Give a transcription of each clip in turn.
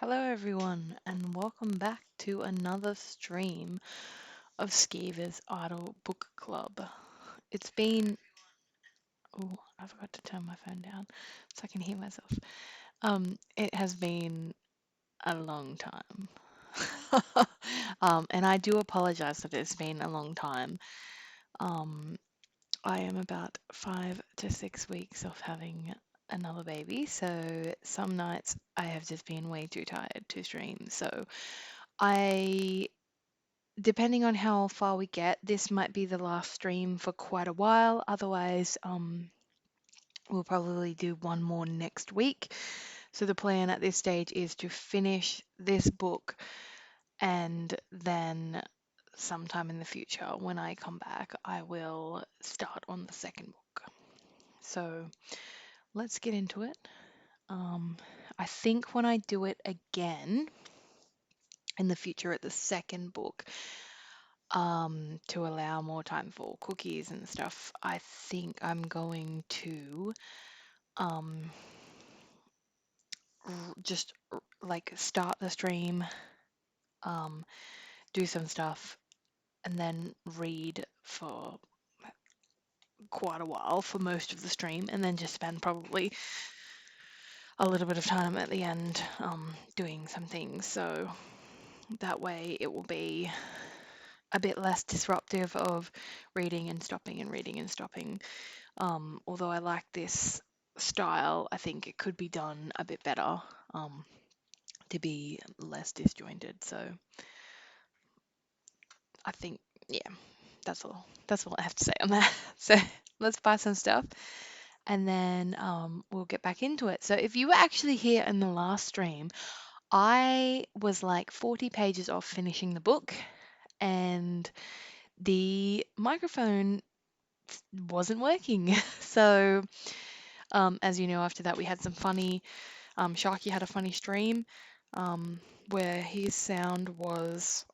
Hello, everyone, and welcome back to another stream of Skievers Idle Book Club. It's been, oh, I forgot to turn my phone down so I can hear myself. It has been a long time. And I do apologize that it's been a long time. Um, I am about 5 to 6 weeks of having another baby, so some nights I have just been way too tired to stream. So I depending on how far we get, this might be the last stream for quite a while. Otherwise, we'll probably do one more next week. So the plan at this stage is to finish this book and then sometime in the future when I come back, I will start on the second book. So let's get into it. Um, I think when I do it again in the future at the second book, to allow more time for cookies and stuff, I think I'm going to um, like start the stream, um, do some stuff, and then read for quite a while for most of the stream, and then just spend probably a little bit of time at the end doing some things. So that way it will be a bit less disruptive of reading and stopping and reading and stopping. Although I like this style, I think it could be done a bit better to be less disjointed. So I think, yeah, that's all I have to say on that. So let's buy some stuff and then we'll get back into it. So if you were actually here in the last stream, I was like 40 pages off finishing the book and the microphone wasn't working. So as you know, after that we had some funny Sharky had a funny stream where his sound was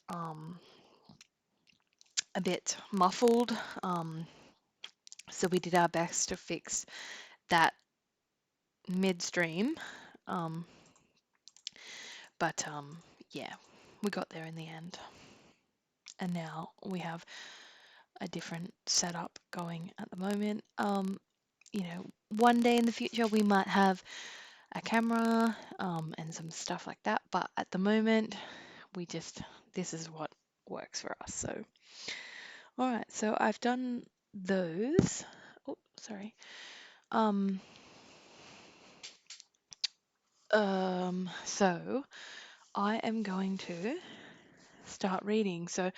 a bit muffled. So we did our best to fix that midstream. Um, but yeah, we got there in the end. And now we have a different setup going at the moment. One day in the future we might have a camera and some stuff like that. But at the moment, this is what works for us. So, all right, so I've done those. Oh, sorry. Um, so I am going to start reading. So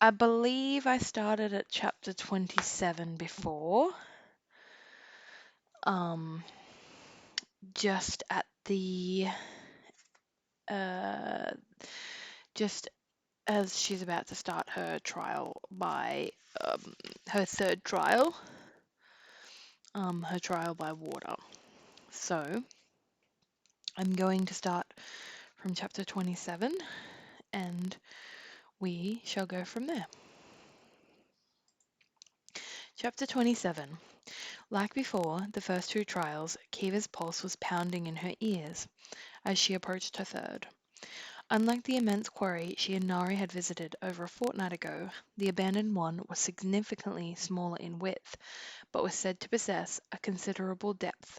I believe I started at chapter 27 before. Um, just at the uh, just as she's about to start her trial by her third trial, her trial by water. So I'm going to start from chapter 27 and we shall go from there. Chapter 27. Like before, the first two trials, Kiva's pulse was pounding in her ears as she approached her third. Unlike the immense quarry she and Nari had visited over a fortnight ago, the abandoned one was significantly smaller in width, but was said to possess a considerable depth,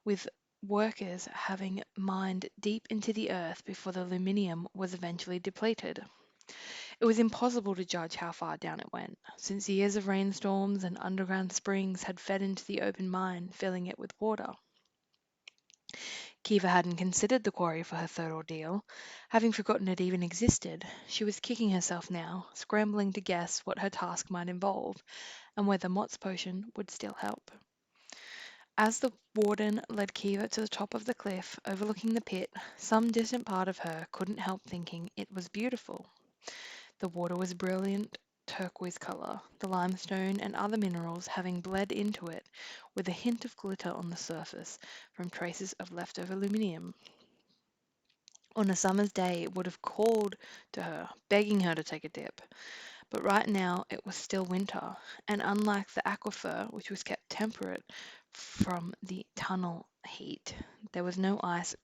with workers having mined deep into the earth before the aluminium was eventually depleted. It was impossible to judge how far down it went, since years of rainstorms and underground springs had fed into the open mine, filling it with water. Kiva hadn't considered the quarry for her third ordeal. Having forgotten it even existed, she was kicking herself now, scrambling to guess what her task might involve, and whether Mott's potion would still help. As the warden led Kiva to the top of the cliff overlooking the pit, some distant part of her couldn't help thinking it was beautiful. The water was brilliant turquoise color, the limestone and other minerals having bled into it with a hint of glitter on the surface from traces of leftover aluminium. On a summer's day it would have called to her, begging her to take a dip. But right now it was still winter, and unlike the aquifer, which was kept temperate from the tunnel heat, there was no ice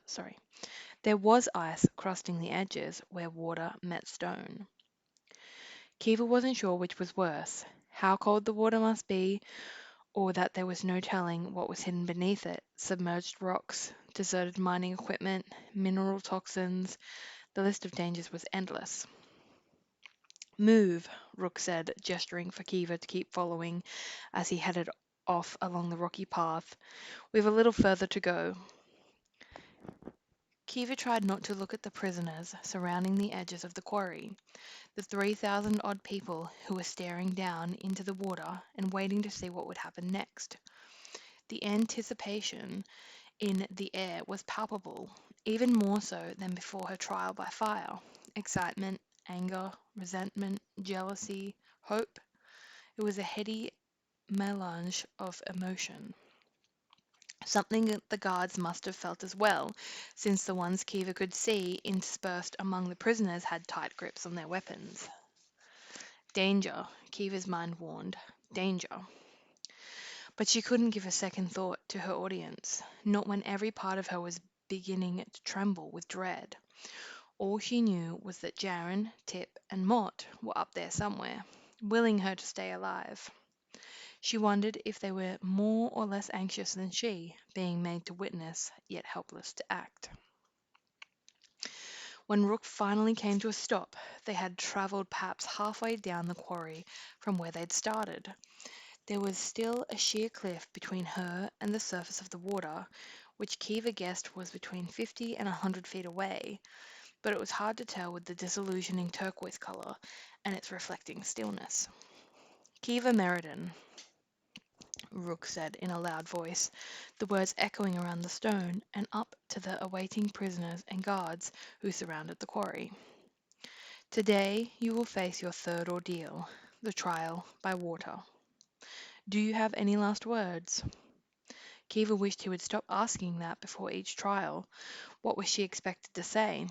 sorry. There was ice crusting the edges where water met stone. Kiva wasn't sure which was worse, how cold the water must be, or that there was no telling what was hidden beneath it. Submerged rocks, deserted mining equipment, mineral toxins. The list of dangers was endless. Move, Rook said, gesturing for Kiva to keep following as he headed off along the rocky path. We've a little further to go. Kiva tried not to look at the prisoners surrounding the edges of the quarry, the 3,000 odd people who were staring down into the water and waiting to see what would happen next. The anticipation in the air was palpable, even more so than before her trial by fire. Excitement, anger, resentment, jealousy, hope. It was a heady melange of emotion. Something that the guards must have felt as well, since the ones Kiva could see interspersed among the prisoners had tight grips on their weapons. Danger, Kiva's mind warned. Danger. But she couldn't give a second thought to her audience, not when every part of her was beginning to tremble with dread. All she knew was that Jaren, Tip, and Mott were up there somewhere, willing her to stay alive. She wondered if they were more or less anxious than she, being made to witness, yet helpless to act. When Rook finally came to a stop, they had travelled perhaps halfway down the quarry from where they'd started. There was still a sheer cliff between her and the surface of the water, which Kiva guessed was between 50 and 100 feet away, but it was hard to tell with the disillusioning turquoise colour and its reflecting stillness. Kiva Meriden, Rook said in a loud voice, the words echoing around the stone and up to the awaiting prisoners and guards who surrounded the quarry. Today you will face your third ordeal, the trial by water. Do you have any last words? Kiva wished he would stop asking that before each trial. What was she expected to say?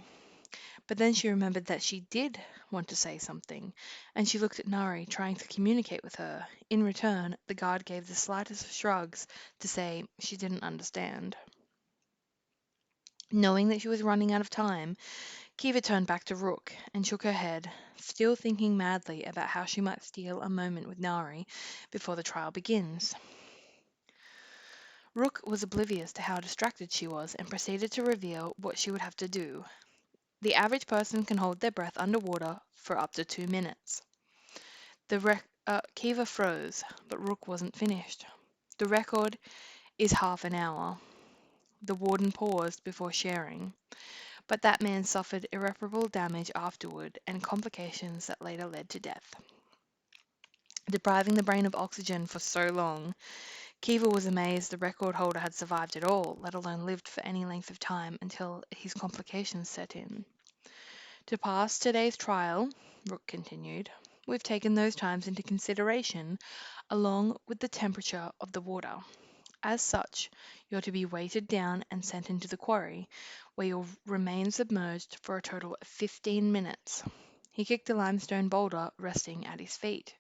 But then she remembered that she did want to say something, and she looked at Nari, trying to communicate with her. In return, the guard gave the slightest of shrugs to say she didn't understand. Knowing that she was running out of time, Kiva turned back to Rook and shook her head, still thinking madly about how she might steal a moment with Nari before the trial begins. Rook was oblivious to how distracted she was and proceeded to reveal what she would have to do. The average person can hold their breath underwater for up to 2 minutes. Kiva froze, but Rook wasn't finished. The record is half an hour. The warden paused before sharing, but that man suffered irreparable damage afterward and complications that later led to death. Depriving the brain of oxygen for so long, Kiva was amazed the record holder had survived at all, let alone lived for any length of time until his complications set in. To pass today's trial, Rook continued, we've taken those times into consideration, along with the temperature of the water. As such, you're to be weighted down and sent into the quarry, where you'll remain submerged for a total of 15 minutes. He kicked a limestone boulder resting at his feet,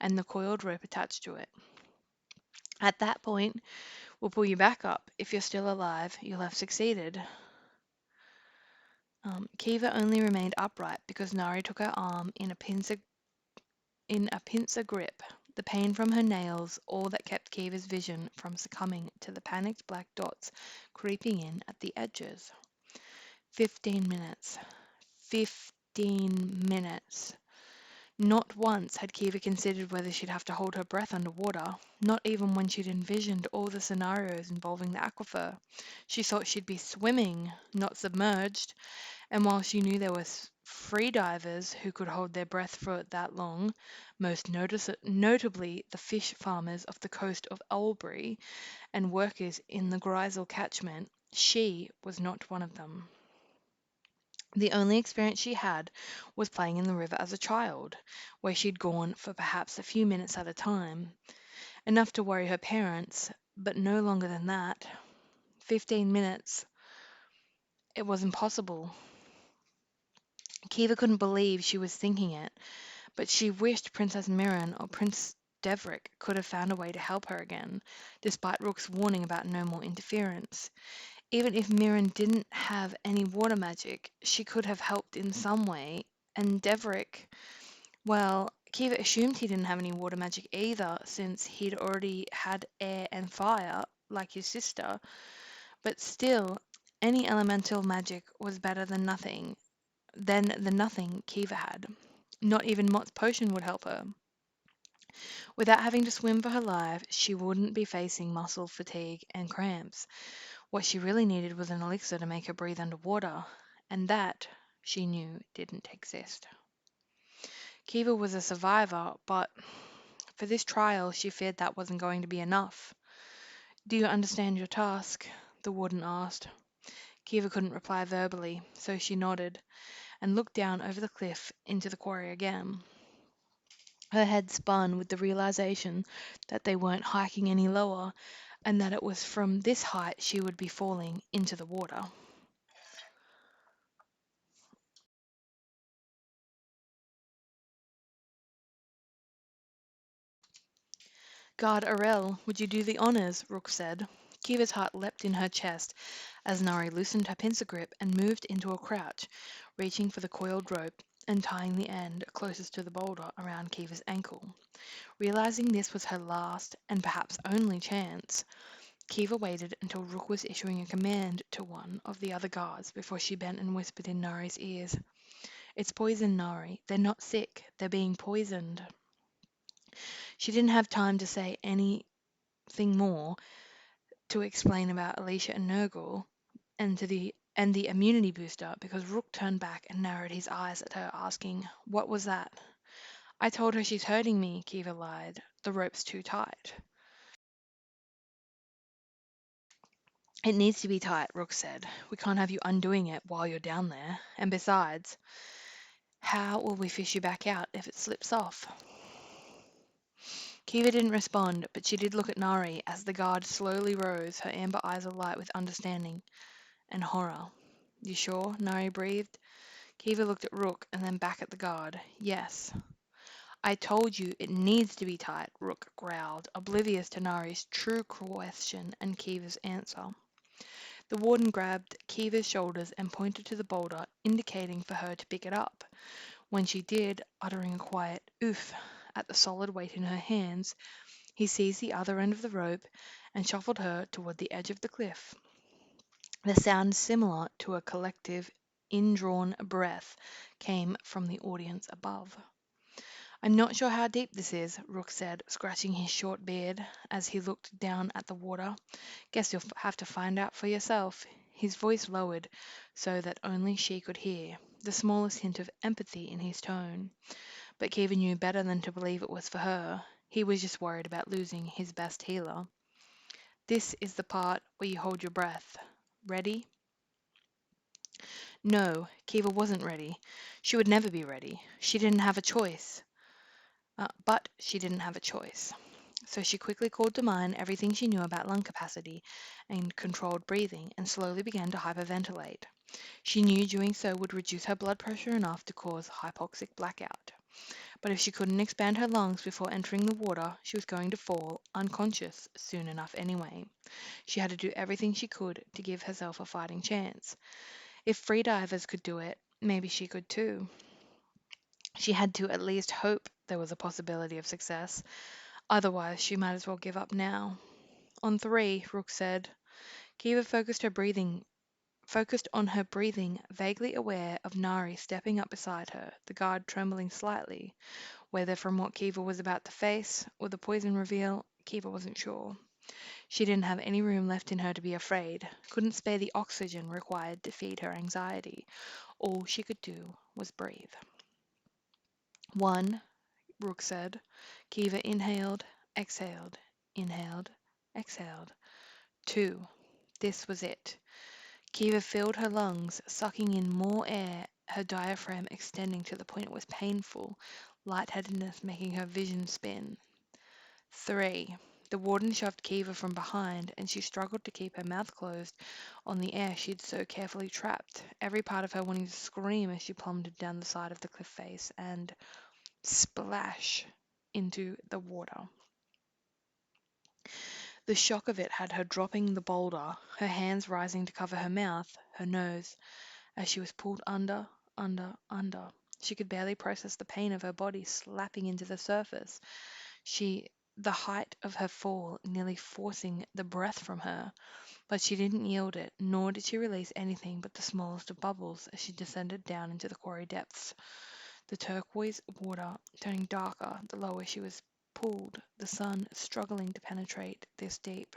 and the coiled rope attached to it. At that point, we'll pull you back up. If you're still alive, you'll have succeeded. Kiva only remained upright because Nari took her arm in a pincer grip. The pain from her nails, all that kept Kiva's vision from succumbing to the panicked black dots creeping in at the edges. 15 minutes. 15 minutes. Not once had Kiva considered whether she'd have to hold her breath underwater, not even when she'd envisioned all the scenarios involving the aquifer. She thought she'd be swimming, not submerged, and while she knew there were free divers who could hold their breath for that long, most notably the fish farmers off the coast of Albury and workers in the Grisel catchment, she was not one of them. The only experience she had was playing in the river as a child, where she'd gone for perhaps a few minutes at a time, enough to worry her parents, but no longer than that. 15 minutes. It was impossible. Kiva couldn't believe she was thinking it, but she wished Princess Mirren or Prince Devrick could have found a way to help her again, despite Rook's warning about no more interference. Even if Mirren didn't have any water magic, she could have helped in some way. And Deverick, well, Kiva assumed he didn't have any water magic either, since he'd already had air and fire, like his sister. But still, any elemental magic was better than the nothing Kiva had. Not even Mott's potion would help her. Without having to swim for her life, she wouldn't be facing muscle fatigue and cramps. What she really needed was an elixir to make her breathe underwater, and that, she knew, didn't exist. Kiva was a survivor, but for this trial she feared that wasn't going to be enough. Do you understand your task? The warden asked. Kiva couldn't reply verbally, so she nodded and looked down over the cliff into the quarry again. Her head spun with the realization that they weren't hiking any lower and that it was from this height she would be falling into the water. Guard Arel, would you do the honours? Rook said. Kiva's heart leapt in her chest as Nari loosened her pincer grip and moved into a crouch, reaching for the coiled rope and tying the end closest to the boulder around Kiva's ankle. Realizing this was her last and perhaps only chance, Kiva waited until Rook was issuing a command to one of the other guards before she bent and whispered in Nari's ears. It's poison, Nari. They're not sick. They're being poisoned. She didn't have time to say anything more to explain about Alicia and Nurgle and the immunity booster because Rook turned back and narrowed his eyes at her, asking, "What was that?" I told her she's hurting me, Kiva lied. The rope's too tight. It needs to be tight, Rook said. We can't have you undoing it while you're down there. And besides, how will we fish you back out if it slips off? Kiva didn't respond, but she did look at Nari as the guard slowly rose, her amber eyes alight with understanding and horror. You sure? Nari breathed. Kiva looked at Rook and then back at the guard. Yes. I told you it needs to be tight, Rook growled, oblivious to Nari's true question and Kiva's answer. The warden grabbed Kiva's shoulders and pointed to the boulder, indicating for her to pick it up. When she did, uttering a quiet oof at the solid weight in her hands, he seized the other end of the rope and shuffled her toward the edge of the cliff. The sound, similar to a collective, indrawn breath, came from the audience above. I'm not sure how deep this is, Rook said, scratching his short beard as he looked down at the water. Guess you'll have to find out for yourself. His voice lowered so that only she could hear, the smallest hint of empathy in his tone. But Kiva knew better than to believe it was for her. He was just worried about losing his best healer. This is the part where you hold your breath. Ready? No, Kiva wasn't ready. She would never be ready. She didn't have a choice. But she didn't have a choice. So she quickly called to mind everything she knew about lung capacity and controlled breathing and slowly began to hyperventilate. She knew doing so would reduce her blood pressure enough to cause hypoxic blackout. But if she couldn't expand her lungs before entering the water, she was going to fall unconscious soon enough anyway. She had to do everything she could to give herself a fighting chance. If freedivers could do it, maybe she could too. She had to at least hope there was a possibility of success. Otherwise, she might as well give up now. On three, Rook said. Kiva focused on her breathing, vaguely aware of Nari stepping up beside her, the guard trembling slightly. Whether from what Kiva was about to face or the poison reveal, Kiva wasn't sure. She didn't have any room left in her to be afraid, couldn't spare the oxygen required to feed her anxiety. All she could do was breathe. One, Rook said. Kiva inhaled, exhaled. Two. This was it. Kiva filled her lungs, sucking in more air, her diaphragm extending to the point it was painful, lightheadedness making her vision spin. Three. The warden shoved Kiva from behind, and she struggled to keep her mouth closed on the air she'd so carefully trapped, every part of her wanting to scream as she plummeted down the side of the cliff face and splash into the water. The shock of it had her dropping the boulder, her hands rising to cover her mouth, her nose, as she was pulled under, under, under. She could barely process the pain of her body slapping into the surface. The height of her fall nearly forcing the breath from her, but she didn't yield it, nor did she release anything but the smallest of bubbles as she descended down into the quarry depths, the turquoise water turning darker the lower she was pulled, the sun struggling to penetrate this deep.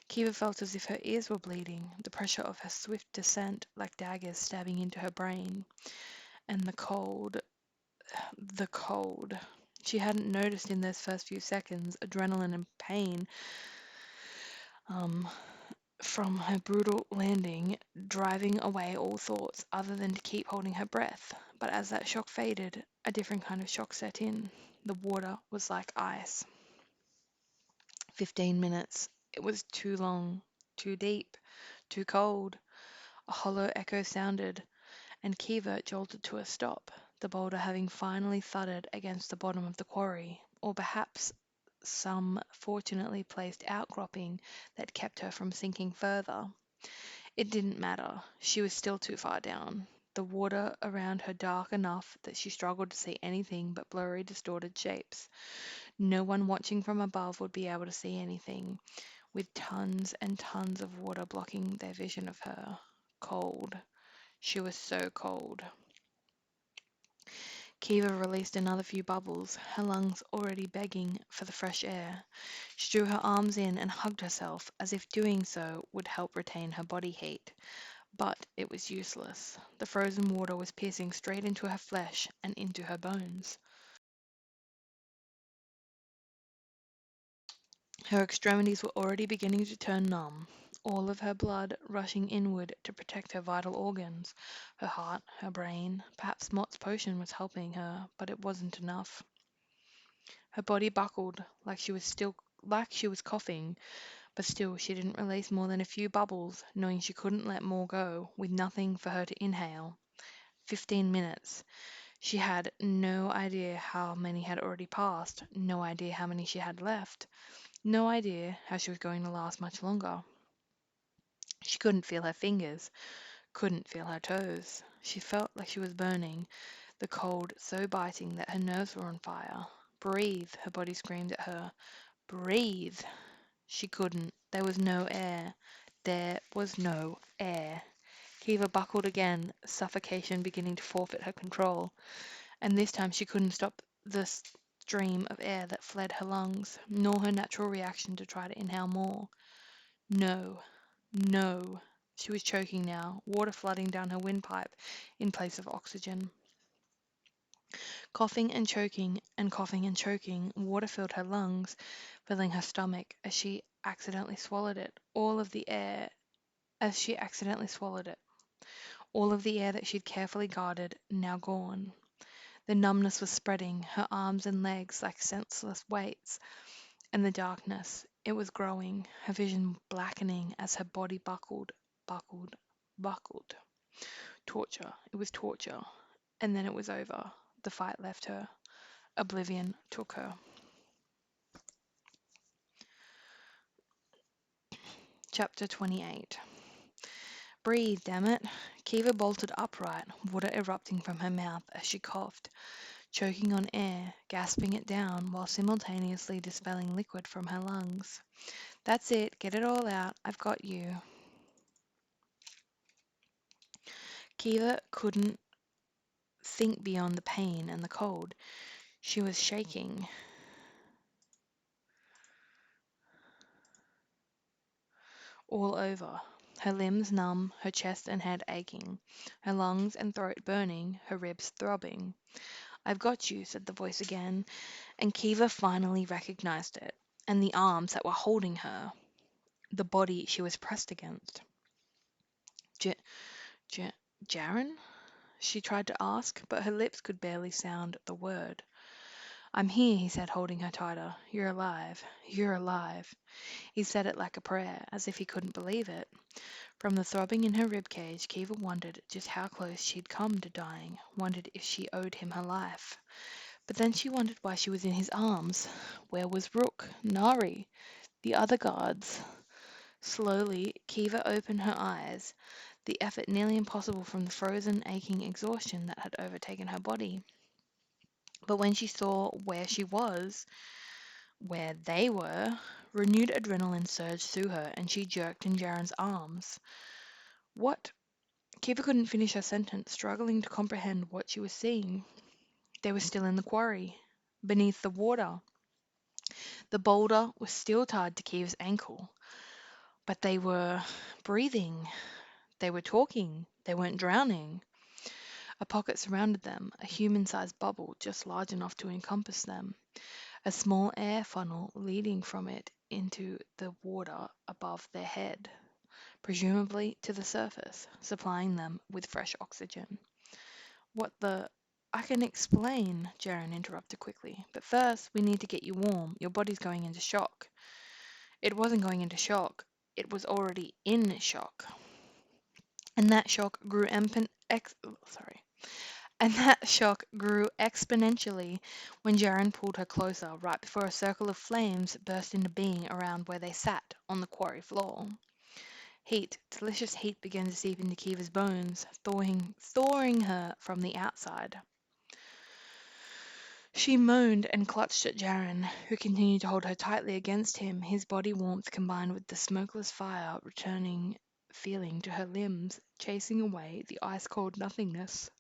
Kiva felt as if her ears were bleeding, the pressure of her swift descent like daggers stabbing into her brain, and the cold. She hadn't noticed in those first few seconds adrenaline and pain um, from her brutal landing, driving away all thoughts other than to keep holding her breath. But as that shock faded, a different kind of shock set in. The water was like ice. 15 minutes. It was too long, too deep, too cold. A hollow echo sounded, and Kiva jolted to a stop, the boulder having finally thudded against the bottom of the quarry, or perhaps some fortunately placed outcropping that kept her from sinking further. It didn't matter. She was still too far down. The water around her dark enough that she struggled to see anything but blurry, distorted shapes. No one watching from above would be able to see anything, with tons and tons of water blocking their vision of her. Cold. She was so cold. Kiva released another few bubbles, her lungs already begging for the fresh air. She drew her arms in and hugged herself, as if doing so would help retain her body heat. But it was useless. The frozen water was piercing straight into her flesh and into her bones. Her extremities were already beginning to turn numb, all of her blood rushing inward to protect her vital organs, her heart, her brain. Perhaps Mott's potion was helping her, but it wasn't enough. Her body buckled like she was coughing, but still she didn't release more than a few bubbles, knowing she couldn't let more go, with nothing for her to inhale. 15 minutes. She had no idea how many had already passed, no idea how many she had left, no idea how she was going to last much longer. She couldn't feel her fingers, couldn't feel her toes. She felt like she was burning, the cold so biting that her nerves were on fire. Breathe, her body screamed at her. Breathe. She couldn't. There was no air. There was no air. Kiva buckled again, suffocation beginning to forfeit her control. And this time she couldn't stop the stream of air that fled her lungs, nor her natural reaction to try to inhale more. No, no. She was choking now, water flooding down her windpipe in place of oxygen. Coughing and choking, water filled her lungs, filling her stomach as she accidentally swallowed it. All of the air that she'd carefully guarded, now gone. The numbness was spreading, her arms and legs like senseless weights, and the darkness, it was growing, her vision blackening as her body buckled, buckled. Torture. It was torture. And then it was over. The fight left her. Oblivion took her. Chapter 28. Breathe, damn it. Kiva bolted upright, water erupting from her mouth as she coughed, choking on air, gasping it down while simultaneously dispelling liquid from her lungs. That's it, get it all out, I've got you. Kiva couldn't think beyond the pain and the cold. She was shaking. All over, her limbs numb, her chest and head aching, her lungs and throat burning, her ribs throbbing. I've got you, said the voice again, and Kiva finally recognized it, and the arms that were holding her, the body she was pressed against. J- J- Jaren? She tried to ask, but her lips could barely sound the word. I'm here, he said, holding her tighter. You're alive. You're alive. He said it like a prayer, as if he couldn't believe it. From the throbbing in her ribcage, Kiva wondered just how close she'd come to dying, wondered if she owed him her life. But then she wondered why she was in his arms. Where was Rook? Nari? The other guards. Slowly, Kiva opened her eyes, the effort nearly impossible from the frozen, aching exhaustion that had overtaken her body. But when she saw where she was, where they were, renewed adrenaline surged through her and she jerked in Jaren's arms. What? Kiva couldn't finish her sentence, struggling to comprehend what she was seeing. They were still in the quarry, beneath the water. The boulder was still tied to Kiva's ankle, but they were breathing. They were talking. They weren't drowning. A pocket surrounded them, a human-sized bubble just large enough to encompass them, a small air funnel leading from it into the water above their head, presumably to the surface, supplying them with fresh oxygen. What the... I can explain, Jaren interrupted quickly. But first, we need to get you warm. Your body's going into shock. It wasn't going into shock. It was already in shock. And that shock grew sorry. And that shock grew exponentially when Jaren pulled her closer, right before a circle of flames burst into being around where they sat on the quarry floor. Heat, delicious heat began to seep into Kiva's bones, thawing her from the outside. She moaned and clutched at Jaren, who continued to hold her tightly against him, his body warmth combined with the smokeless fire returning feeling to her limbs, chasing away the ice-cold nothingness.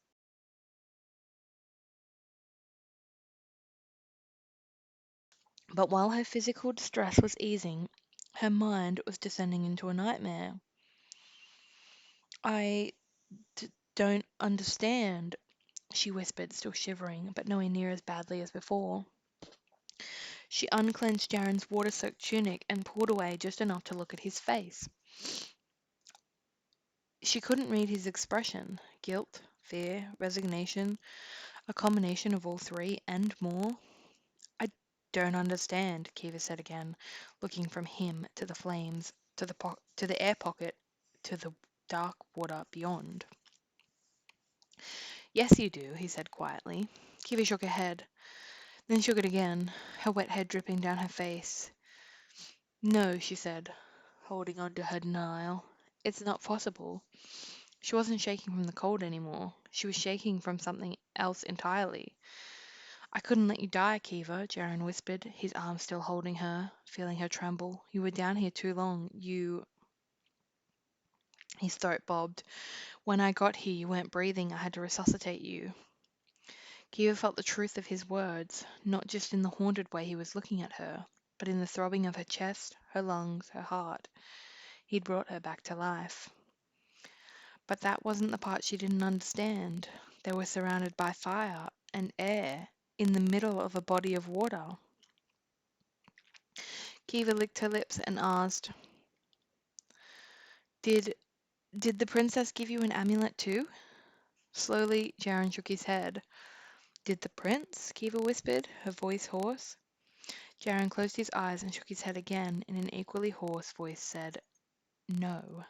But while her physical distress was easing, her mind was descending into a nightmare. I don't understand, she whispered, still shivering, but nowhere near as badly as before. She unclenched Jaren's water-soaked tunic and pulled away just enough to look at his face. She couldn't read his expression. Guilt, fear, resignation, a combination of all three and more. I don't understand, Kiva said again, looking from him to the flames, to the air pocket, to the dark water beyond. Yes, you do, he said quietly. Kiva shook her head, then shook it again, her wet head dripping down her face. No, she said, holding on to her denial. It's not possible. She wasn't shaking from the cold anymore. She was shaking from something else entirely. I couldn't let you die, Kiva, Jaren whispered, his arm still holding her, feeling her tremble. You were down here too long. His throat bobbed. When I got here, you weren't breathing. I had to resuscitate you. Kiva felt the truth of his words, not just in the haunted way he was looking at her, but in the throbbing of her chest, her lungs, her heart. He'd brought her back to life. But that wasn't the part she didn't understand. They were surrounded by fire and air, in the middle of a body of water. Kiva licked her lips and asked, Did did the princess give you an amulet too? Slowly, Jaren shook his head. Did the prince? Kiva whispered, her voice hoarse. Jaren closed his eyes and shook his head again, in an equally hoarse voice said, No.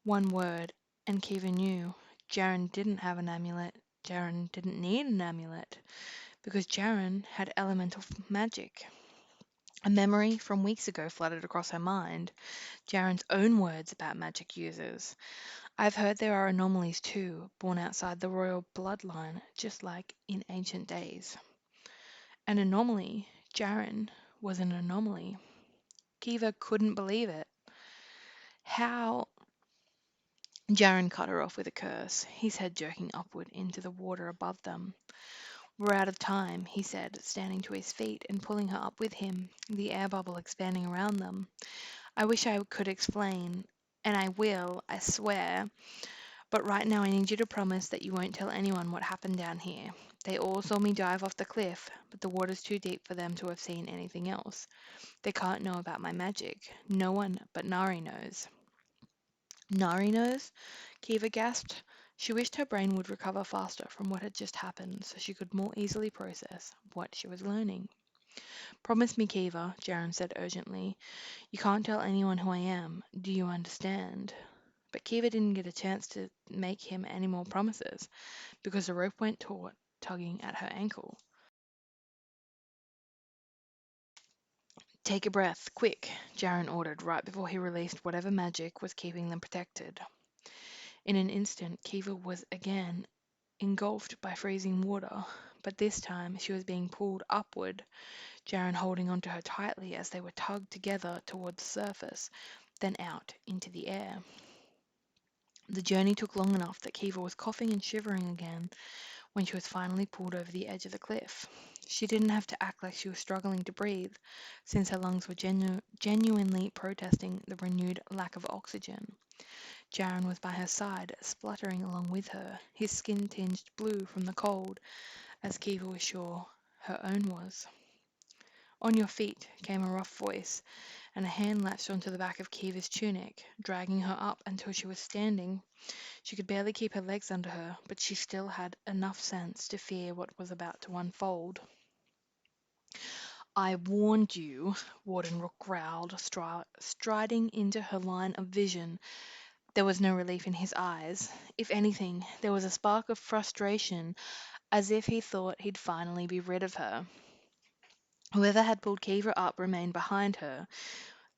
One word, and Kiva knew. Jaren didn't have an amulet. Jaren didn't need an amulet, because Jaren had elemental magic. A memory from weeks ago flooded across her mind. Jaren's own words about magic users. I've heard there are anomalies too, born outside the royal bloodline, just like in ancient days. An anomaly. Jaren was an anomaly. Kiva couldn't believe it. How? Jaren cut her off with a curse, his head jerking upward into the water above them. We're out of time, he said, standing to his feet and pulling her up with him, the air bubble expanding around them. I wish I could explain, and I will, I swear. But right now I need you to promise that you won't tell anyone what happened down here. They all saw me dive off the cliff, but the water's too deep for them to have seen anything else. They can't know about my magic. No one but Nari knows. Nari knows? Kiva gasped. She wished her brain would recover faster from what had just happened so she could more easily process what she was learning. Promise me, Kiva, Jaren said urgently. You can't tell anyone who I am. Do you understand? But Kiva didn't get a chance to make him any more promises, because the rope went taut, tugging at her ankle. Take a breath, quick, Jaren ordered right before he released whatever magic was keeping them protected. In an instant, Kiva was again engulfed by freezing water, but this time she was being pulled upward, Jaren holding onto her tightly as they were tugged together toward the surface, then out into the air. The journey took long enough that Kiva was coughing and shivering again when she was finally pulled over the edge of the cliff. She didn't have to act like she was struggling to breathe, since her lungs were genuinely protesting the renewed lack of oxygen. Jaren was by her side, spluttering along with her, his skin tinged blue from the cold, as Kiva was sure her own was. On your feet, came a rough voice, and a hand latched onto the back of Kiva's tunic, dragging her up until she was standing. She could barely keep her legs under her, but she still had enough sense to fear what was about to unfold. I warned you, Warden Rook growled, striding into her line of vision. There was no relief in his eyes. If anything, there was a spark of frustration, as if he thought he'd finally be rid of her. Whoever had pulled Kiva up remained behind her,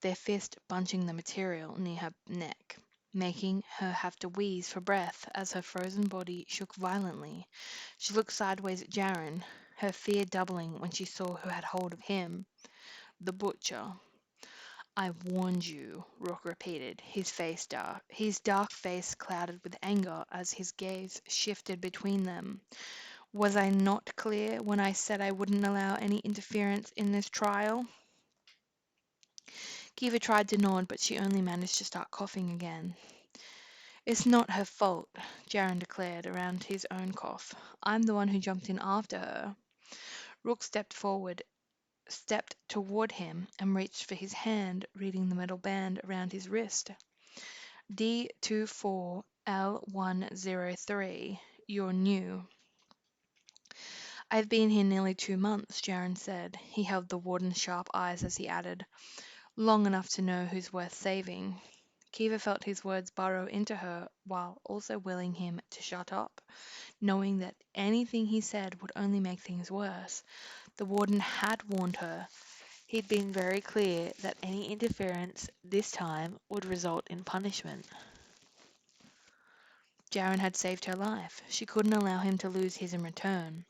their fist bunching the material near her neck, making her have to wheeze for breath as her frozen body shook violently. She looked sideways at Jaren, her fear doubling when she saw who had hold of him. The butcher. I warned you, Rook repeated, his dark face clouded with anger as his gaze shifted between them. Was I not clear when I said I wouldn't allow any interference in this trial? Kiva tried to nod, but she only managed to start coughing again. It's not her fault, Jaren declared around his own cough. I'm the one who jumped in after her. Rook stepped toward him, and reached for his hand, reading the metal band around his wrist. D24L103. You're new. I've been here nearly 2 months, Jaren said. He held the warden's sharp eyes as he added, long enough to know who's worth saving. Kiva felt his words burrow into her while also willing him to shut up, knowing that anything he said would only make things worse. The warden had warned her. He'd been very clear that any interference this time would result in punishment. Jaren had saved her life. She couldn't allow him to lose his in return.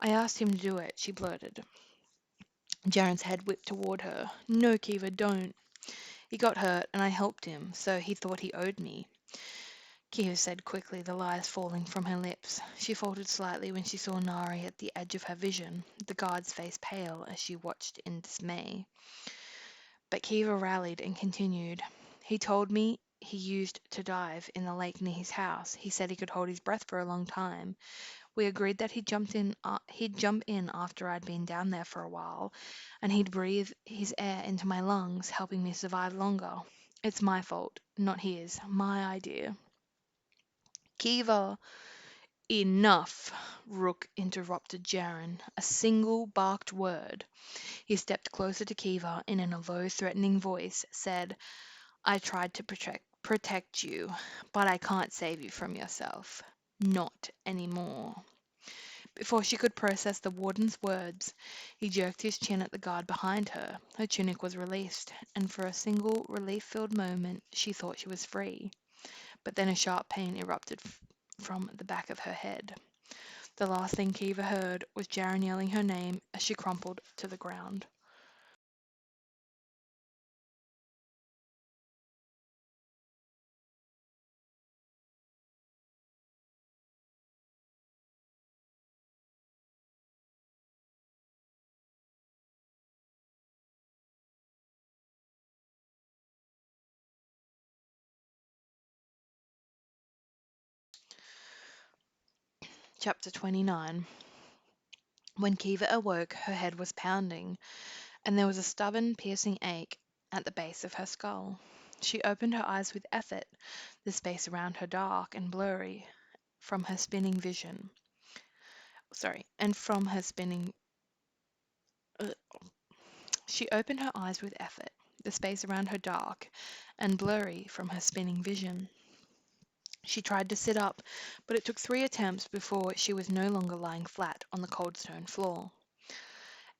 I asked him to do it, she blurted. Jaren's head whipped toward her. No, Kiva, don't. He got hurt, and I helped him, so he thought he owed me. Kiva said quickly, the lies falling from her lips. She faltered slightly when she saw Nari at the edge of her vision, the guard's face pale as she watched in dismay. But Kiva rallied and continued. He told me he used to dive in the lake near his house. He said he could hold his breath for a long time. We agreed that he'd jump in after I'd been down there for a while, and he'd breathe his air into my lungs, helping me survive longer. It's my fault, not his. My idea. Kiva, enough, Rook interrupted Jaren. A single barked word. He stepped closer to Kiva and in a low, threatening voice said, I tried to protect you, but I can't save you from yourself. Not anymore. Before she could process the warden's words, he jerked his chin at the guard behind her. Her tunic was released, and for a single relief-filled moment she thought she was free. But then a sharp pain erupted from the back of her head. The last thing Kiva heard was Jaren yelling her name as she crumpled to the ground. Chapter 29. When Kiva awoke, her head was pounding, and there was a stubborn, piercing ache at the base of her skull. She opened her eyes with effort, the space around her dark and blurry from her spinning vision. And from her spinning. Ugh. She opened her eyes with effort, the space around her dark and blurry from her spinning vision. She tried to sit up, but it took 3 attempts before she was no longer lying flat on the cold stone floor.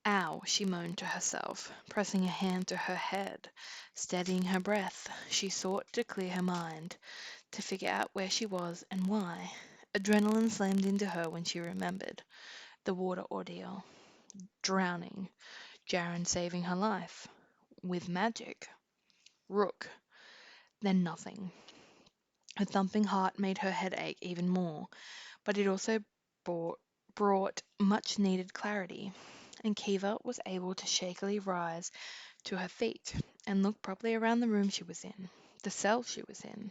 Ow, she moaned to herself, pressing a hand to her head. Steadying her breath, she sought to clear her mind, to figure out where she was and why. Adrenaline slammed into her when she remembered the water ordeal. Drowning. Jaren saving her life. With magic. Rook. Then nothing. Her thumping heart made her head ache even more, but it also brought, brought much needed clarity, and Kiva was able to shakily rise to her feet and look properly around the room she was in, the cell she was in,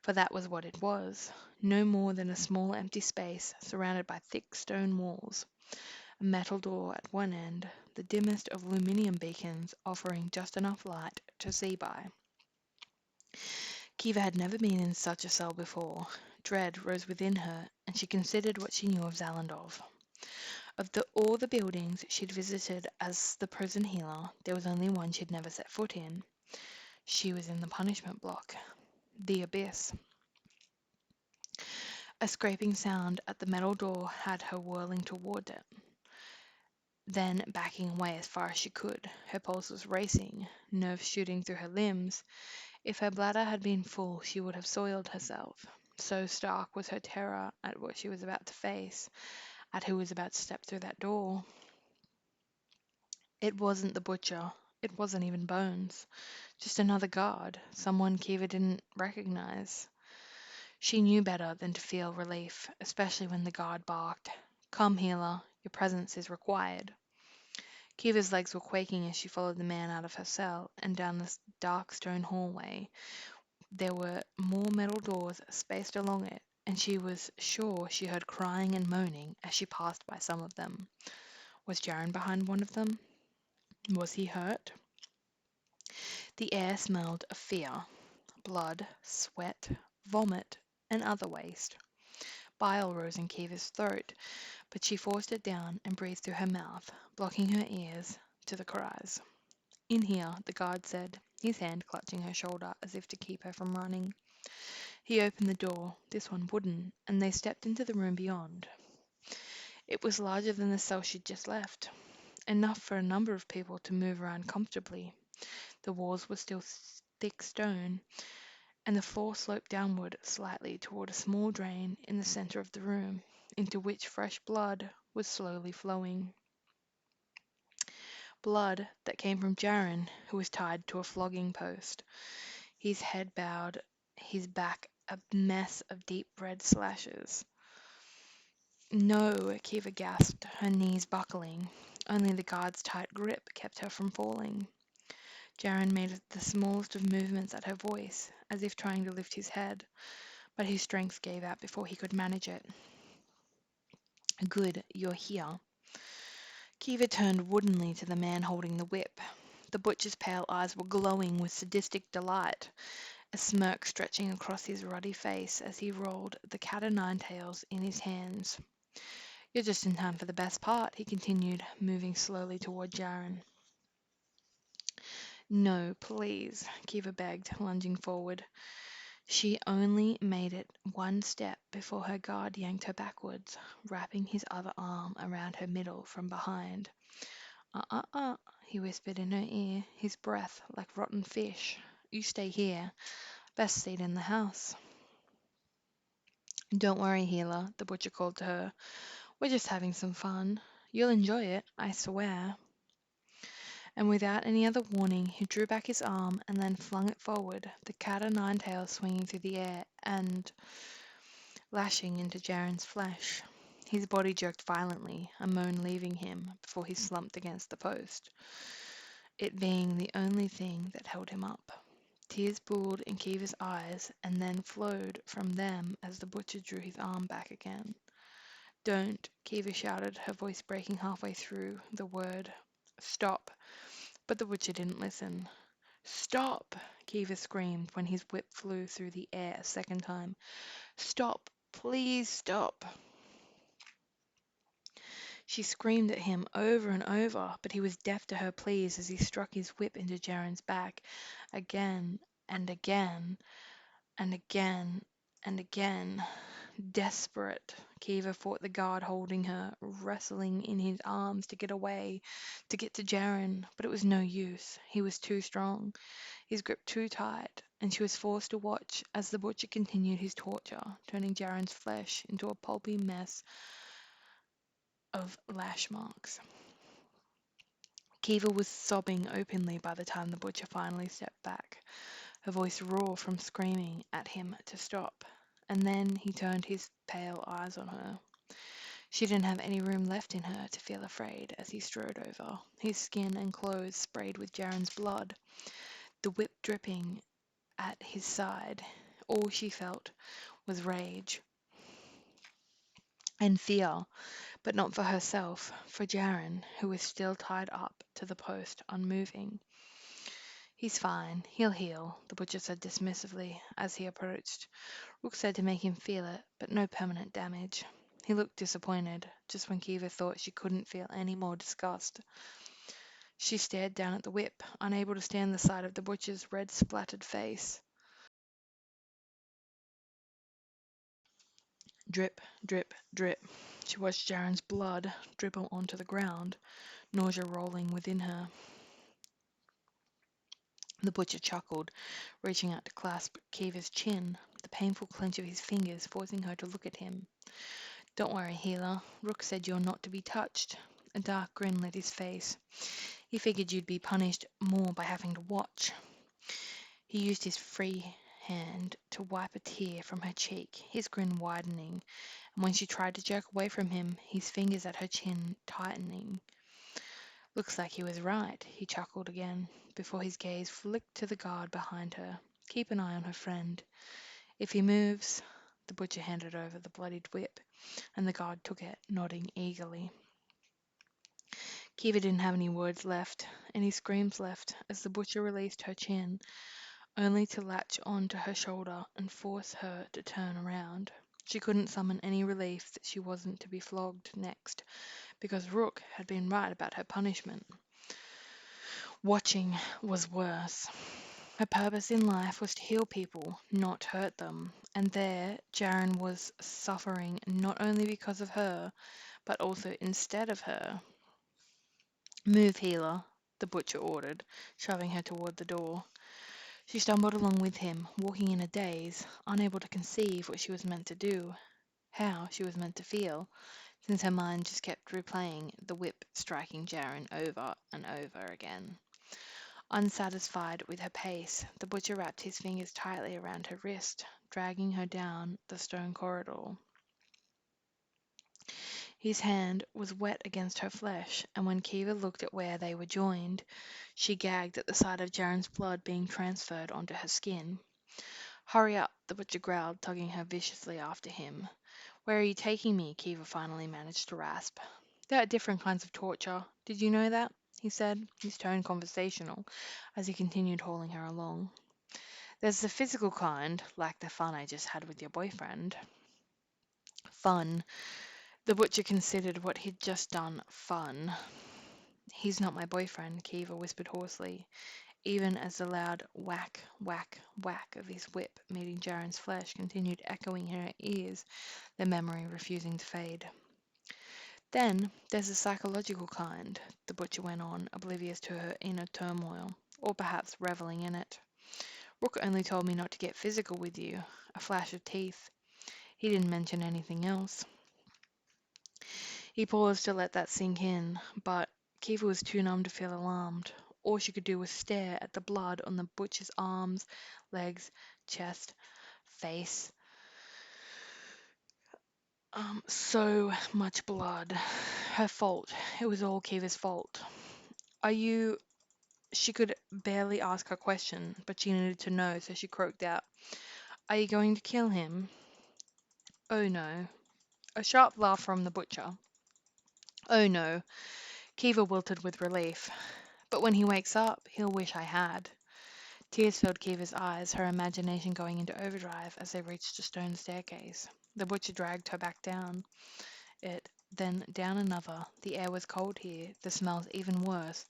for that was what it was, no more than a small empty space surrounded by thick stone walls, a metal door at one end, the dimmest of aluminium beacons offering just enough light to see by. Kiva had never been in such a cell before. Dread rose within her, and she considered what she knew of Zalandov. All the buildings she'd visited as the prison healer, there was only one she'd never set foot in. She was in the punishment block. The abyss. A scraping sound at the metal door had her whirling toward it, then backing away as far as she could, her pulses racing, nerves shooting through her limbs. If her bladder had been full, she would have soiled herself. So stark was her terror at what she was about to face, at who was about to step through that door. It wasn't the butcher. It wasn't even Bones. Just another guard, someone Kiva didn't recognize. She knew better than to feel relief, especially when the guard barked, "Come, healer, your presence is required." Kiva's legs were quaking as she followed the man out of her cell and down this dark stone hallway. There were more metal doors spaced along it, and she was sure she heard crying and moaning as she passed by some of them. Was Jaren behind one of them? Was he hurt? The air smelled of fear, blood, sweat, vomit, and other waste. Bile rose in Kiva's throat, but she forced it down and breathed through her mouth, blocking her ears to the cries. "In here," the guard said, his hand clutching her shoulder as if to keep her from running. He opened the door, this one wooden, and they stepped into the room beyond. It was larger than the cell she'd just left, enough for a number of people to move around comfortably. The walls were still thick stone, and the floor sloped downward slightly toward a small drain in the center of the room, into which fresh blood was slowly flowing. Blood that came from Jaren, who was tied to a flogging post, his head bowed, his back a mess of deep red slashes. "No," Kiva gasped, her knees buckling. Only the guard's tight grip kept her from falling. Jaren made the smallest of movements at her voice, as if trying to lift his head, but his strength gave out before he could manage it. "Good, you're here." Kiva turned woodenly to the man holding the whip. The butcher's pale eyes were glowing with sadistic delight, a smirk stretching across his ruddy face as he rolled the cat o' nine tails in his hands. "You're just in time for the best part," he continued, moving slowly toward Jaren. "No, please," Kiva begged, lunging forward. She only made it one step before her guard yanked her backwards, wrapping his other arm around her middle from behind. "Uh," he whispered in her ear, his breath like rotten fish. "You stay here. Best seat in the house." "Don't worry, healer," the butcher called to her. "We're just having some fun. You'll enjoy it, I swear." And without any other warning, he drew back his arm and then flung it forward, the cat o' nine tails swinging through the air and lashing into Jaren's flesh. His body jerked violently, a moan leaving him before he slumped against the post, it being the only thing that held him up. Tears pooled in Kiva's eyes and then flowed from them as the butcher drew his arm back again. "Don't," Kiva shouted, her voice breaking halfway through the word. "Stop." But the butcher didn't listen. "Stop!" Kiva screamed when his whip flew through the air a second time. "Stop! Please stop!" She screamed at him over and over, but he was deaf to her pleas as he struck his whip into Jaren's back again and again and again and again. Desperate, Kiva fought the guard holding her, wrestling in his arms to get away, to get to Jaren, but it was no use. He was too strong, his grip too tight, and she was forced to watch as the butcher continued his torture, turning Jaren's flesh into a pulpy mess of lash marks. Kiva was sobbing openly by the time the butcher finally stepped back, her voice raw from screaming at him to stop. And then he turned his pale eyes on her. She didn't have any room left in her to feel afraid as he strode over, his skin and clothes sprayed with Jaren's blood, the whip dripping at his side. All she felt was rage and fear, but not for herself, for Jaren, who was still tied up to the post, unmoving. He's fine, he'll heal, the butcher said dismissively as he approached. Rook said to make him feel it, but no permanent damage. He looked disappointed, just when Kiva thought she couldn't feel any more disgust. She stared down at the whip, unable to stand the sight of the butcher's red splattered face. Drip, drip, drip. She watched Jaren's blood dribble onto the ground, nausea rolling within her. The butcher chuckled, reaching out to clasp Kiva's chin, the painful clench of his fingers forcing her to look at him. Don't worry, healer. Rook said you're not to be touched. A dark grin lit his face. He figured you'd be punished more by having to watch. He used his free hand to wipe a tear from her cheek, his grin widening, and when she tried to jerk away from him, his fingers at her chin tightening. Looks like he was right, he chuckled again, before his gaze flicked to the guard behind her. Keep an eye on her friend. If he moves, the butcher handed over the bloodied whip, and the guard took it, nodding eagerly. Kiva didn't have any words left, any screams left, as the butcher released her chin, only to latch on to her shoulder and force her to turn around. She couldn't summon any relief that she wasn't to be flogged next, because Rook had been right about her punishment. Watching was worse. Her purpose in life was to heal people, not hurt them, and there Jaren was suffering not only because of her, but also instead of her. Move, healer, the butcher ordered, shoving her toward the door. She stumbled along with him, walking in a daze, unable to conceive what she was meant to do, how she was meant to feel, since her mind just kept replaying the whip striking Jaren over and over again. Unsatisfied with her pace, the butcher wrapped his fingers tightly around her wrist, dragging her down the stone corridor. His hand was wet against her flesh, and when Kiva looked at where they were joined, she gagged at the sight of Jaren's blood being transferred onto her skin. Hurry up, the butcher growled, tugging her viciously after him. Where are you taking me? Kiva finally managed to rasp. There are different kinds of torture. Did you know that? He said, his tone conversational, as he continued hauling her along. There's the physical kind, like the fun I just had with your boyfriend. Fun. The butcher considered what he'd just done fun. He's not my boyfriend, Kiva whispered hoarsely, even as the loud whack, whack, whack of his whip meeting Jaren's flesh continued echoing in her ears, the memory refusing to fade. Then there's the psychological kind, the butcher went on, oblivious to her inner turmoil, or perhaps reveling in it. Rook only told me not to get physical with you, a flash of teeth. He didn't mention anything else. He paused to let that sink in, but Kiva was too numb to feel alarmed. All she could do was stare at the blood on the butcher's arms, legs, chest, face. So much blood. Her fault. It was all Kiva's fault. Are you... She could barely ask her question, but she needed to know, so she croaked out, Are you going to kill him? Oh no. A sharp laugh from the butcher. Oh no. Kiva wilted with relief. But when he wakes up, he'll wish I had. Tears filled Kiva's eyes, her imagination going into overdrive as they reached a stone staircase. The butcher dragged her back down it, then down another. The air was cold here, the smells even worse,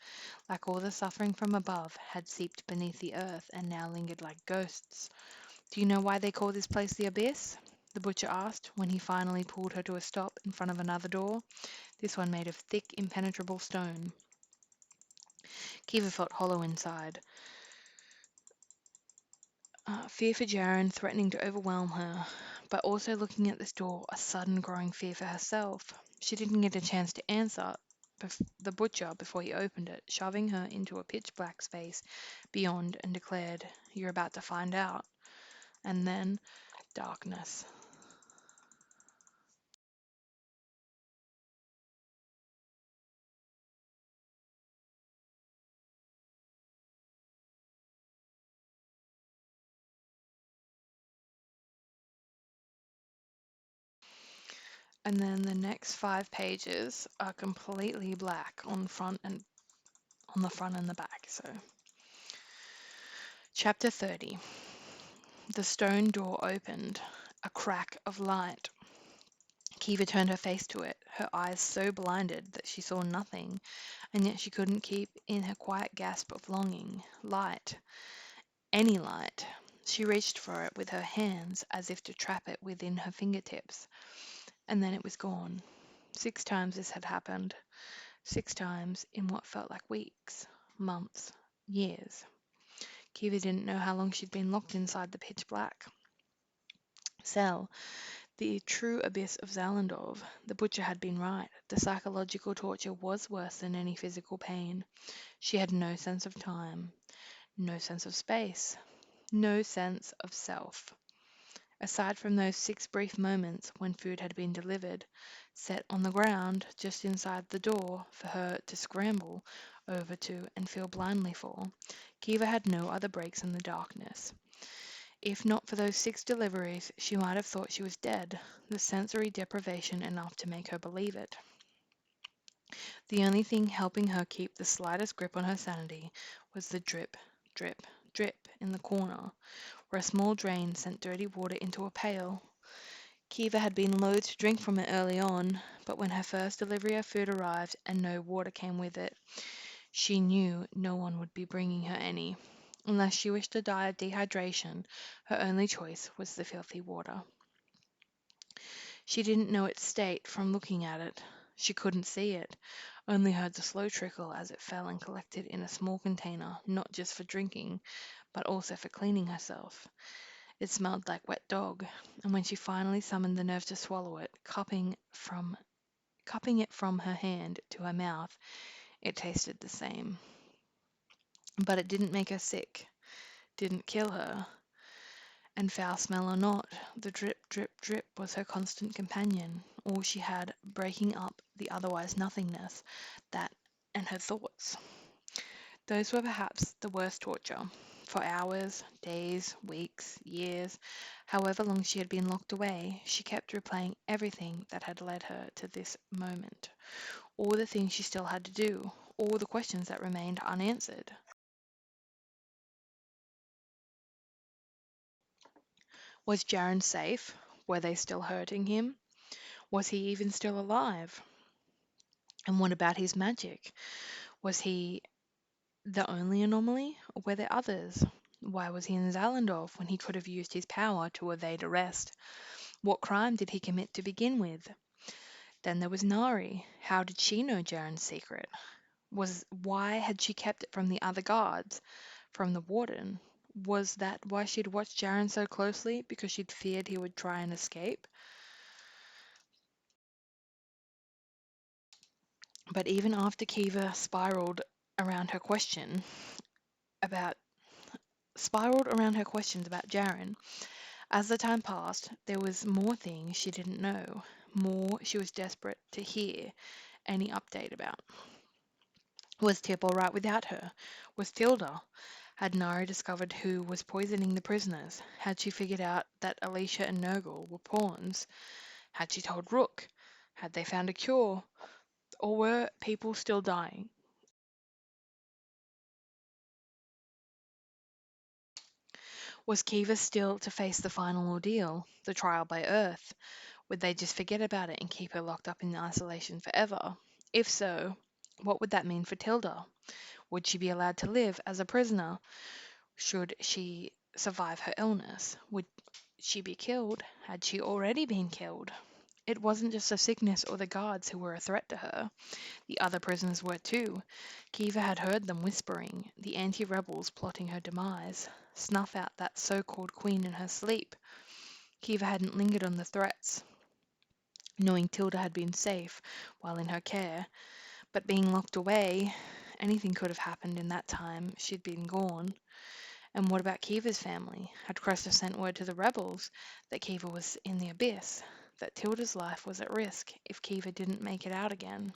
like all the suffering from above had seeped beneath the earth and now lingered like ghosts. Do you know why they call this place the Abyss? the butcher asked when he finally pulled her to a stop in front of another door, this one made of thick, impenetrable stone. Kiva felt hollow inside. Fear for Jaren threatening to overwhelm her, but also looking at this door, a sudden growing fear for herself. She didn't get a chance to answer the butcher before he opened it, shoving her into a pitch black space beyond and declared, "You're about to find out." And then darkness. And then the next 5 pages are completely black on the front and the back. So, chapter 30. The stone door opened, a crack of light. Kiva turned her face to it, her eyes so blinded that she saw nothing, and yet she couldn't keep in her quiet gasp of longing. Light. Any light. She reached for it with her hands as if to trap it within her fingertips, and then it was gone. 6 times this had happened. 6 times in what felt like weeks, months, years. Kiva didn't know how long she'd been locked inside the pitch black cell, the true abyss of Zalandov. The butcher had been right. The psychological torture was worse than any physical pain. She had no sense of time, no sense of space, no sense of self. Aside from those 6 brief moments when food had been delivered, set on the ground just inside the door for her to scramble over to and feel blindly for, Kiva had no other breaks in the darkness. If not for those 6 deliveries, she might have thought she was dead, the sensory deprivation enough to make her believe it. The only thing helping her keep the slightest grip on her sanity was the drip, drip, drip in the corner, where a small drain sent dirty water into a pail. Kiva had been loath to drink from it early on, but when her first delivery of food arrived and no water came with it, she knew no one would be bringing her any. Unless she wished to die of dehydration, her only choice was the filthy water. She didn't know its state from looking at it. She couldn't see it, only heard the slow trickle as it fell and collected in a small container, not just for drinking, but also for cleaning herself. It smelled like wet dog, and when she finally summoned the nerve to swallow it, cupping it from her hand to her mouth, it tasted the same. But it didn't make her sick, didn't kill her, and foul smell or not, the drip, drip, drip was her constant companion, all she had breaking up the otherwise nothingness, that and her thoughts. Those were perhaps the worst torture. For hours, days, weeks, years, however long she had been locked away, she kept replaying everything that had led her to this moment, all the things she still had to do, all the questions that remained unanswered. Was Jaren safe? Were they still hurting him? Was he even still alive? And what about his magic? Was he the only anomaly, or were there others? Why was he in Zalandorf when he could have used his power to evade arrest? What crime did he commit to begin with? Then there was Nari. How did she know Jaren's secret? Why had she kept it from the other guards, from the warden? Was that why she'd watched Jaren so closely? Because she'd feared he would try and escape? But even after Kiva around her question about spiraled around her questions about Jaren, as the time passed, there was more things she didn't know, more she was desperate to hear any update about. Was Tip all right without her? Was Tilda? Had Nari discovered who was poisoning the prisoners? Had she figured out that Alicia and Nurgle were pawns? Had she told Rook? Had they found a cure? Or were people still dying? Was Kiva still to face the final ordeal, the trial by Earth? Would they just forget about it and keep her locked up in isolation forever? If so, what would that mean for Tilda? Would she be allowed to live as a prisoner? Should she survive her illness? she be killed? Had she already been killed? It wasn't just the sickness or the guards who were a threat to her. The other prisoners were too. Kiva had heard them whispering, the anti-rebels plotting her demise. Snuff out that so-called queen in her sleep. Kiva hadn't lingered on the threats, knowing Tilda had been safe while in her care, but being locked away, anything could have happened in that time she'd been gone. And what about Kiva's family? Had Cresta sent word to the rebels that Kiva was in the abyss, that Tilda's life was at risk if Kiva didn't make it out again?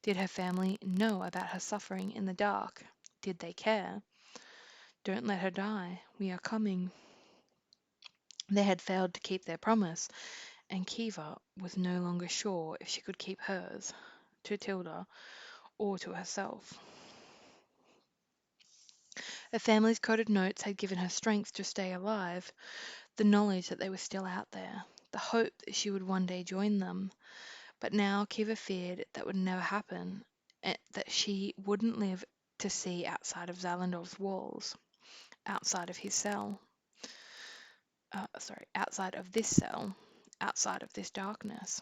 Did her family know about her suffering in the dark? Did they care? Don't let her die. We are coming. They had failed to keep their promise, and Kiva was no longer sure if she could keep hers, to Tilda or to herself. Her family's coded notes had given her strength to stay alive, the knowledge that they were still out there, the hope that she would one day join them. But now Kiva feared that would never happen, that she wouldn't live to see outside of Zalandov's walls, outside of his cell. Outside of this cell, outside of this darkness.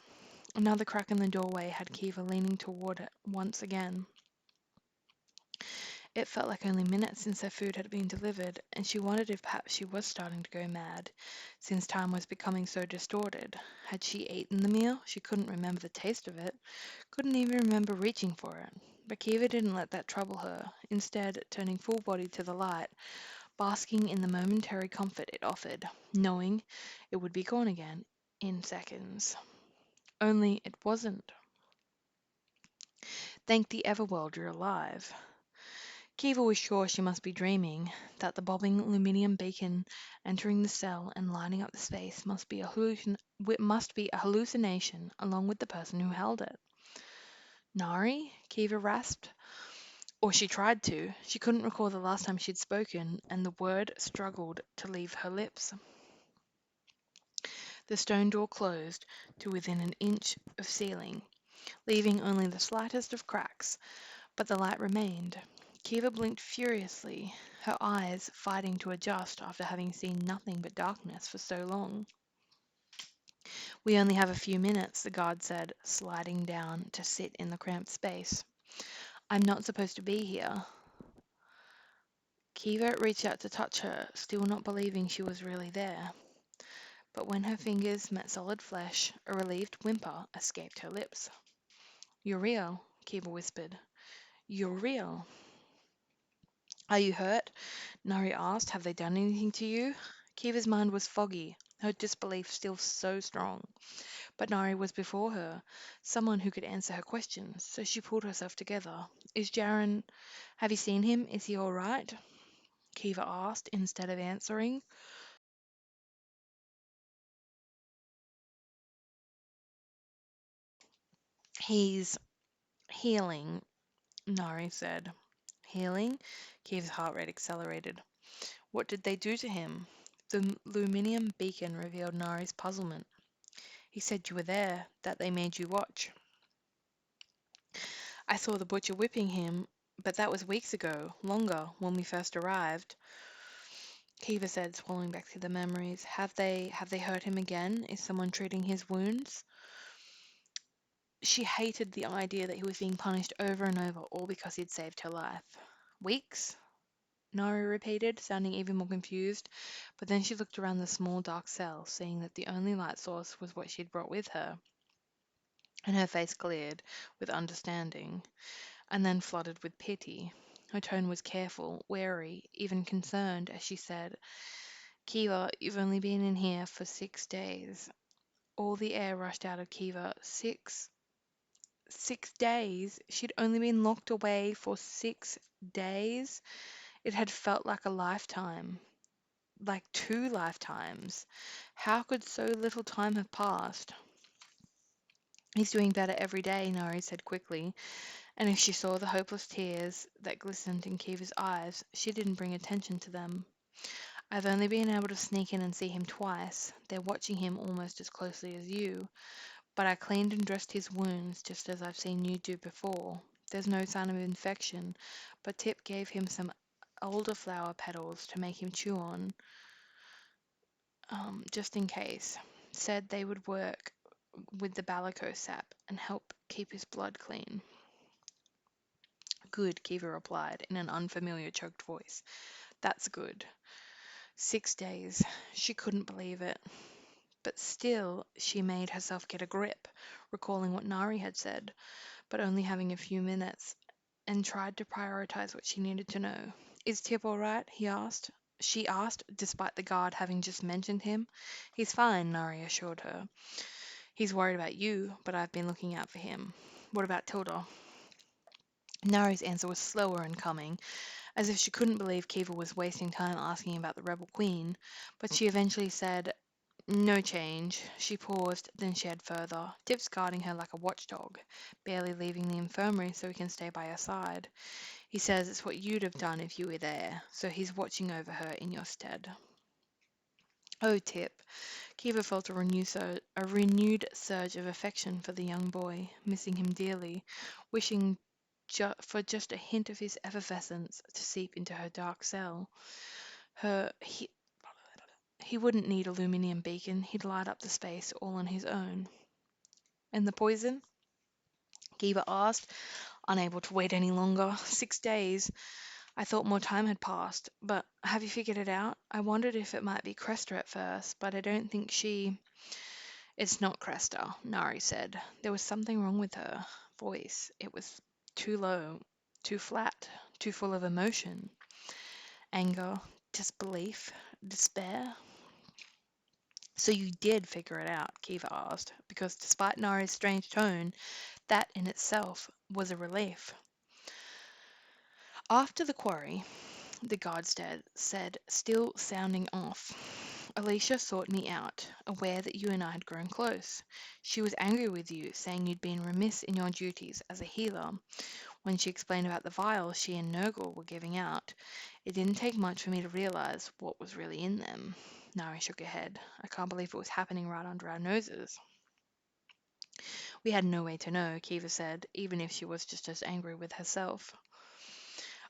Another crack in the doorway had Kiva leaning toward it once again. It felt like only minutes since her food had been delivered, and she wondered if perhaps she was starting to go mad, since time was becoming so distorted. Had she eaten the meal? She couldn't remember the taste of it, couldn't even remember reaching for it. But Kiva didn't let that trouble her, instead turning full body to the light, basking in the momentary comfort it offered, knowing it would be gone again in seconds. Only it wasn't. Thank the Everworld you're alive. Kiva was sure she must be dreaming, that the bobbing aluminium beacon entering the cell and lighting up the space must be a hallucination along with the person who held it. Nari? Kiva rasped. Or she tried to. She couldn't recall the last time she'd spoken, and the word struggled to leave her lips. The stone door closed to within an inch of ceiling, leaving only the slightest of cracks, but the light remained. Kiva blinked furiously, her eyes fighting to adjust after having seen nothing but darkness for so long. We only have a few minutes, the guard said, sliding down to sit in the cramped space. I'm not supposed to be here. Kiva reached out to touch her, still not believing she was really there. But when her fingers met solid flesh, a relieved whimper escaped her lips. You're real, Kiva whispered. You're real. Are you hurt? Nari asked. Have they done anything to you? Kiva's mind was foggy, her disbelief still so strong. But Nari was before her, someone who could answer her questions, so she pulled herself together. Is Jaren... Have you seen him? Is he all right? Kiva asked, instead of answering. He's healing, Nari said. Healing? Kiva's heart rate accelerated. What did they do to him? The aluminium beacon revealed Nari's puzzlement. He said you were there, that they made you watch. I saw the butcher whipping him, but that was weeks ago, longer, when we first arrived. Kiva said, swallowing back through the memories. Have they hurt him again? Is someone treating his wounds? She hated the idea that he was being punished over and over, all because he'd saved her life. Weeks? Nari repeated, sounding even more confused, but then she looked around the small dark cell, seeing that the only light source was what she'd brought with her, and her face cleared with understanding, and then flooded with pity. Her tone was careful, wary, even concerned, as she said, Kiva, you've only been in here for 6 days. All the air rushed out of Kiva. 6 days? She'd only been locked away for 6 days? It had felt like a lifetime. Like 2 lifetimes. How could so little time have passed? He's doing better every day, Nari said quickly, and if she saw the hopeless tears that glistened in Kiva's eyes, she didn't bring attention to them. I've only been able to sneak in and see him twice. They're watching him almost as closely as you. But I cleaned and dressed his wounds just as I've seen you do before. There's no sign of infection, but Tip gave him some elderflower petals to make him chew on. just in case. Said they would work with the Balico sap and help keep his blood clean. Good, Kiva replied in an unfamiliar choked voice. That's good. 6 days. She couldn't believe it. But still, she made herself get a grip, recalling what Nari had said, but only having a few minutes, and tried to prioritize what she needed to know. Is Tip all right? He asked. She asked, despite the guard having just mentioned him. He's fine, Nari assured her. He's worried about you, but I've been looking out for him. What about Tilda? Nari's answer was slower in coming, as if she couldn't believe Kiva was wasting time asking about the rebel queen, but she eventually said, no change. She paused, then shared further. Tip's guarding her like a watchdog, barely leaving the infirmary so he can stay by her side. He says it's what you'd have done if you were there, so he's watching over her in your stead. Oh, Tip. Kiva felt a renewed surge of affection for the young boy, missing him dearly, wishing for just a hint of his effervescence to seep into her dark cell. Her he wouldn't need aluminium beacon, he'd light up the space all on his own. And the poison? Kiva asked, unable to wait any longer. 6 days. I thought more time had passed, but have you figured it out? I wondered if it might be Cresta at first, but I don't think she. It's not Cresta, Nari said. There was something wrong with her voice. It was too low, too flat, too full of emotion. Anger, disbelief, despair. So you did figure it out, Kiva asked, because despite Nari's strange tone, that in itself was a relief. After the quarry, the guardstead said, still sounding off. Alicia sought me out, aware that you and I had grown close. She was angry with you, saying you'd been remiss in your duties as a healer. When she explained about the vials she and Nurgle were giving out, it didn't take much for me to realize what was really in them. Nari shook her head. I can't believe it was happening right under our noses. We had no way to know, Kiva said, even if she was just as angry with herself.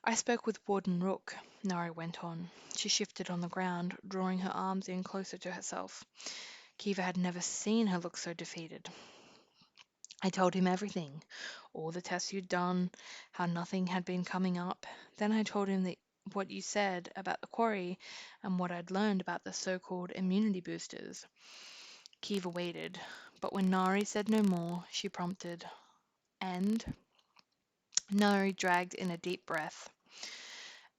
I spoke with Warden Rook, Nari went on. She shifted on the ground, drawing her arms in closer to herself. Kiva had never seen her look so defeated. I told him everything, all the tests you'd done, how nothing had been coming up. Then I told him that what you said about the quarry and what I'd learned about the so-called immunity boosters. Kiva waited, but when Nari said no more, she prompted. And? Nari dragged in a deep breath.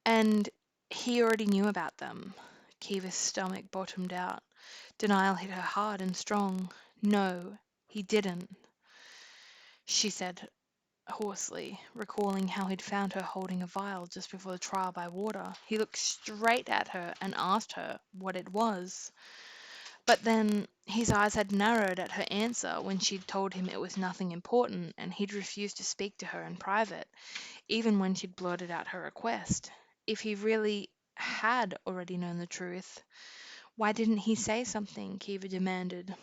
And he already knew about them. Kiva's stomach bottomed out. Denial hit her hard and strong. No, he didn't, she said hoarsely, recalling how he'd found her holding a vial just before the trial by water. He looked straight at her and asked her what it was. But then his eyes had narrowed at her answer when she'd told him it was nothing important, and he'd refused to speak to her in private, even when she'd blurted out her request. If he really had already known the truth, why didn't he say something? Kiva demanded.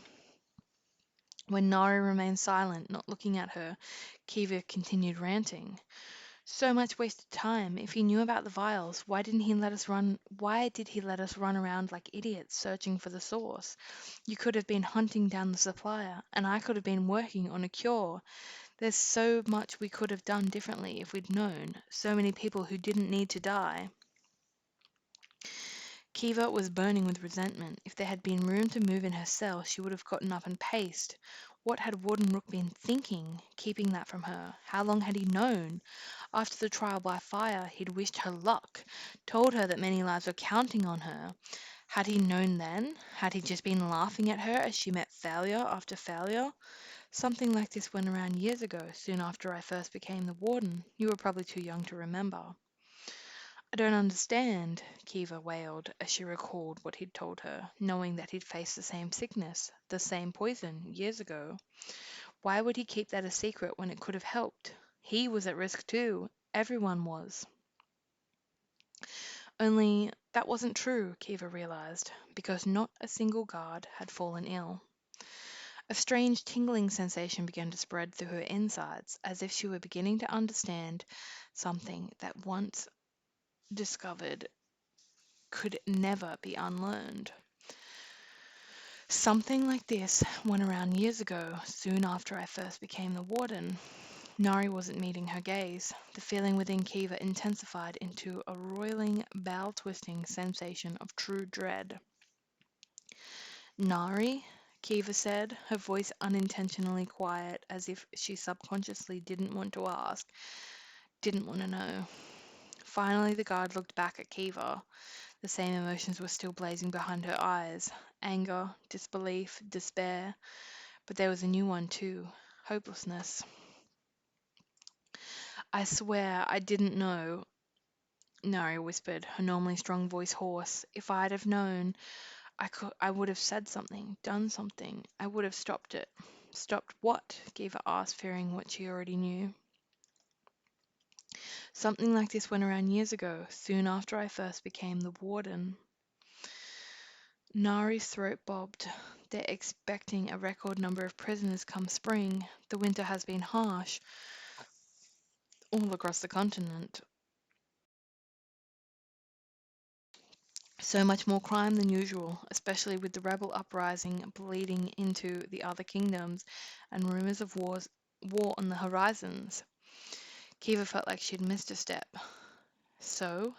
When Nari remained silent, not looking at her, Kiva continued ranting. So much wasted time. If he knew about the vials, why did he let us run around like idiots searching for the source? You could have been hunting down the supplier, and I could have been working on a cure. There's so much we could have done differently if we'd known. So many people who didn't need to die. Kiva was burning with resentment. If there had been room to move in her cell, she would have gotten up and paced. What had Warden Rook been thinking, keeping that from her? How long had he known? After the trial by fire, he'd wished her luck, told her that many lives were counting on her. Had he known then? Had he just been laughing at her as she met failure after failure? Something like this went around years ago, soon after I first became the warden. You were probably too young to remember. I don't understand, Kiva wailed as she recalled what he'd told her, knowing that he'd faced the same sickness, the same poison, years ago. Why would he keep that a secret when it could have helped? He was at risk too. Everyone was. Only that wasn't true, Kiva realized, because not a single guard had fallen ill. A strange tingling sensation began to spread through her insides, as if she were beginning to understand something that once discovered could never be unlearned. Something like this went around years ago, soon after I first became the warden. Nari wasn't meeting her gaze. The feeling within Kiva intensified into a roiling, bowel-twisting sensation of true dread. Nari? Kiva said, her voice unintentionally quiet, as if she subconsciously didn't want to ask, didn't want to know. Finally, the guard looked back at Kiva. The same emotions were still blazing behind her eyes: anger, disbelief, despair. But there was a new one, too: hopelessness. I swear I didn't know, Nari whispered, her normally strong voice hoarse. If I'd have known, I would have said something, done something. I would have stopped it. Stopped what? Kiva asked, fearing what she already knew. Something like this went around years ago, soon after I first became the warden. Nari's throat bobbed. They're expecting a record number of prisoners come spring. The winter has been harsh all across the continent. So much more crime than usual, especially with the rebel uprising bleeding into the other kingdoms and rumors of war on the horizons. Kiva felt like she'd missed a step. So,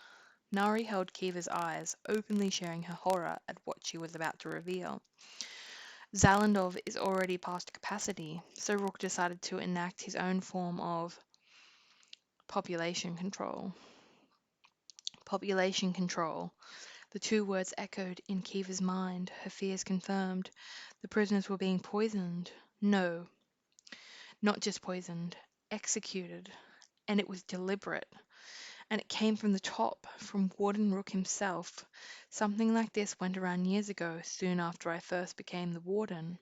Nari held Kiva's eyes, openly sharing her horror at what she was about to reveal. Zalandov is already past capacity, so Rook decided to enact his own form of population control. Population control. The two words echoed in Kiva's mind, her fears confirmed. The prisoners were being poisoned. No, not just poisoned, executed. And it was deliberate. And it came from the top, from Warden Rook himself. Something like this went around years ago, soon after I first became the warden.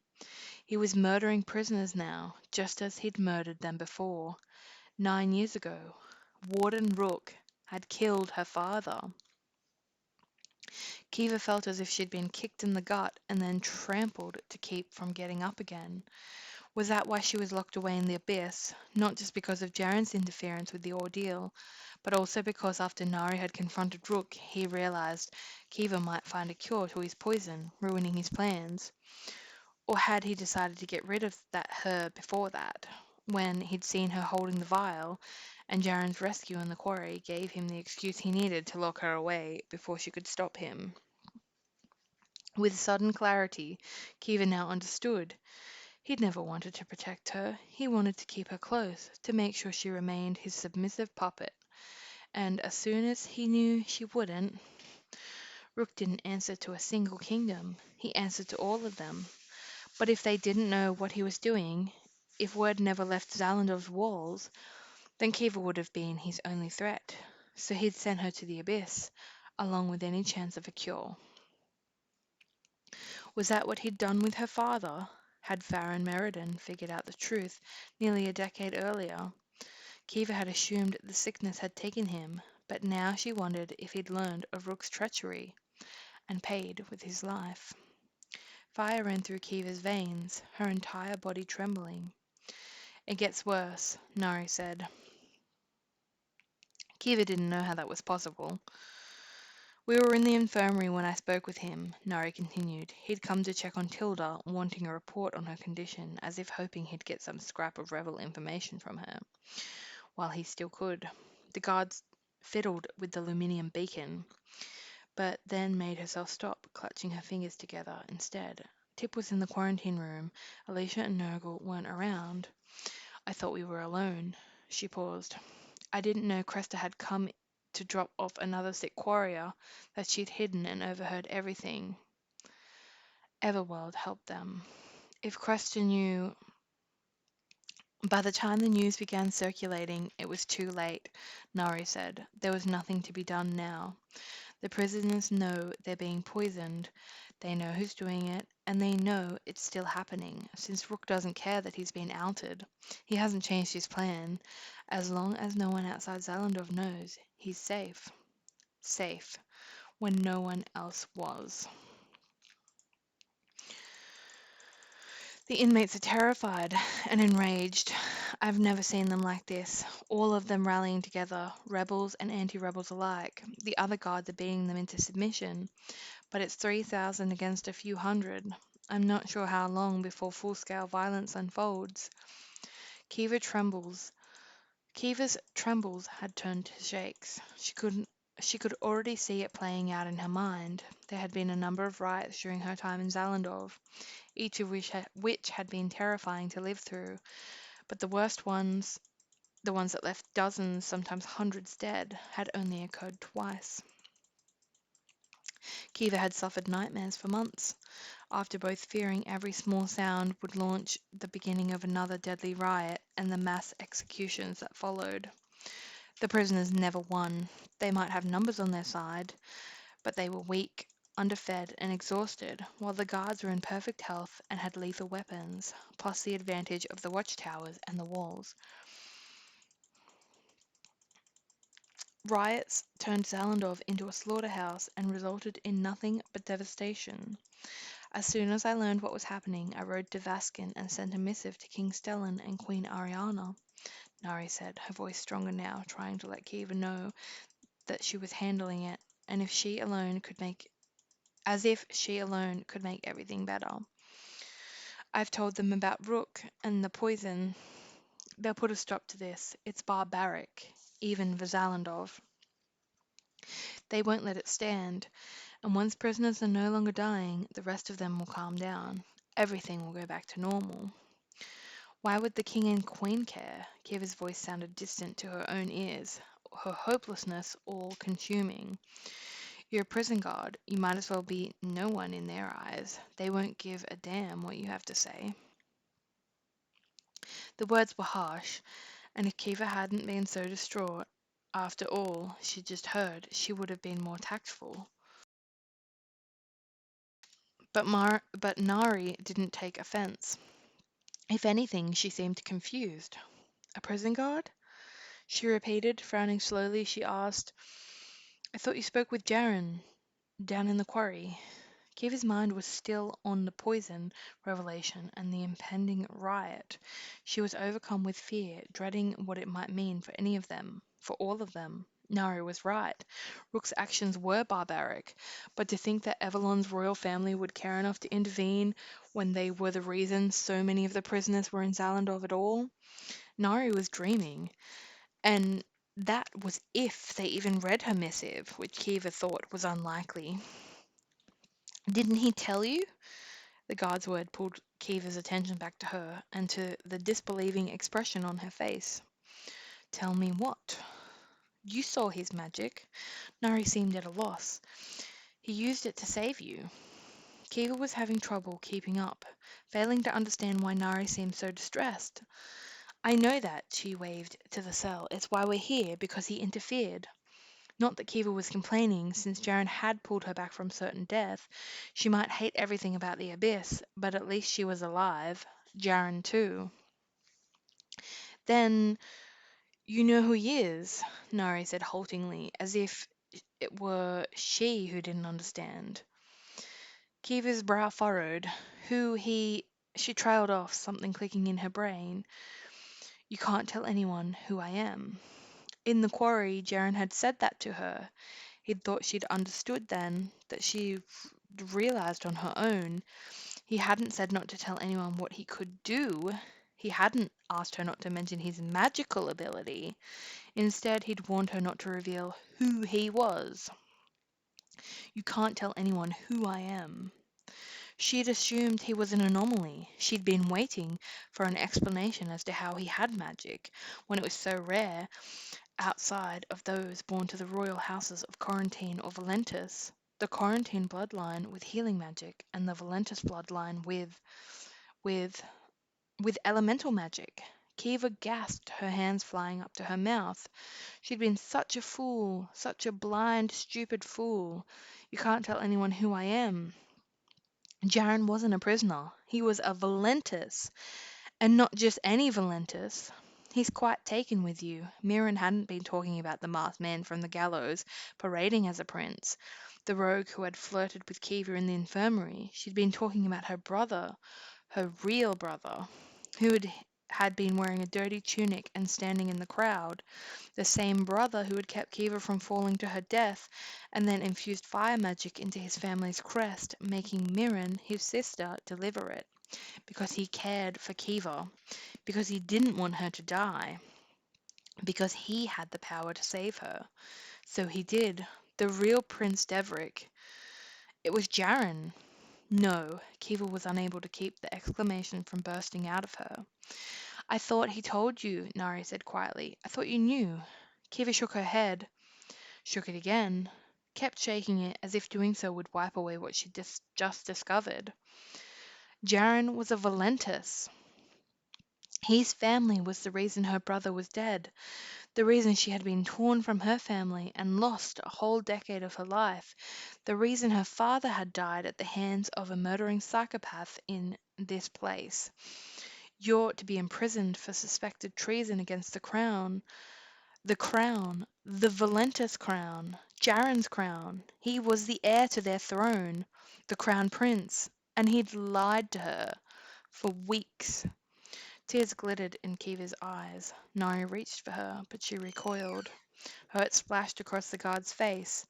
He was murdering prisoners now, just as he'd murdered them before. 9 years ago, Warden Rook had killed her father. Kiva felt as if she'd been kicked in the gut and then trampled to keep from getting up again. Was that why she was locked away in the abyss? Not just because of Jaren's interference with the ordeal, but also because after Nari had confronted Rook, he realized Kiva might find a cure to his poison, ruining his plans. Or had he decided to get rid of her before that, when he'd seen her holding the vial, and Jaren's rescue in the quarry gave him the excuse he needed to lock her away before she could stop him? With sudden clarity, Kiva now understood. He'd never wanted to protect her. He wanted to keep her close, to make sure she remained his submissive puppet. And as soon as he knew she wouldn't, Rook didn't answer to a single kingdom. He answered to all of them. But if they didn't know what he was doing, if word never left Zalandov's walls, then Kiva would have been his only threat. So he'd sent her to the abyss, along with any chance of a cure. Was that what he'd done with her father? Had Farron Meriden figured out the truth nearly a decade earlier? Kiva had assumed the sickness had taken him, but now she wondered if he'd learned of Rook's treachery and paid with his life. Fire ran through Kiva's veins, her entire body trembling. It gets worse, Nari said. Kiva didn't know how that was possible. We were in the infirmary when I spoke with him, Nari continued. He'd come to check on Tilda, wanting a report on her condition, as if hoping he'd get some scrap of rebel information from her, while he still could. The guards fiddled with the aluminium beacon, but then made herself stop, clutching her fingers together instead. Tip was in the quarantine room. Alicia and Nurgle weren't around. I thought we were alone. She paused. I didn't know Cresta had come to drop off another sick warrior, that she'd hidden and overheard everything. Everworld helped them. If Cresta knew... By the time the news began circulating, it was too late, Nari said. There was nothing to be done now. The prisoners know they're being poisoned. They know who's doing it, and they know it's still happening, since Rook doesn't care that he's been outed. He hasn't changed his plan. As long as no one outside Zalandov knows, he's safe. Safe. When no one else was. The inmates are terrified and enraged. I've never seen them like this. All of them rallying together, rebels and anti-rebels alike. The other guards are beating them into submission. But it's 3,000 against a few hundred. I'm not sure how long before full-scale violence unfolds. Kiva trembles. Kiva's trembles had turned to shakes. She could already see it playing out in her mind. There had been a number of riots during her time in Zalandov, each of which had been terrifying to live through, but the worst ones, the ones that left dozens, sometimes hundreds dead, had only occurred twice. Kiva had suffered nightmares for months, after both fearing every small sound would launch the beginning of another deadly riot and the mass executions that followed. The prisoners never won. They might have numbers on their side, but they were weak, underfed, and exhausted, while the guards were in perfect health and had lethal weapons, plus the advantage of the watchtowers and the walls. Riots turned Zalandov into a slaughterhouse and resulted in nothing but devastation. As soon as I learned what was happening, I rode to Vaskin and sent a missive to King Stellan and Queen Ariana, Nari said, her voice stronger now, trying to let Kiva know that she was handling it, and if she alone could make as if she alone could make everything better. I've told them about Rook and the poison. They'll put a stop to this. It's barbaric, even for Zalandov. They won't let it stand, and once prisoners are no longer dying, the rest of them will calm down. Everything will go back to normal. Why would the king and queen care? Kiva's voice sounded distant to her own ears, her hopelessness all consuming. You're a prison guard. You might as well be no one in their eyes. They won't give a damn what you have to say. The words were harsh, and if Kiva hadn't been so distraught after all she'd just heard, she would have been more tactful. But Nari didn't take offense. If anything, she seemed confused. A prison guard? She repeated, frowning slowly. She asked, I thought you spoke with Jaren down in the quarry. Kiva's mind was still on the poison revelation and the impending riot. She was overcome with fear, dreading what it might mean for any of them, for all of them. Nari was right. Rook's actions were barbaric, but to think that Avalon's royal family would care enough to intervene when they were the reason so many of the prisoners were in Zalandov at all? Nari was dreaming, and that was if they even read her missive, which Kiva thought was unlikely. Didn't he tell you? The guard's word pulled Kiva's attention back to her and to the disbelieving expression on her face. Tell me what? You saw his magic. Nari seemed at a loss. He used it to save you. Kiva was having trouble keeping up, failing to understand why Nari seemed so distressed. I know that, she waved to the cell. It's why we're here, because he interfered. Not that Kiva was complaining, since Jaren had pulled her back from certain death. She might hate everything about the abyss, but at least she was alive. Jaren, too. Then, you know who he is, Nari said haltingly, as if it were she who didn't understand. Kiva's brow furrowed. Who he. She trailed off, something clicking in her brain. You can't tell anyone who I am. In the quarry, Jaren had said that to her. He'd thought she'd understood then, that she realized on her own. He hadn't said not to tell anyone what he could do. He hadn't asked her not to mention his magical ability. Instead, he'd warned her not to reveal who he was. You can't tell anyone who I am. She'd assumed he was an anomaly. She'd been waiting for an explanation as to how he had magic, when it was so rare, outside of those born to the royal houses of Corentin or Valentus. The Corentin bloodline with healing magic, and the Valentus bloodline with with elemental magic. Kiva gasped, her hands flying up to her mouth. She'd been such a fool, such a blind, stupid fool. You can't tell anyone who I am. Jaren wasn't a prisoner. He was a Valentus. And not just any Valentus. He's quite taken with you. Mirren hadn't been talking about the masked man from the gallows, parading as a prince, the rogue who had flirted with Kiva in the infirmary. She'd been talking about her brother, her real brother, who had been wearing a dirty tunic and standing in the crowd, the same brother who had kept Kiva from falling to her death and then infused fire magic into his family's crest, making Mirren, his sister, deliver it, because he cared for Kiva, because he didn't want her to die, because he had the power to save her. So he did. The real Prince Deverick. It was Jaren. No, Kiva was unable to keep the exclamation from bursting out of her. I thought he told you, Nari said quietly. I thought you knew. Kiva shook her head, shook it again, kept shaking it as if doing so would wipe away what she'd just discovered. Jaren was a Valentus. His family was the reason her brother was dead, the reason she had been torn from her family and lost a whole decade of her life, the reason her father had died at the hands of a murdering psychopath in this place. You're to be imprisoned for suspected treason against the crown, the Valentus crown, Jaren's crown. He was the heir to their throne, the crown prince, and he'd lied to her for weeks. Tears glittered in Kiva's eyes. Nari reached for her, but she recoiled. Hurt splashed across the guard's face,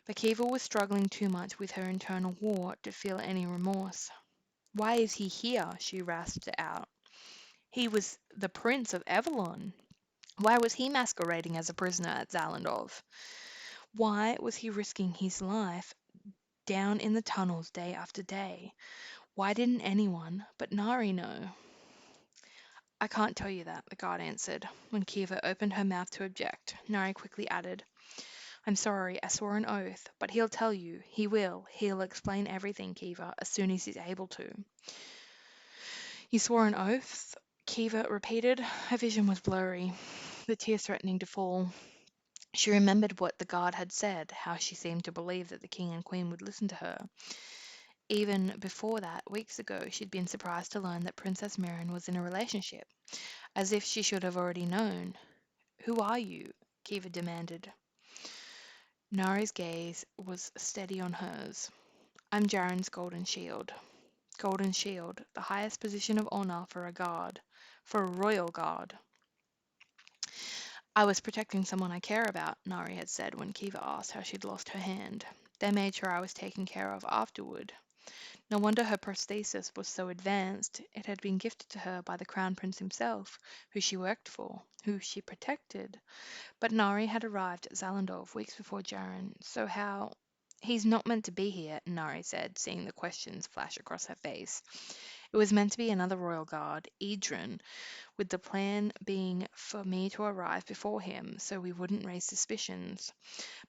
but Kiva was struggling too much with her internal war to feel any remorse. Why is he here? She rasped out. He was the Prince of Avalon. Why was he masquerading as a prisoner at Zalandov? Why was he risking his life down in the tunnels day after day? Why didn't anyone but Nari know? I can't tell you that, the guard answered. When Kiva opened her mouth to object, Nari quickly added, I'm sorry, I swore an oath, but he'll tell you. He will. He'll explain everything, Kiva, as soon as he's able to. You swore an oath? Kiva repeated. Her vision was blurry, the tears threatening to fall. She remembered what the guard had said, how she seemed to believe that the king and queen would listen to her. Even before that, weeks ago, she'd been surprised to learn that Princess Mirren was in a relationship, as if she should have already known. Who are you? Kiva demanded. Nari's gaze was steady on hers. I'm Jaren's golden shield. Golden shield, the highest position of honor for a guard, for a royal guard. I was protecting someone I care about, Nari had said when Kiva asked how she'd lost her hand. They made sure I was taken care of afterward. No wonder her prosthesis was so advanced. It had been gifted to her by the Crown Prince himself, who she worked for, who she protected. But Nari had arrived at Zalandov weeks before Jaren, so how? He's not meant to be here, Nari said, seeing the questions flash across her face. It was meant to be another royal guard, Idrin, with the plan being for me to arrive before him so we wouldn't raise suspicions.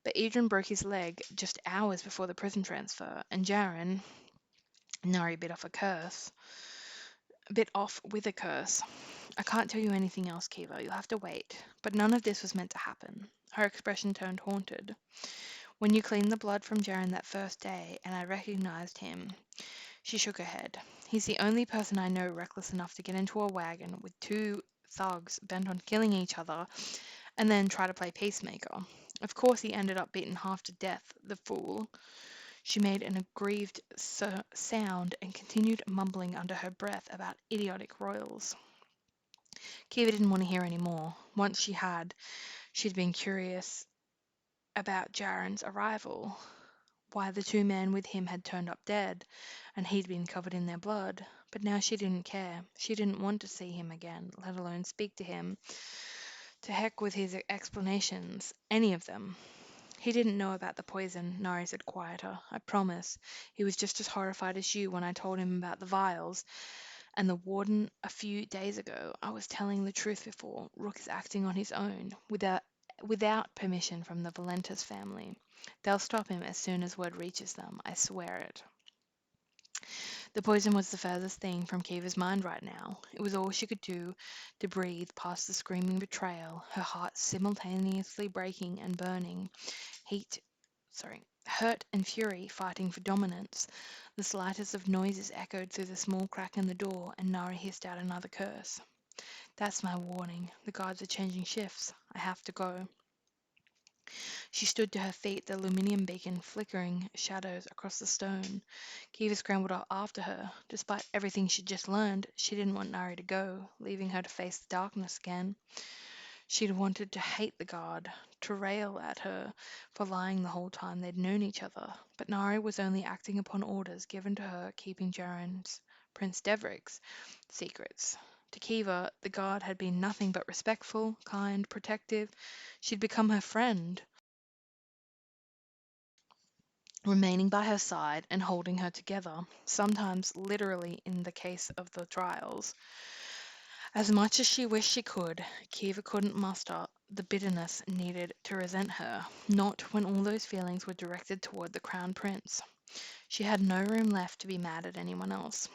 But Idrin broke his leg just hours before the prison transfer, and Jaren, Nari bit off with a curse. I can't tell you anything else, Kiva. You'll have to wait. But none of this was meant to happen. Her expression turned haunted. When you cleaned the blood from Jaren that first day, and I recognized him, she shook her head. He's the only person I know reckless enough to get into a wagon with two thugs bent on killing each other and then try to play peacemaker. Of course, he ended up beaten half to death, the fool. She made an aggrieved sound and continued mumbling under her breath about idiotic royals. Kiva didn't want to hear any more. Once she'd been curious about Jaren's arrival, why the two men with him had turned up dead, and he'd been covered in their blood. But now she didn't care. She didn't want to see him again, let alone speak to him. To heck with his explanations, any of them. He didn't know about the poison, Nari said quieter. I promise. He was just as horrified as you when I told him about the vials and the warden a few days ago. I was telling the truth before. Rook is acting on his own, without permission from the Valentis family. They'll stop him as soon as word reaches them. I swear it. The poison was the furthest thing from Kiva's mind right now. It was all she could do to breathe past the screaming betrayal, her heart simultaneously breaking and burning. Hurt and fury fighting for dominance. The slightest of noises echoed through the small crack in the door, and Nari hissed out another curse. That's my warning. The guards are changing shifts. I have to go. She stood to her feet, the aluminium beacon flickering shadows across the stone. Kiva scrambled up after her. Despite everything she'd just learned, she didn't want Nari to go, leaving her to face the darkness again. She'd wanted to hate the guard, to rail at her for lying the whole time they'd known each other, but Nari was only acting upon orders given to her, keeping Jaren's, Prince Devric's, secrets. To Kiva, the guard had been nothing but respectful, kind, protective. She'd become her friend, remaining by her side and holding her together, sometimes literally in the case of the trials. As much as she wished she could, Kiva couldn't muster the bitterness needed to resent her, not when all those feelings were directed toward the Crown Prince. She had no room left to be mad at anyone else.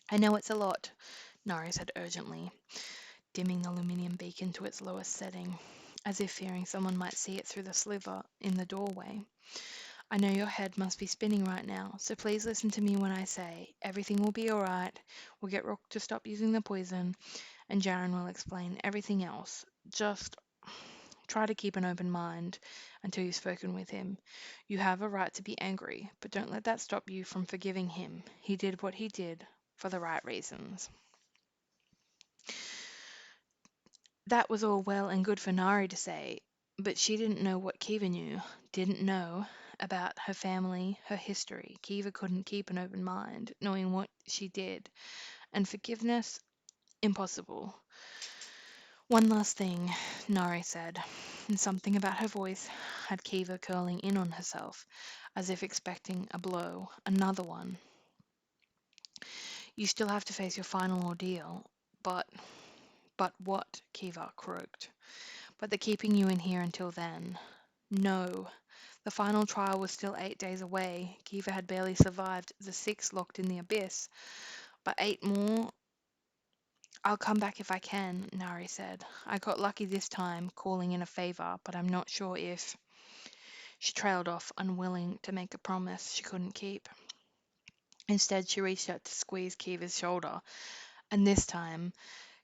I know it's a lot, Nari said urgently, dimming the aluminium beacon to its lowest setting, as if fearing someone might see it through the sliver in the doorway. I know your head must be spinning right now, so please listen to me when I say everything will be all right. We'll get Rook to stop using the poison, and Jaren will explain everything else. Just try to keep an open mind until you've spoken with him. You have a right to be angry, but don't let that stop you from forgiving him. He did what he did for the right reasons. That was all well and good for Nari to say, but she didn't know what Kiva knew, didn't know about her family, her history. Kiva couldn't keep an open mind, knowing what she did. And forgiveness? Impossible. One last thing, Nari said, and something about her voice had Kiva curling in on herself, as if expecting a blow, another one. You still have to face your final ordeal, but. But what? Kiva croaked. But they're keeping you in here until then. No. The final trial was still 8 days away. Kiva had barely survived the 6 locked in the abyss. But 8 more? I'll come back if I can, Nari said. I got lucky this time, calling in a favor, but I'm not sure if. She trailed off, unwilling to make a promise she couldn't keep. Instead, she reached out to squeeze Kiva's shoulder, and this time,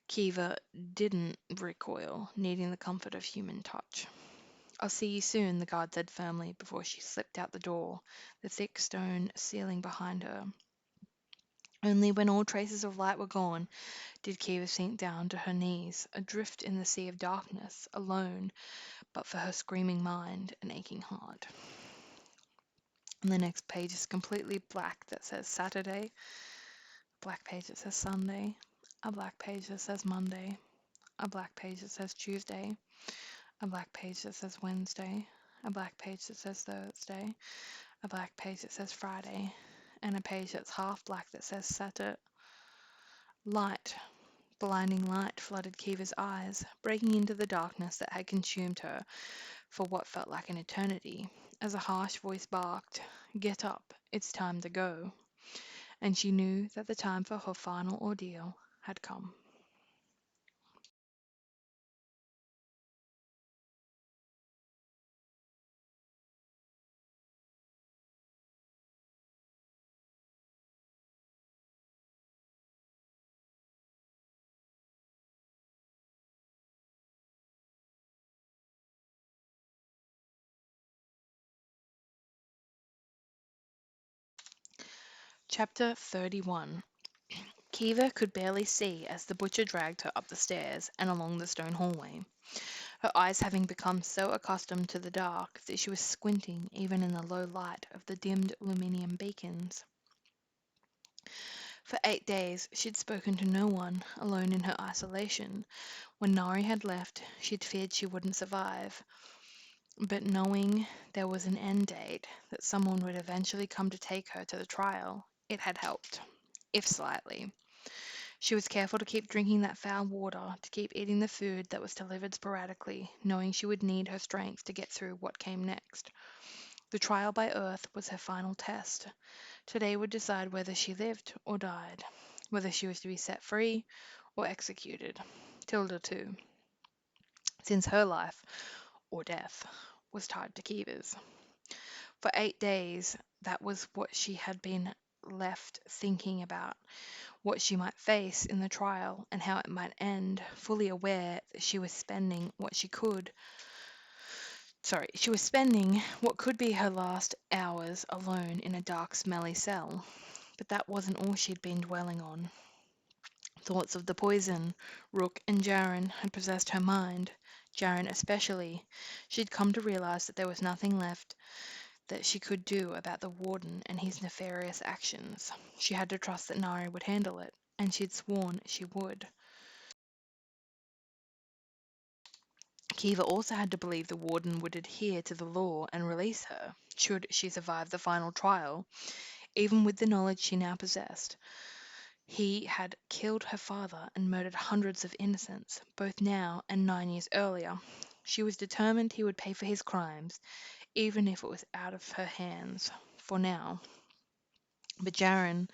Kiva didn't recoil, needing the comfort of human touch. I'll see you soon, the guard said firmly before she slipped out the door, the thick stone ceiling behind her. Only when all traces of light were gone did Kiva sink down to her knees, adrift in the sea of darkness, alone, but for her screaming mind and aching heart. And the next page is completely black that says Saturday, a black page that says Sunday, a black page that says Monday, a black page that says Tuesday, a black page that says Wednesday, a black page that says Thursday, a black page that says Friday, and a page that's half black that says Saturday. Light, blinding light flooded Kiva's eyes, breaking into the darkness that had consumed her for what felt like an eternity, as a harsh voice barked, "Get up, it's time to go." And she knew that the time for her final ordeal had come. Chapter 31. Kiva could barely see as the butcher dragged her up the stairs and along the stone hallway, her eyes having become so accustomed to the dark that she was squinting even in the low light of the dimmed aluminium beacons. For 8 days she'd spoken to no one, alone in her isolation. When Nari had left, she'd feared she wouldn't survive, but knowing there was an end date, that someone would eventually come to take her to the trial, it had helped, if slightly. She was careful to keep drinking that foul water, to keep eating the food that was delivered sporadically, knowing she would need her strength to get through what came next. The trial by earth was her final test. Today would decide whether she lived or died, whether she was to be set free or executed. Tilda, too, since her life, or death, was tied to Kiva's. For 8 days, that was what she had been left thinking about, what she might face in the trial and how it might end, fully aware that she was spending what she could She was spending what could be her last hours alone in a dark, smelly cell. But that wasn't all she'd been dwelling on. Thoughts of the poison, Rook and Jaren had possessed her mind. Jaren especially. She'd come to realize that there was nothing left that she could do about the warden and his nefarious actions. She had to trust that Nari would handle it, and she'd sworn she would. Kiva also had to believe the warden would adhere to the law and release her, should she survive the final trial, even with the knowledge she now possessed. He had killed her father and murdered hundreds of innocents, both now and 9 years earlier. She was determined he would pay for his crimes, even if it was out of her hands, for now. But Jaren,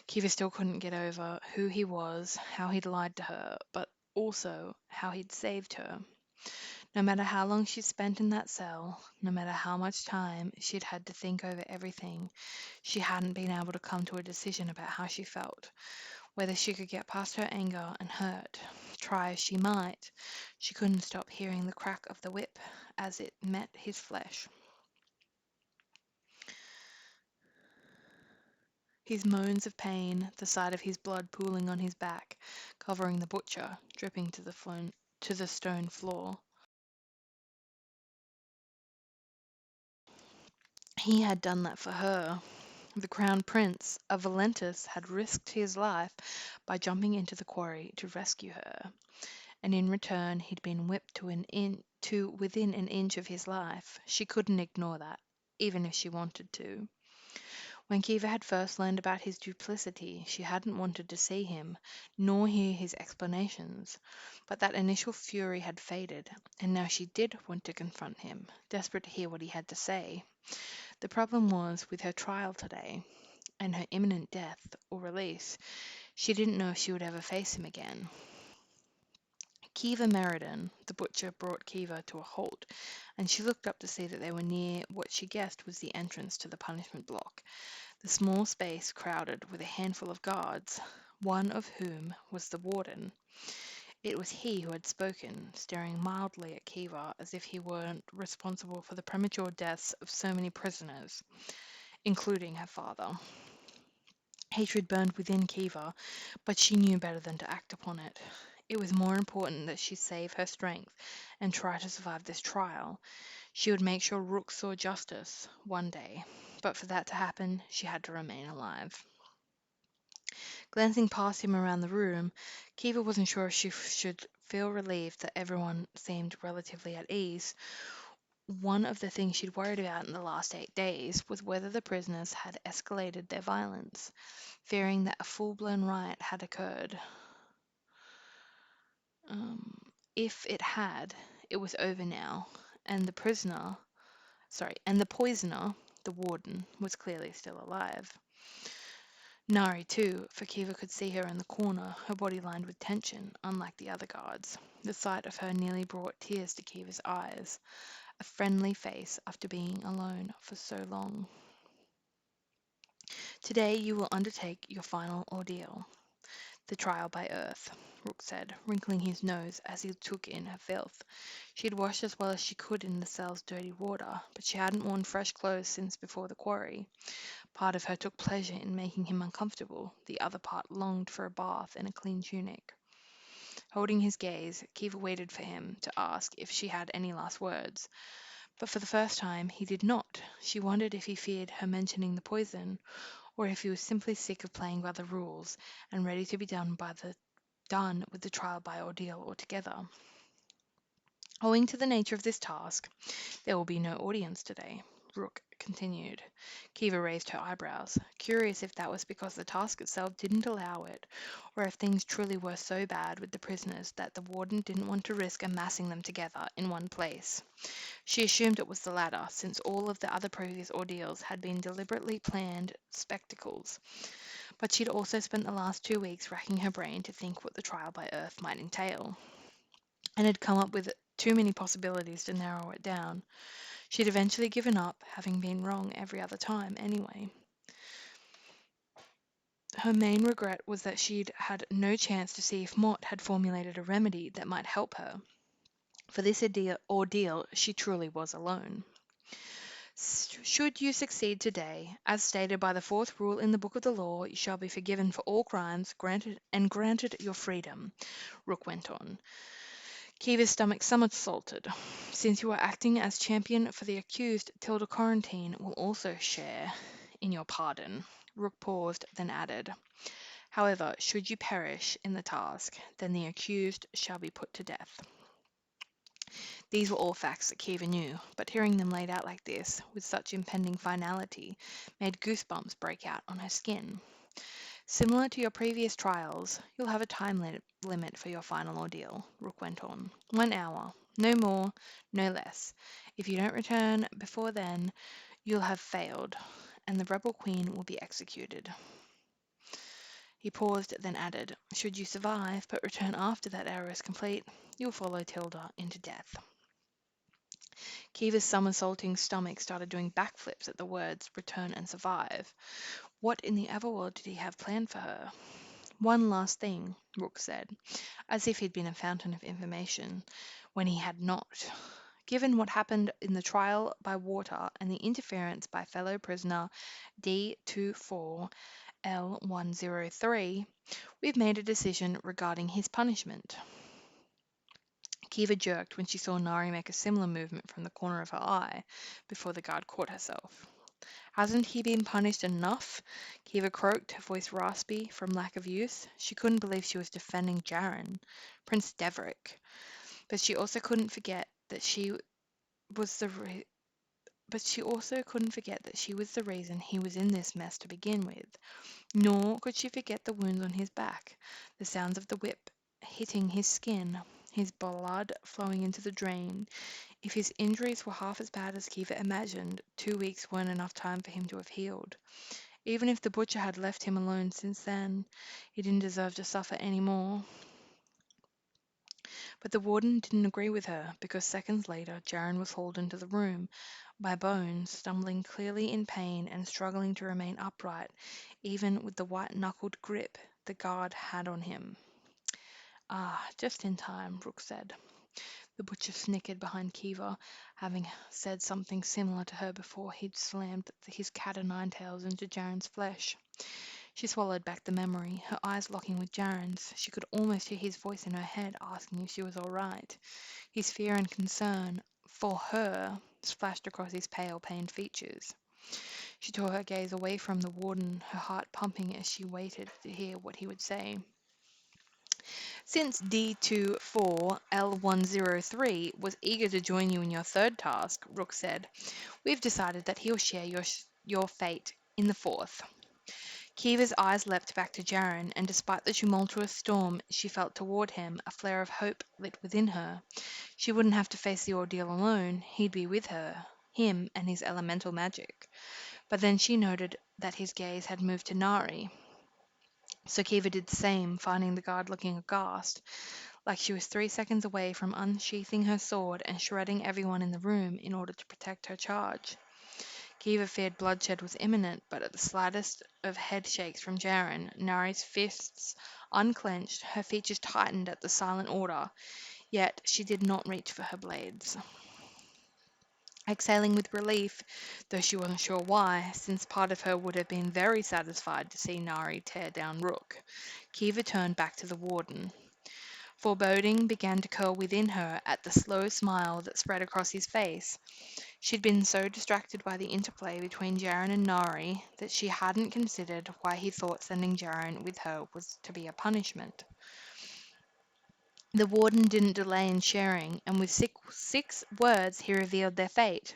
Kiva still couldn't get over who he was, how he'd lied to her, but also how he'd saved her. No matter how long she'd spent in that cell, no matter how much time she'd had to think over everything, she hadn't been able to come to a decision about how she felt, whether she could get past her anger and hurt. Try as she might, she couldn't stop hearing the crack of the whip as it met his flesh. His moans of pain, the sight of his blood pooling on his back, covering the butcher, dripping to the stone floor. He had done that for her. The Crown Prince of Valentis had risked his life by jumping into the quarry to rescue her, and in return he'd been whipped to within an inch of his life. She couldn't ignore that, even if she wanted to. When Kiva had first learned about his duplicity, she hadn't wanted to see him, nor hear his explanations. But that initial fury had faded, and now she did want to confront him, desperate to hear what he had to say. The problem was, with her trial today, and her imminent death or release, she didn't know if she would ever face him again. Kiva Meriden, the butcher, brought Kiva to a halt, and she looked up to see that they were near what she guessed was the entrance to the punishment block, the small space crowded with a handful of guards, one of whom was the warden. It was he who had spoken, staring mildly at Kiva as if he weren't responsible for the premature deaths of so many prisoners, including her father. Hatred burned within Kiva, but she knew better than to act upon it. It was more important that she save her strength and try to survive this trial. She would make sure Rook saw justice one day, but for that to happen, she had to remain alive. Glancing past him around the room, Kiva wasn't sure if she should feel relieved that everyone seemed relatively at ease. One of the things she'd worried about in the last 8 days was whether the prisoners had escalated their violence, fearing that a full-blown riot had occurred. Um, if it had, it was over now, and the poisoner, the warden, was clearly still alive. Nari, too, for Kiva could see her in the corner, her body lined with tension, unlike the other guards. The sight of her nearly brought tears to Kiva's eyes, a friendly face after being alone for so long. Today you will undertake your final ordeal. The trial by earth, Rook said, wrinkling his nose as he took in her filth. She had washed as well as she could in the cell's dirty water, but she hadn't worn fresh clothes since before the quarry. Part of her took pleasure in making him uncomfortable, the other part longed for a bath and a clean tunic. Holding his gaze, Kiva waited for him to ask if she had any last words, but for the first time he did not. She wondered if he feared her mentioning the poison, or if he was simply sick of playing by the rules and ready to be done with the trial by ordeal altogether. Owing to the nature of this task, there will be no audience today, Rook continued. Kiva raised her eyebrows, curious if that was because the task itself didn't allow it, or if things truly were so bad with the prisoners that the warden didn't want to risk amassing them together in one place. She assumed it was the latter, since all of the other previous ordeals had been deliberately planned spectacles. But she'd also spent the last 2 weeks racking her brain to think what the trial by earth might entail, and had come up with too many possibilities to narrow it down. She'd eventually given up, having been wrong every other time anyway. Her main regret was that she'd had no chance to see if Mott had formulated a remedy that might help her. For this ordeal she truly was alone. Should you succeed today, as stated by the fourth rule in the book of the law, you shall be forgiven for all crimes, granted your freedom, Rook went on. Kiva's stomach somersaulted. Since you are acting as champion for the accused, Tilda Quarantine will also share in your pardon. Rook paused, then added, However, should you perish in the task, then the accused shall be put to death. These were all facts that Kiva knew, but hearing them laid out like this, with such impending finality, made goosebumps break out on her skin. Similar to your previous trials, you'll have a time limit for your final ordeal, Rook went on. 1 hour. No more, no less. If you don't return before then, you'll have failed, and the rebel queen will be executed. He paused, then added, Should you survive, but return after that hour is complete, you'll follow Tilda into death. Kiva's somersaulting stomach started doing backflips at the words return and survive. What in the otherworld did he have planned for her? One last thing, Rook said, as if he'd been a fountain of information, when he had not. Given what happened in the trial by water and the interference by fellow prisoner D24L103, we've made a decision regarding his punishment. Kiva jerked when she saw Nari make a similar movement from the corner of her eye before the guard caught herself. Hasn't he been punished enough? Kiva croaked, her voice raspy from lack of use. She couldn't believe she was defending Jaren, Prince Deverick, but she also couldn't forget that she was the reason he was in this mess to begin with. Nor could she forget the wounds on his back, the sounds of the whip hitting his skin, his blood flowing into the drain. If his injuries were half as bad as Kiva imagined, 2 weeks weren't enough time for him to have healed. Even if the butcher had left him alone since then, he didn't deserve to suffer any more. But the warden didn't agree with her, because seconds later Jaren was hauled into the room by Bones, stumbling clearly in pain and struggling to remain upright, even with the white-knuckled grip the guard had on him. Ah, just in time, Rook said. The butcher snickered behind Kiva, having said something similar to her before he'd slammed his cat-o'-nine-tails into Jaren's flesh. She swallowed back the memory, her eyes locking with Jaren's. She could almost hear his voice in her head asking if she was all right. His fear and concern for her splashed across his pale, pained features. She tore her gaze away from the warden, her heart pumping as she waited to hear what he would say. Since D24L103 was eager to join you in your third task, Rook said, we've decided that he'll share your fate in the fourth. Kiva's eyes leapt back to Jaren, and despite the tumultuous storm she felt toward him, a flare of hope lit within her. She wouldn't have to face the ordeal alone. He'd be with her, him and his elemental magic. But then she noted that his gaze had moved to Nari. So Kiva did the same, finding the guard looking aghast, like she was 3 seconds away from unsheathing her sword and shredding everyone in the room in order to protect her charge. Kiva feared bloodshed was imminent, but at the slightest of head shakes from Jaren, Nari's fists unclenched, her features tightened at the silent order, yet she did not reach for her blades. Exhaling with relief, though she wasn't sure why, since part of her would have been very satisfied to see Nari tear down Rook, Kiva turned back to the warden. Foreboding began to curl within her at the slow smile that spread across his face. She'd been so distracted by the interplay between Jaren and Nari that she hadn't considered why he thought sending Jaren with her was to be a punishment. The warden didn't delay in sharing, and with six words he revealed their fate.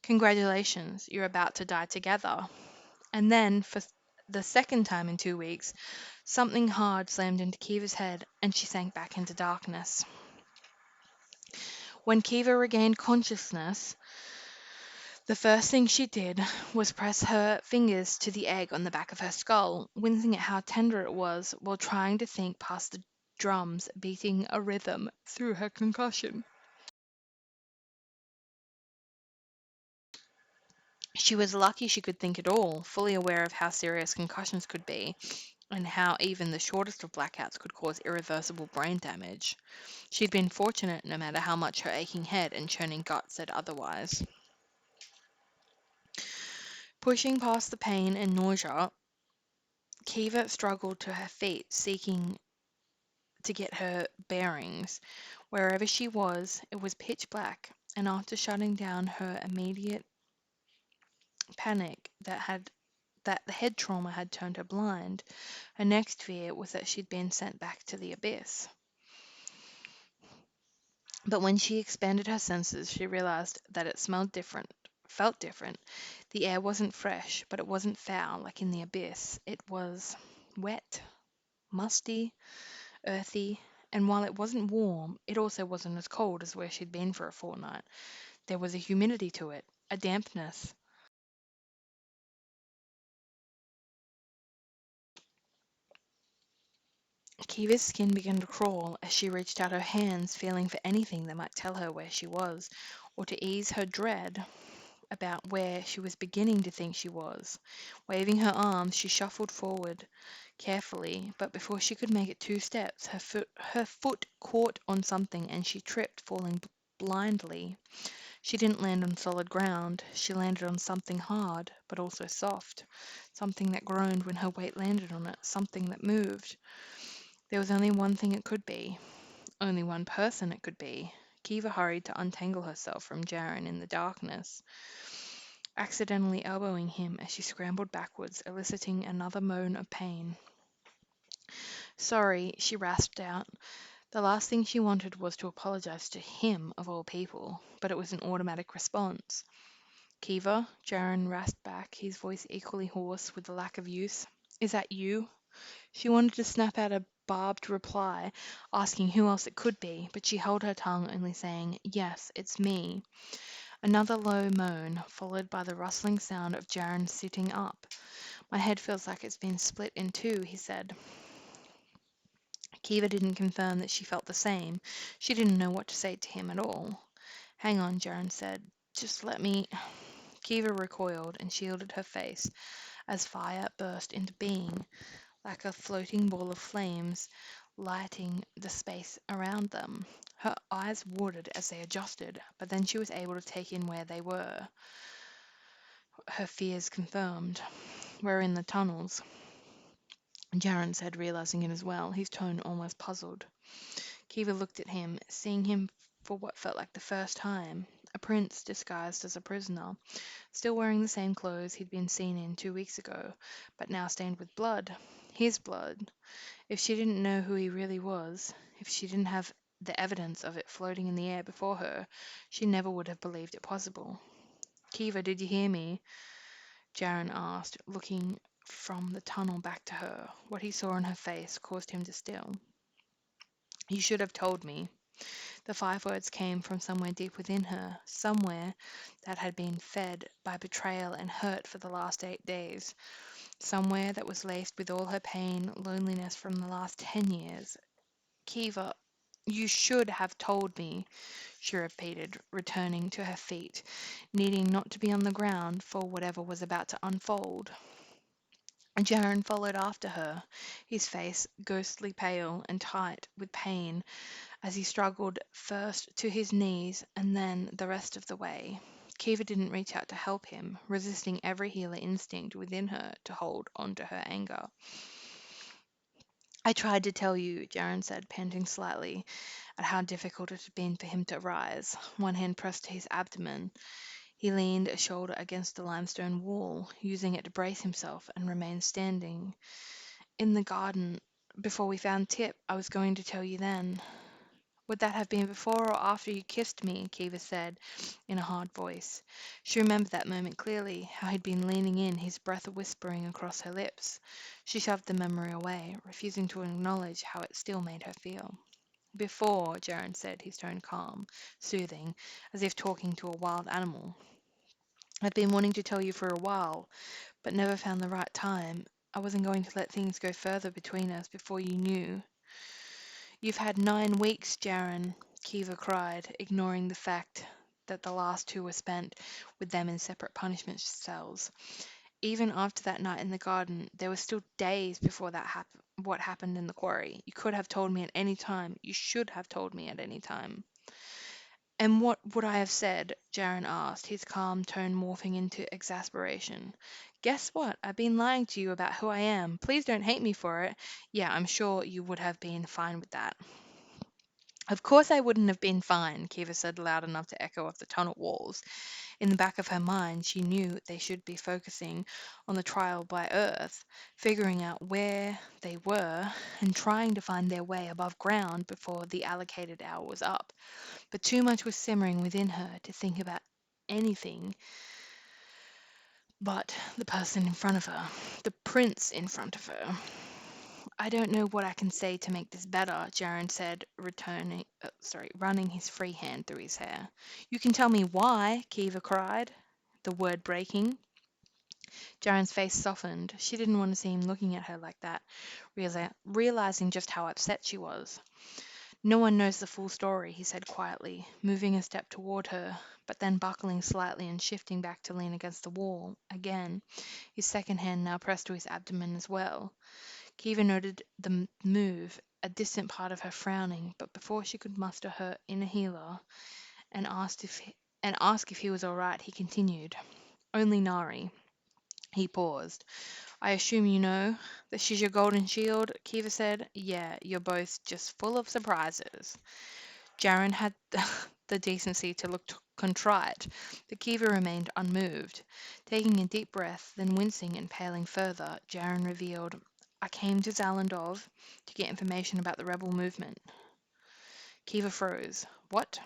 Congratulations, you're about to die together. And then, for the second time in 2 weeks, something hard slammed into Kiva's head, and she sank back into darkness. When Kiva regained consciousness, the first thing she did was press her fingers to the egg on the back of her skull, wincing at how tender it was while trying to think past the drums beating a rhythm through her concussion. She was lucky she could think at all, fully aware of how serious concussions could be, and how even the shortest of blackouts could cause irreversible brain damage. She'd been fortunate no matter how much her aching head and churning gut said otherwise. Pushing past the pain and nausea, Kiva struggled to her feet, seeking to get her bearings. Wherever she was, it was pitch black, and after shutting down her immediate panic that the head trauma had turned her blind, her next fear was that she'd been sent back to the abyss. But when she expanded her senses, she realized that it smelled different, felt different. The air wasn't fresh, but it wasn't foul like in the abyss. It was wet, musty, earthy, and while it wasn't warm, it also wasn't as cold as where she'd been for a fortnight. There was a humidity to it, a dampness. Kiva's skin began to crawl as she reached out her hands, feeling for anything that might tell her where she was, or to ease her dread about where she was beginning to think she was. Waving her arms, she shuffled forward carefully, but before she could make it 2 steps, her foot caught on something and she tripped, falling blindly. She didn't land on solid ground. She landed on something hard, but also soft. Something that groaned when her weight landed on it. Something that moved. There was only one thing it could be. Only one person it could be. Kiva hurried to untangle herself from Jaren in the darkness, accidentally elbowing him as she scrambled backwards, eliciting another moan of pain. Sorry, she rasped out. The last thing she wanted was to apologize to him, of all people, but it was an automatic response. Kiva, Jaren rasped back, his voice equally hoarse with the lack of use. Is that you? She wanted to snap out a barbed reply, asking who else it could be, but she held her tongue, only saying, Yes, it's me. Another low moan, followed by the rustling sound of Jaren sitting up. My head feels like it's been split in two, he said. Kiva didn't confirm that she felt the same. She didn't know what to say to him at all. Hang on, Jaren said. Just let me. Kiva recoiled and shielded her face as fire burst into being, like a floating ball of flames, lighting the space around them. Her eyes watered as they adjusted, but then she was able to take in where they were. Her fears confirmed. We're in the tunnels, Jaren said, realizing it as well, his tone almost puzzled. Kiva looked at him, seeing him for what felt like the first time, a prince disguised as a prisoner, still wearing the same clothes he'd been seen in 2 weeks ago, but now stained with blood. His blood. If she didn't know who he really was, if she didn't have the evidence of it floating in the air before her, she never would have believed it possible. Kiva, did you hear me? Jaren asked, looking from the tunnel back to her. What he saw in her face caused him to still. You should have told me. The 5 words came from somewhere deep within her, somewhere that had been fed by betrayal and hurt for the last 8 days, somewhere that was laced with all her pain, loneliness from the last 10 years. Kiva, you should have told me, she repeated, returning to her feet, needing not to be on the ground for whatever was about to unfold. Jaren followed after her, his face ghostly pale and tight with pain as he struggled first to his knees and then the rest of the way. Kiva didn't reach out to help him, resisting every healer instinct within her to hold on to her anger. I tried to tell you, Jaren said, panting slightly at how difficult it had been for him to rise, one hand pressed to his abdomen. He leaned a shoulder against the limestone wall, using it to brace himself, and remained standing. In the garden, before we found Tip, I was going to tell you then. Would that have been before or after you kissed me? Kiva said, in a hard voice. She remembered that moment clearly, how he'd been leaning in, his breath whispering across her lips. She shoved the memory away, refusing to acknowledge how it still made her feel. Before, Jaren said, his tone calm, soothing, as if talking to a wild animal. I'd been wanting to tell you for a while, but never found the right time. I wasn't going to let things go further between us before you knew. You've had 9 weeks, Jaren, Kiva cried, ignoring the fact that the last 2 were spent with them in separate punishment cells. even after that night in the garden, there were still days before what happened in the quarry. You could have told me at any time. You should have told me at any time. And what would I have said? Jaren asked, his calm tone morphing into exasperation. Guess what? I've been lying to you about who I am. Please don't hate me for it. Yeah, I'm sure you would have been fine with that. Of course I wouldn't have been fine, Kiva said loud enough to echo off the tunnel walls. In the back of her mind, she knew they should be focusing on the trial by Earth, figuring out where they were, and trying to find their way above ground before the allocated hour was up. But too much was simmering within her to think about anything but the person in front of her, the prince in front of her. I don't know what I can say to make this better, Jaren said, running his free hand through his hair. You can tell me why, Kiva cried, the word breaking. Jaren's face softened. She didn't want to see him looking at her like that, realizing just how upset she was. No one knows the full story, he said quietly, moving a step toward her, but then buckling slightly and shifting back to lean against the wall, again, his second hand now pressed to his abdomen as well. Kiva noted the move, a distant part of her frowning, but before she could muster her inner healer and ask if he was all right, he continued. Only Nari. He paused. I assume you know that she's your golden shield, Kiva said. Yeah, you're both just full of surprises. Jaren had the decency to look contrite, but Kiva remained unmoved. Taking a deep breath, then wincing and paling further, Jaren revealed, I came to Zalandov to get information about the rebel movement. Kiva froze. What?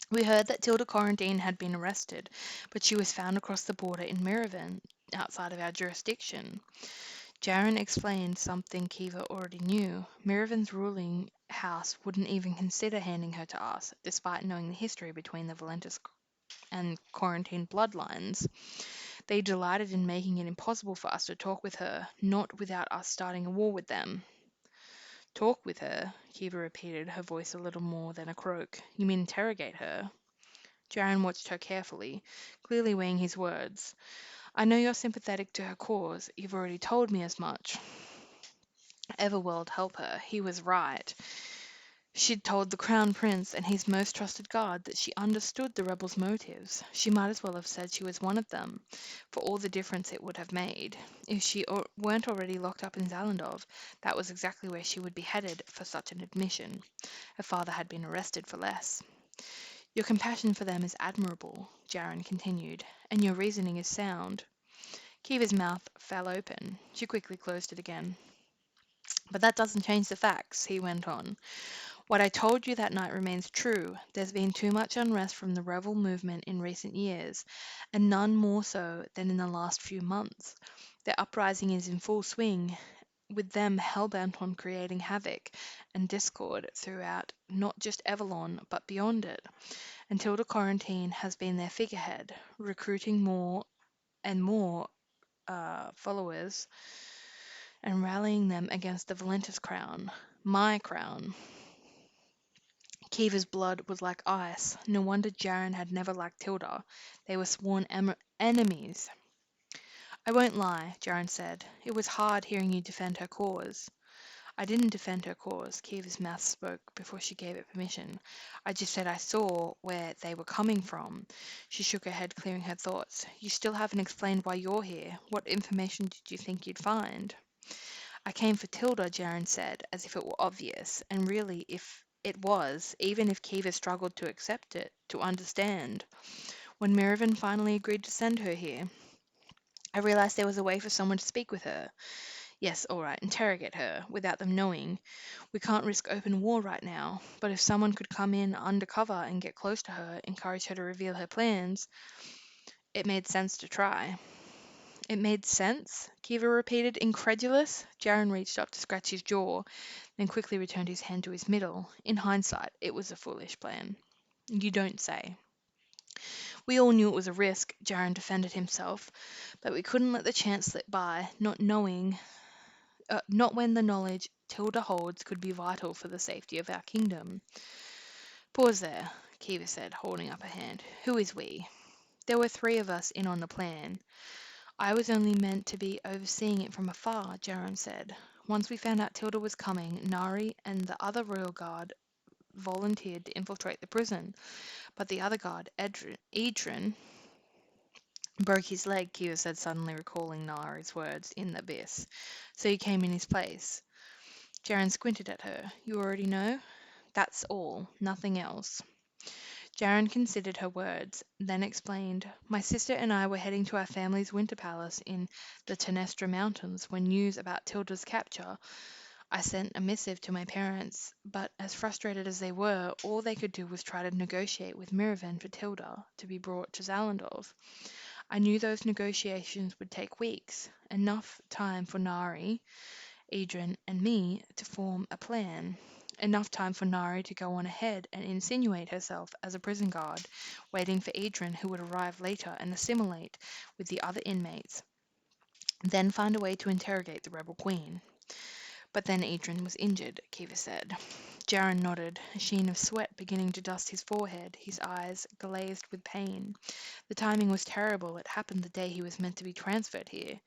We heard that Tilda Correntine had been arrested, but she was found across the border in Miravan, outside of our jurisdiction. Jaren explained something Kiva already knew. Miravan's ruling house wouldn't even consider handing her to us, despite knowing the history between the Valentis and Quarantine bloodlines. They delighted in making it impossible for us to talk with her, not without us starting a war with them. Talk with her, Kiva repeated, her voice a little more than a croak. You mean interrogate her? Jaren watched her carefully, clearly weighing his words. I know you're sympathetic to her cause. You've already told me as much. Everworld help her. He was right. She'd told the Crown Prince and his most trusted guard that she understood the rebels' motives. She might as well have said she was one of them, for all the difference it would have made. If she weren't already locked up in Zalandov, that was exactly where she would be headed for such an admission. Her father had been arrested for less. Your compassion for them is admirable, Jaren continued, and your reasoning is sound. Kiva's mouth fell open. She quickly closed it again. But that doesn't change the facts, he went on. What I told you that night remains true. There's been too much unrest from the rebel movement in recent years, and none more so than in the last few months. The uprising is in full swing, with them hell-bent on creating havoc and discord throughout not just Avalon, but beyond it. Until the quarantine has been their figurehead, recruiting more and more followers and rallying them against the Valentis crown, my crown. Kiva's blood was like ice. No wonder Jaren had never liked Tilda. They were sworn enemies. I won't lie, Jaren said. It was hard hearing you defend her cause. I didn't defend her cause, Kiva's mouth spoke before she gave it permission. I just said I saw where they were coming from. She shook her head, clearing her thoughts. You still haven't explained why you're here. What information did you think you'd find? I came for Tilda, Jaren said, as if it were obvious, and really, if it was, even if Kiva struggled to accept it, to understand. When Miravan finally agreed to send her here, I realized there was a way for someone to speak with her. Yes, all right, interrogate her, without them knowing. We can't risk open war right now, but if someone could come in undercover and get close to her, encourage her to reveal her plans, it made sense to try. It made sense? Kiva repeated, incredulous. Jaren reached up to scratch his jaw, then quickly returned his hand to his middle. In hindsight, it was a foolish plan. You don't say. We all knew it was a risk, Jaren defended himself, but we couldn't let the chance slip by, not when the knowledge Tilda holds could be vital for the safety of our kingdom. Pause there, Kiva said, holding up a hand. Who is we? There were three of us in on the plan. I was only meant to be overseeing it from afar, Jerem said. Once we found out Tilda was coming, Nari and the other royal guard volunteered to infiltrate the prison, but the other guard, Edrin, broke his leg, Kiva said, suddenly recalling Nari's words in the abyss. So you came in his place. Jaren squinted at her. You already know? That's all, nothing else. Jaren considered her words, then explained, My sister and I were heading to our family's winter palace in the Tenestra Mountains when news about Tilda's capture. I sent a missive to my parents, but as frustrated as they were, all they could do was try to negotiate with Miraven for Tilda to be brought to Zalandov. I knew those negotiations would take weeks, enough time for Nari, Adrian, and me to form a plan. Enough time for Nari to go on ahead and insinuate herself as a prison guard, waiting for Adrian, who would arrive later and assimilate with the other inmates, then find a way to interrogate the rebel queen. But then Adrian was injured, Kiva said. Jaren nodded, a sheen of sweat beginning to dust his forehead, his eyes glazed with pain. The timing was terrible. It happened the day he was meant to be transferred here.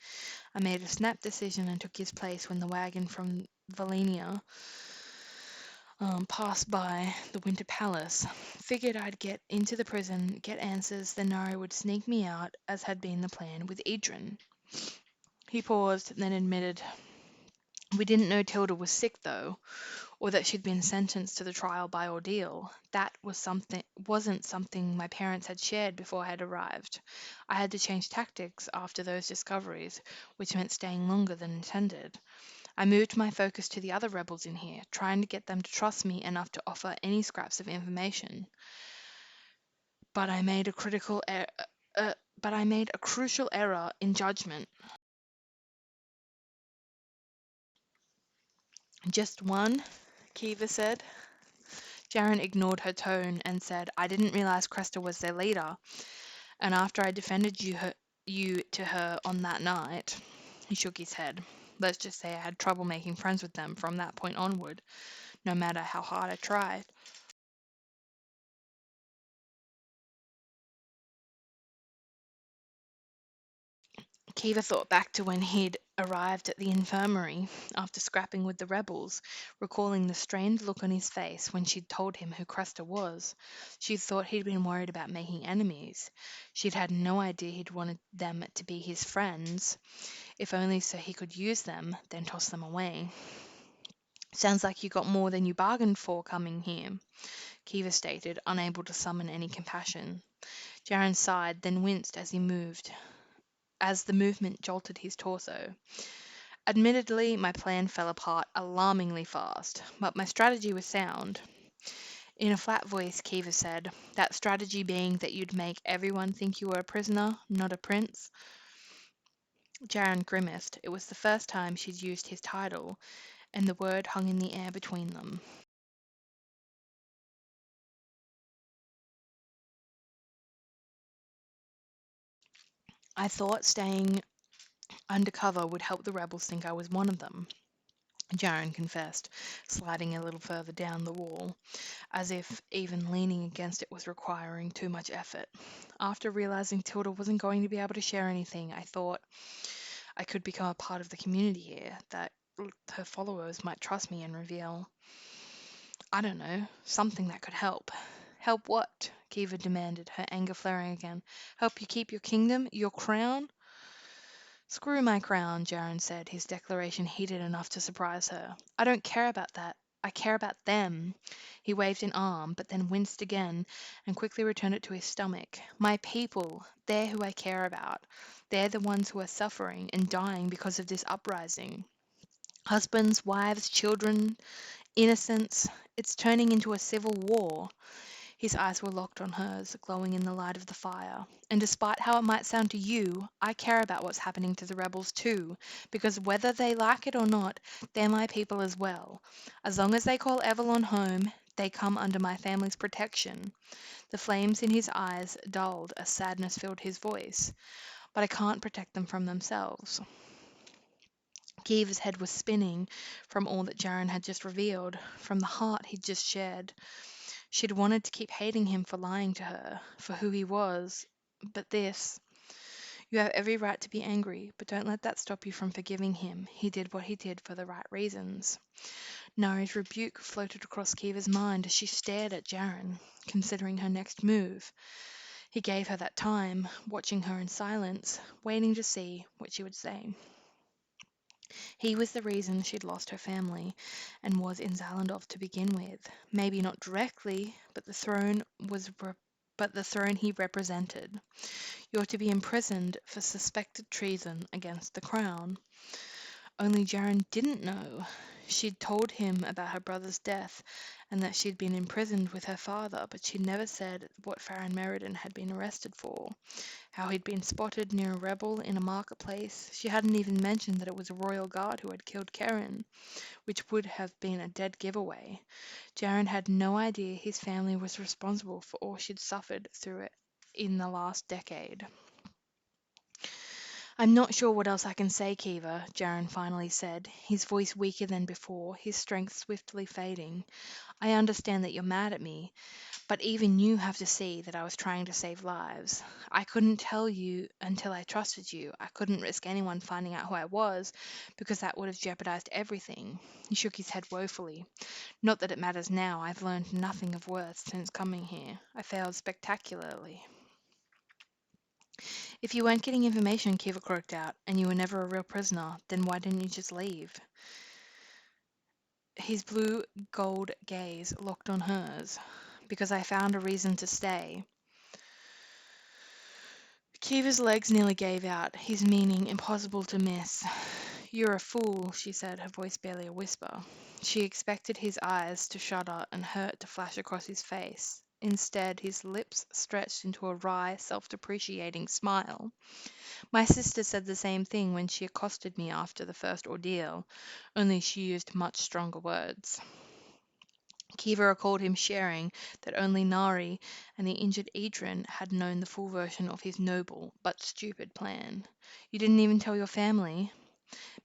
I made a snap decision and took his place when the wagon from Valenia passed by the Winter Palace. Figured I'd get into the prison, get answers, then Nari would sneak me out, as had been the plan with Adrian. He paused, then admitted, We didn't know Tilda was sick, though, or that she'd been sentenced to the trial by ordeal. That wasn't something my parents had shared before I had arrived. I had to change tactics after those discoveries, which meant staying longer than intended. I moved my focus to the other rebels in here, trying to get them to trust me enough to offer any scraps of information. But I made a crucial error in judgment. Just one, Kiva said. Jaren ignored her tone and said, I didn't realize Cresta was their leader, and after I defended you to her on that night, he shook his head. Let's just say I had trouble making friends with them from that point onward, no matter how hard I tried. Kiva thought back to when he'd arrived at the infirmary after scrapping with the rebels, recalling the strained look on his face when she'd told him who Cresta was. She'd thought he'd been worried about making enemies. She'd had no idea he'd wanted them to be his friends, if only so he could use them, then toss them away. Sounds like you got more than you bargained for coming here, Kiva stated, unable to summon any compassion. Jaren sighed, then winced as the movement jolted his torso. Admittedly, my plan fell apart alarmingly fast, but my strategy was sound. In a flat voice, Kiva said, That strategy being that you'd make everyone think you were a prisoner, not a prince. Jaren grimaced. It was the first time she'd used his title, and the word hung in the air between them. I thought staying undercover would help the rebels think I was one of them, Jaren confessed, sliding a little further down the wall, as if even leaning against it was requiring too much effort. After realizing Tilda wasn't going to be able to share anything, I thought I could become a part of the community here, that her followers might trust me and reveal, I don't know, something that could help. Help what? Kiva demanded, her anger flaring again. Help you keep your kingdom, your crown? Screw my crown, Jaren said, his declaration heated enough to surprise her. I don't care about that. I care about them. He waved an arm, but then winced again and quickly returned it to his stomach. My people, they're who I care about. They're the ones who are suffering and dying because of this uprising. Husbands, wives, children, innocents. It's turning into a civil war. His eyes were locked on hers, glowing in the light of the fire. And despite how it might sound to you, I care about what's happening to the rebels too, because whether they like it or not, they're my people as well. As long as they call Avalon home, they come under my family's protection. The flames in his eyes dulled as sadness filled his voice. But I can't protect them from themselves. Kiva's head was spinning from all that Jaren had just revealed, from the heart he'd just shared. She'd wanted to keep hating him for lying to her, for who he was. But this, You have every right to be angry, but don't let that stop you from forgiving him. He did what he did for the right reasons. Nari's rebuke floated across Kiva's mind as she stared at Jaren, considering her next move. He gave her that time, watching her in silence, waiting to see what she would say. He was the reason she'd lost her family and was in Zalandov to begin with. Maybe not directly, but the throne he represented. You're to be imprisoned for suspected treason against the crown. Only Jaren didn't know. She'd told him about her brother's death and that she'd been imprisoned with her father, but she'd never said what Farron Meriden had been arrested for, how he'd been spotted near a rebel in a marketplace. She hadn't even mentioned that it was a royal guard who had killed Karen, which would have been a dead giveaway. Jaren had no idea his family was responsible for all she'd suffered through it in the last decade. I'm not sure what else I can say, Kiva, Jaren finally said, his voice weaker than before, his strength swiftly fading. I understand that you're mad at me, but even you have to see that I was trying to save lives. I couldn't tell you until I trusted you. I couldn't risk anyone finding out who I was, because that would have jeopardized everything. He shook his head woefully. Not that it matters now. I've learned nothing of worth since coming here. I failed spectacularly. If you weren't getting information, Kiva croaked out, and you were never a real prisoner, then why didn't you just leave? His blue gold gaze locked on hers. Because I found a reason to stay. Kiva's legs nearly gave out, his meaning impossible to miss. You're a fool, she said, her voice barely a whisper. She expected his eyes to shudder and hurt to flash across his face. Instead, his lips stretched into a wry, self-depreciating smile. My sister said the same thing when she accosted me after the first ordeal, only she used much stronger words. Kiva recalled him sharing that only Nari and the injured Adrian had known the full version of his noble but stupid plan. You didn't even tell your family.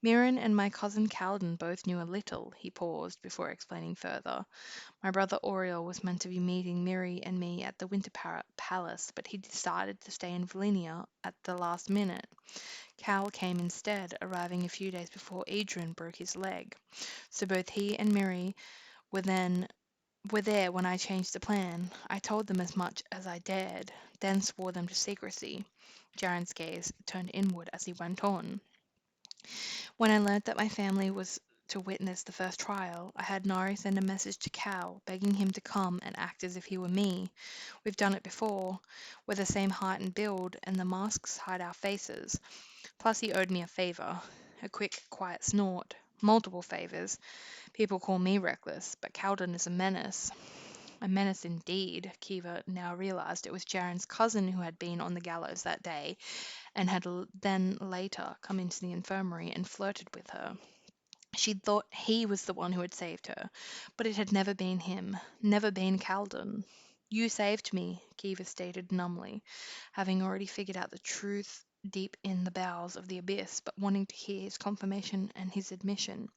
Mirren and my cousin Calden both knew a little, he paused before explaining further. My brother Oriel was meant to be meeting Miri and me at the Winter Palace, but he decided to stay in Valinia at the last minute. Cal came instead, arriving a few days before Adrian broke his leg. So both he and Miri were were there when I changed the plan. I told them as much as I dared, then swore them to secrecy. Jaren's gaze turned inward as he went on. When I learnt that my family was to witness the first trial, I had Nari send a message to Cal, begging him to come and act as if he were me. We've done it before. We're the same height and build, and the masks hide our faces. Plus he owed me a favour. A quick, quiet snort. Multiple favours. People call me reckless, but Calden is a menace. A menace indeed. Kiva now realised it was Jaren's cousin who had been on the gallows that day, and had then later come into the infirmary and flirted with her. She'd thought he was the one who had saved her, but it had never been him, never been Calden. You saved me, Kiva stated numbly, having already figured out the truth deep in the bowels of the abyss, but wanting to hear his confirmation and his admission.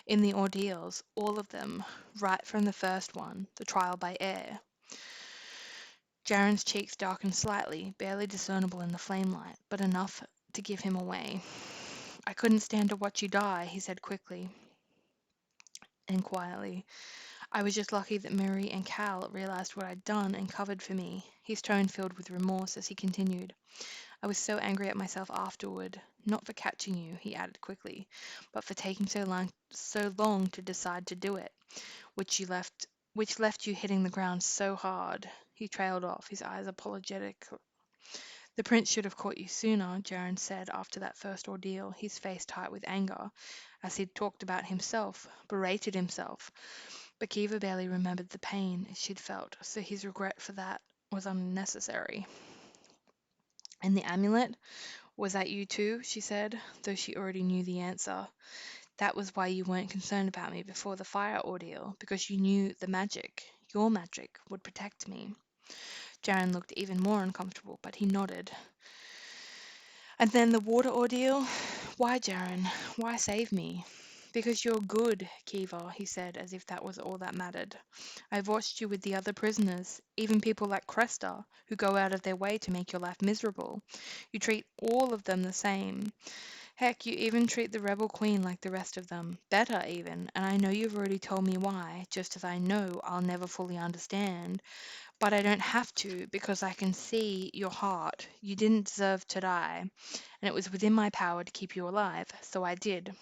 In the ordeals, all of them, right from the first one, the trial by air. Jaren's cheeks darkened slightly, barely discernible in the flamelight, but enough to give him away. I couldn't stand to watch you die, he said quickly and quietly. I was just lucky that Mary and Cal realized what I'd done and covered for me, his tone filled with remorse as he continued. I was so angry at myself afterward, not for catching you, he added quickly, but for taking so long to decide to do it, which left you hitting the ground so hard. He trailed off, his eyes apologetic. The prince should have caught you sooner, Jaren said after that first ordeal, his face tight with anger, as he'd talked about himself, berated himself. But Kiva barely remembered the pain she'd felt, so his regret for that was unnecessary. And the amulet? Was that you too? She said, though she already knew the answer. That was why you weren't concerned about me before the fire ordeal, because you knew the magic, your magic, would protect me. Jaren looked even more uncomfortable, but he nodded. And then the water ordeal? Why, Jaren? Why save me? Because you're good, Kiva, he said, as if that was all that mattered. I've watched you with the other prisoners, even people like Cresta, who go out of their way to make your life miserable. You treat all of them the same. Heck, you even treat the rebel queen like the rest of them. Better, even, and I know you've already told me why, just as I know I'll never fully understand. But I don't have to, because I can see your heart. You didn't deserve to die, and it was within my power to keep you alive, so I did.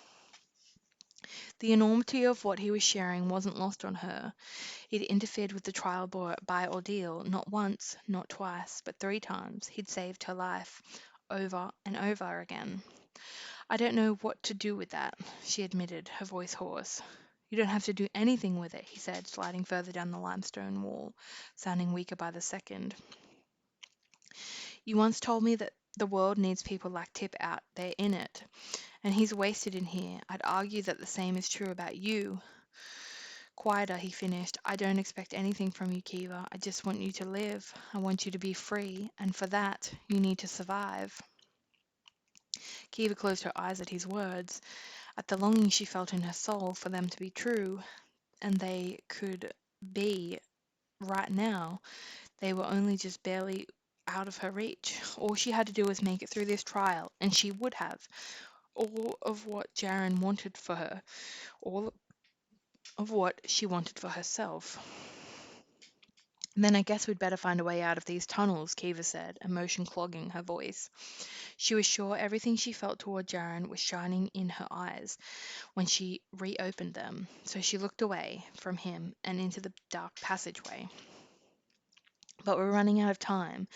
The enormity of what he was sharing wasn't lost on her. He'd interfered with the trial by ordeal, not once, not twice, but 3 times. He'd saved her life, over and over again. I don't know what to do with that, she admitted, her voice hoarse. You don't have to do anything with it, he said, sliding further down the limestone wall, sounding weaker by the second. You once told me that the world needs people like Tip out there in it, and he's wasted in here. I'd argue that the same is true about you. Quieter, he finished. I don't expect anything from you, Kiva. I just want you to live. I want you to be free, and for that, you need to survive. Kiva closed her eyes at his words, at the longing she felt in her soul for them to be true, and they could be right now. They were only just barely out of her reach. All she had to do was make it through this trial, and she would have. All of what Jaren wanted for her, all of what she wanted for herself. Then I guess we'd better find a way out of these tunnels, Kiva said, emotion clogging her voice. She was sure everything she felt toward Jaren was shining in her eyes when she reopened them, so she looked away from him and into the dark passageway. But we're running out of time,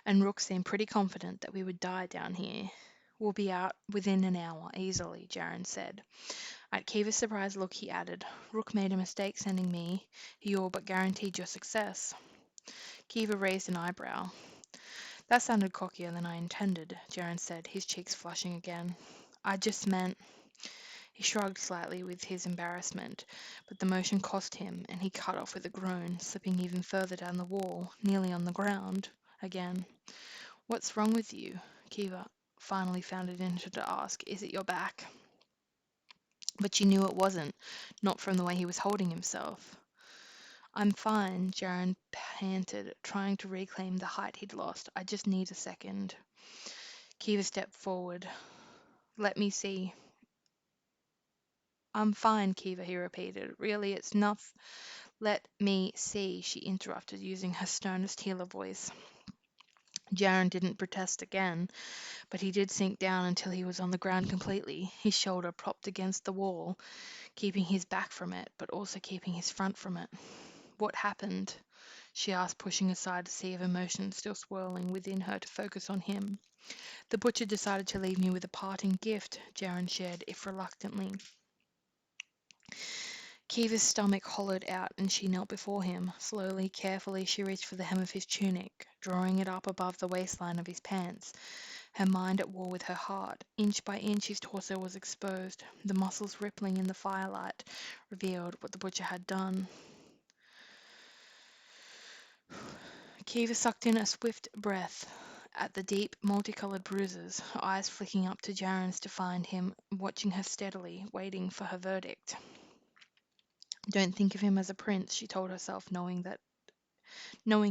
and Rook seemed pretty confident that we would die down here. We'll be out within an hour, easily, Jaren said. At Kiva's surprised look, he added, Rook made a mistake sending me. He all but guaranteed your success. Kiva raised an eyebrow. That sounded cockier than I intended, Jaren said, his cheeks flushing again. I just meant... He shrugged slightly with his embarrassment, but the motion cost him, and he cut off with a groan, slipping even further down the wall, nearly on the ground again. What's wrong with you? Kiva finally found it in her to ask. Is it your back? But she knew it wasn't, not from the way he was holding himself. I'm fine, Jaren panted, trying to reclaim the height he'd lost. I just need a second. Kiva stepped forward. Let me see. I'm fine, Kiva, he repeated. Really, it's nothing. Let me see, she interrupted, using her sternest healer voice. Jaren didn't protest again, but he did sink down until he was on the ground completely, his shoulder propped against the wall, keeping his back from it, but also keeping his front from it. What happened? She asked, pushing aside a sea of emotion still swirling within her to focus on him. The butcher decided to leave me with a parting gift, Jaren shared, if reluctantly. Kiva's stomach hollowed out and she knelt before him. Slowly, carefully, she reached for the hem of his tunic, drawing it up above the waistline of his pants, her mind at war with her heart. Inch by inch his torso was exposed, the muscles rippling in the firelight revealed what the butcher had done. Kiva sucked in a swift breath at the deep, multicolored bruises, her eyes flicking up to Jaren's to find him watching her steadily, waiting for her verdict. Don't think of him as a prince, she told herself, knowing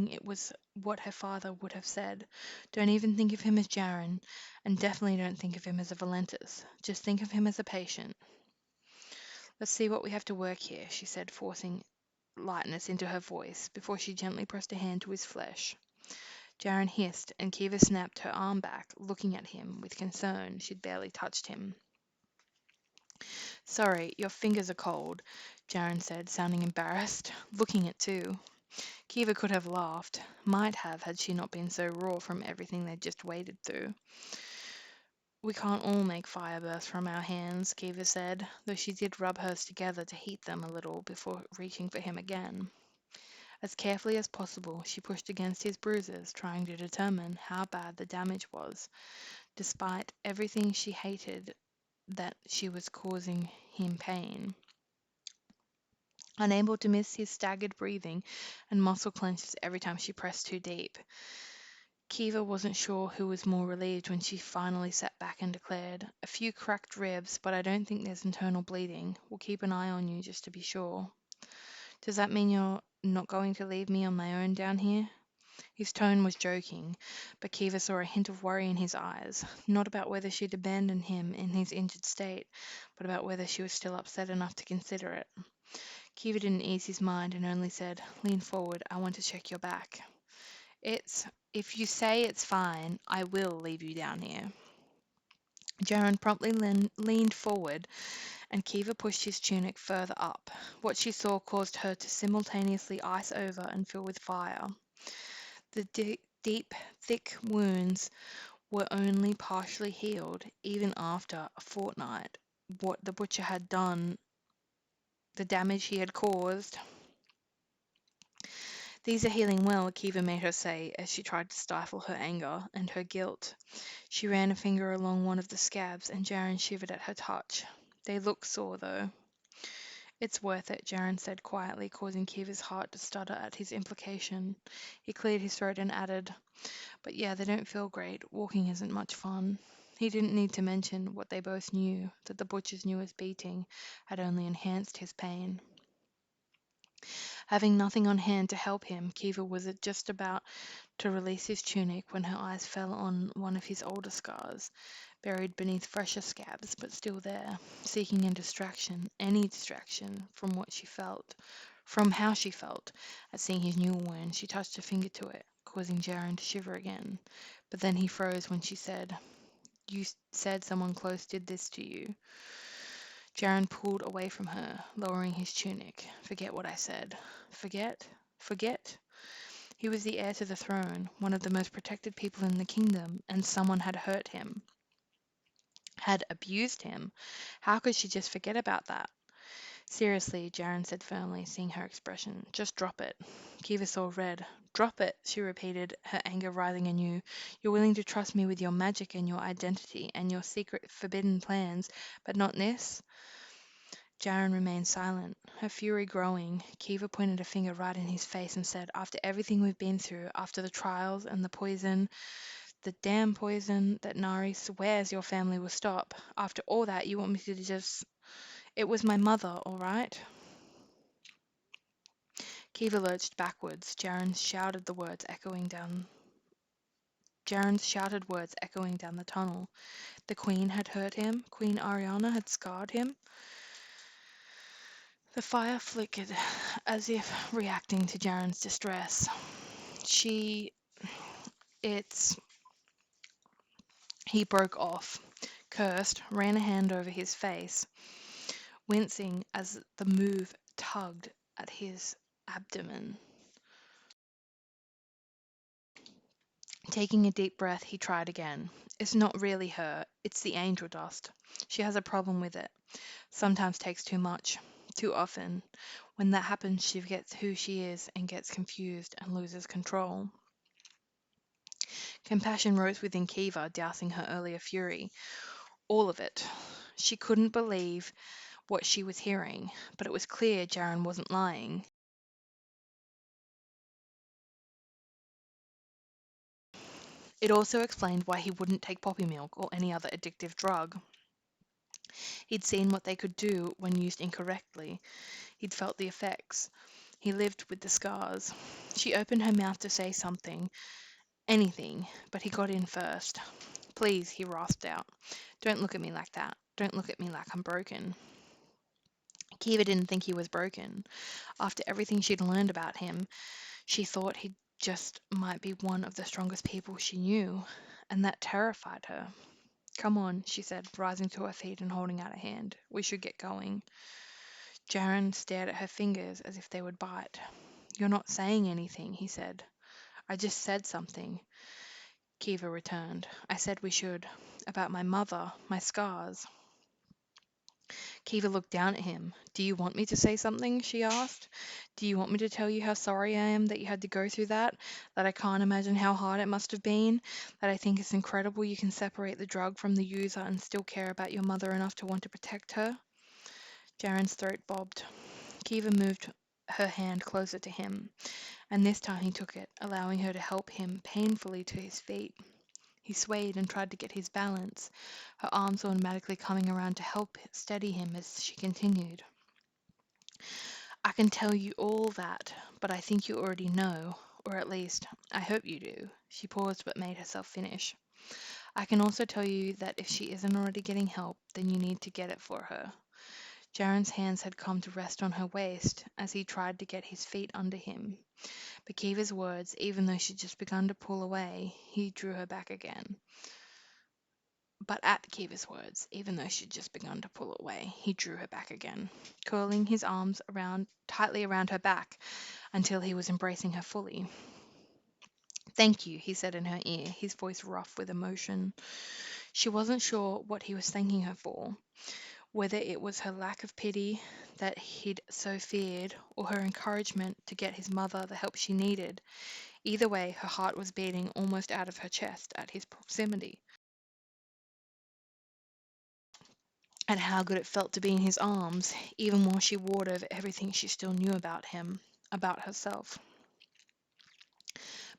it was what her father would have said. Don't even think of him as Jaren, and definitely don't think of him as a Valentis. Just think of him as a patient. Let's see what we have to work here, she said, forcing lightness into her voice before she gently pressed a hand to his flesh. Jaren hissed, and Kiva snapped her arm back, looking at him with concern. She'd barely touched him. Sorry, your fingers are cold, Jaren said, sounding embarrassed, looking it too. Kiva could have laughed, might have had she not been so raw from everything they'd just waded through. We can't all make fire burst from our hands, Kiva said, though she did rub hers together to heat them a little before reaching for him again. As carefully as possible, she pushed against his bruises, trying to determine how bad the damage was. Despite everything she hated that she was causing him pain. Unable to miss his staggered breathing and muscle clenches every time she pressed too deep. Kiva wasn't sure who was more relieved when she finally sat back and declared, "A few cracked ribs, but I don't think there's internal bleeding. We'll keep an eye on you just to be sure." "Does that mean you're not going to leave me on my own down here?" His tone was joking, but Kiva saw a hint of worry in his eyes, not about whether she'd abandoned him in his injured state, but about whether she was still upset enough to consider it. Kiva didn't ease his mind and only said, "Lean forward, I want to check your back." If you say it's fine, I will leave you down here." Jaren promptly leaned forward, and Kiva pushed his tunic further up. What she saw caused her to simultaneously ice over and fill with fire. The deep, thick wounds were only partially healed, even after a fortnight. What the butcher had done, the damage he had caused. "These are healing well," Kiva made her say as she tried to stifle her anger and her guilt. She ran a finger along one of the scabs, and Jaren shivered at her touch. "They look sore, though." "It's worth it," Jaren said quietly, causing Kiva's heart to stutter at his implication. He cleared his throat and added, "But yeah, they don't feel great. Walking isn't much fun." He didn't need to mention what they both knew, that the butcher's newest beating had only enhanced his pain. Having nothing on hand to help him, Kiva was just about to release his tunic when her eyes fell on one of his older scars, buried beneath fresher scabs, but still there, seeking a distraction, any distraction from how she felt at seeing his new wound. She touched her finger to it, causing Jaren to shiver again. But then he froze when she said, "You said someone close did this to you." Jaren pulled away from her, lowering his tunic. "Forget what I said." "Forget? Forget?" He was the heir to the throne, one of the most protected people in the kingdom, and someone had hurt him, had abused him. How could she just forget about that? "Seriously," Jaren said firmly, seeing her expression, "just drop it." Kiva saw red. "Drop it," she repeated, her anger rising anew. "You're willing to trust me with your magic and your identity and your secret forbidden plans, but not this?" Jaren remained silent, her fury growing. Kiva pointed a finger right in his face and said, "After everything we've been through, after the trials and the poison, the damn poison that Nari swears your family will stop, after all that, you want me to just... It was my mother, all right?" Kiva lurched backwards. Jaren's shouted words echoing down the tunnel. The Queen had hurt him. Queen Ariana had scarred him. The fire flickered, as if reacting to Jaren's distress. She... It's... He broke off, cursed, ran a hand over his face, wincing as the move tugged at his abdomen. Taking a deep breath, he tried again. "It's not really her. It's the angel dust. She has a problem with it. Sometimes takes too much. Too often. When that happens, she forgets who she is and gets confused and loses control." Compassion rose within Kiva, dousing her earlier fury. All of it. She couldn't believe what she was hearing, but it was clear Jaren wasn't lying. It also explained why he wouldn't take poppy milk or any other addictive drug. He'd seen what they could do when used incorrectly. He'd felt the effects. He lived with the scars. She opened her mouth to say something, anything, but he got in first. "Please," he rasped out. "Don't look at me like that. Don't look at me like I'm broken." Kiva didn't think he was broken. After everything she'd learned about him, she thought he just might be one of the strongest people she knew, and that terrified her. "Come on," she said, rising to her feet and holding out a hand. "We should get going." Jaren stared at her fingers as if they would bite. "You're not saying anything," he said. "I just said something," Kiva returned. "I said we should. About my mother, my scars." Kiva looked down at him. "Do you want me to say something?" she asked. "Do you want me to tell you how sorry I am that you had to go through that? That I can't imagine how hard it must have been? That I think it's incredible you can separate the drug from the user and still care about your mother enough to want to protect her?" Jaren's throat bobbed. Kiva moved her hand closer to him, and this time he took it, allowing her to help him painfully to his feet. He swayed and tried to get his balance, her arms automatically coming around to help steady him as she continued. I can tell you all that, but I think you already know, or at least, I hope you do. She paused but made herself finish. I can also tell you that if she isn't already getting help, then you need to get it for her. Jaren's hands had come to rest on her waist as he tried to get his feet under him. But Kiva's words, even though she'd just begun to pull away, he drew her back again. But at Kiva's words, even though she'd just begun to pull away, he drew her back again, curling his arms tightly around her back until he was embracing her fully. Thank you, he said in her ear, his voice rough with emotion. She wasn't sure what he was thanking her for, whether it was her lack of pity that he'd so feared, or her encouragement to get his mother the help she needed. Either way, her heart was beating almost out of her chest at his proximity, and how good it felt to be in his arms, even while she warred over everything she still knew about him, about herself.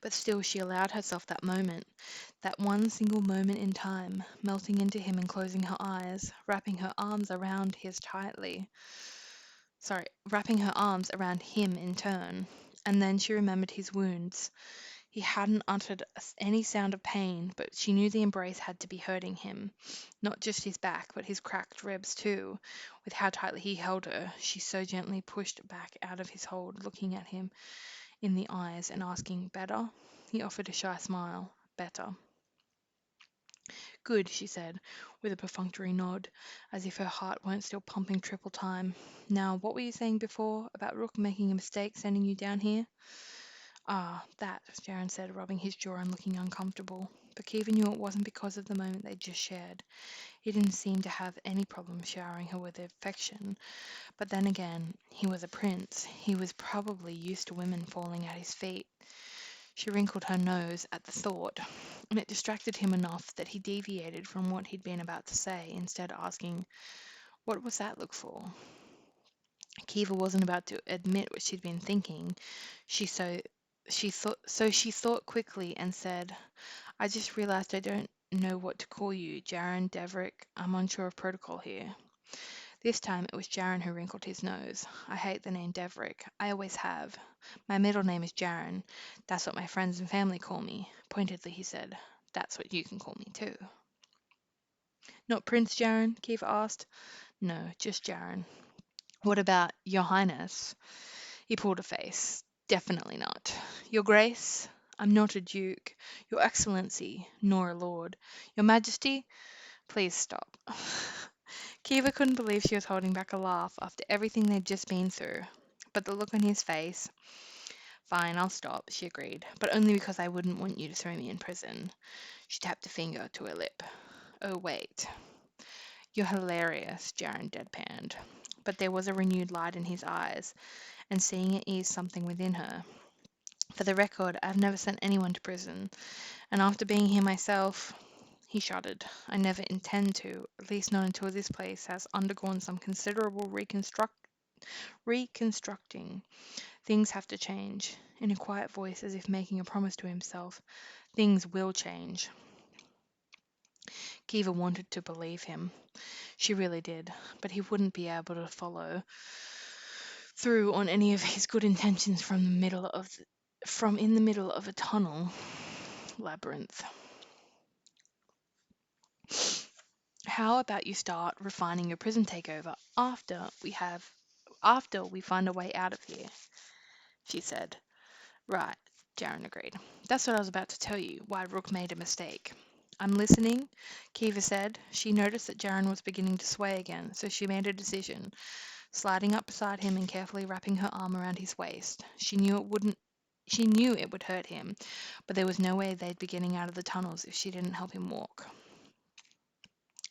But still she allowed herself that moment, that one single moment in time, melting into him and closing her eyes, wrapping her arms around him in turn. And then she remembered his wounds. He hadn't uttered any sound of pain, but she knew the embrace had to be hurting him. Not just his back, but his cracked ribs too. With how tightly he held her, she so gently pushed back out of his hold, looking at him in the eyes and asking, "Better?" He offered a shy smile. "Better." "Good," she said, with a perfunctory nod, as if her heart weren't still pumping triple time. "Now, what were you saying before about Rook making a mistake sending you down here?" "Ah, that," Jaren said, rubbing his jaw and looking uncomfortable. But Kiva knew it wasn't because of the moment they'd just shared. He didn't seem to have any problem showering her with affection. But then again, he was a prince. He was probably used to women falling at his feet. She wrinkled her nose at the thought, and it distracted him enough that he deviated from what he'd been about to say, instead asking, "What was that look for?" Kiva wasn't about to admit what she'd been thinking. She thought quickly and said, "I just realized I don't know what to call you. Jaren, Deverick, I'm unsure of protocol here." This time it was Jaren who wrinkled his nose. "I hate the name Deverick. I always have. My middle name is Jaren. That's what my friends and family call me." Pointedly he said, "That's what you can call me too." "Not Prince Jaren?" Kiva asked. "No, just Jaren." "What about Your Highness?" He pulled a face. "Definitely not." "Your Grace?" "I'm not a duke." "Your Excellency?" "Nor a lord." "Your Majesty?" "Please stop." Kiva couldn't believe she was holding back a laugh after everything they'd just been through. But the look on his face. "Fine, I'll stop," she agreed, "but only because I wouldn't want you to throw me in prison." She tapped a finger to her lip. "Oh, wait." "You're hilarious," Jaren deadpanned. But there was a renewed light in his eyes, and seeing it eased something within her. "For the record, I've never sent anyone to prison, and after being here myself," he shuddered, "I never intend to, at least not until this place has undergone some considerable reconstructing. Things have to change." In a quiet voice, as if making a promise to himself, "Things will change." Kiva wanted to believe him. She really did, but he wouldn't be able to follow through on any of his good intentions from in the middle of a tunnel labyrinth. "How about you start refining your prison takeover after we find a way out of here?" she said. "Right," Jaren agreed. "That's what I was about to tell you, why Rook made a mistake." "I'm listening," Kiva said. She noticed that Jaren was beginning to sway again, so she made a decision, sliding up beside him and carefully wrapping her arm around his waist. She knew it would hurt him, but there was no way they'd be getting out of the tunnels if she didn't help him walk.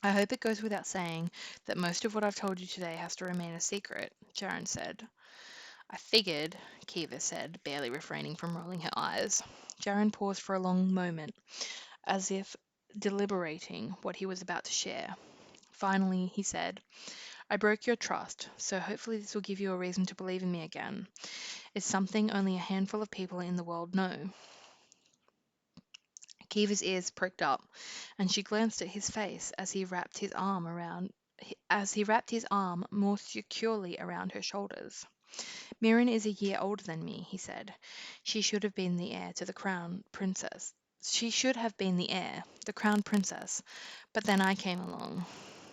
"I hope it goes without saying that most of what I've told you today has to remain a secret," Jaren said. "I figured," Kiva said, barely refraining from rolling her eyes. Jaren paused for a long moment, as if deliberating what he was about to share. Finally, he said, I broke your trust, so hopefully this will give you a reason to believe in me again. It's something only a handful of people in the world know. Kiva's ears pricked up, and she glanced at his face as he wrapped his arm more securely around her shoulders. Mirren is a year older than me, he said. She should have been the heir to the crown princess. She should have been the heir, the crown princess. But then I came along.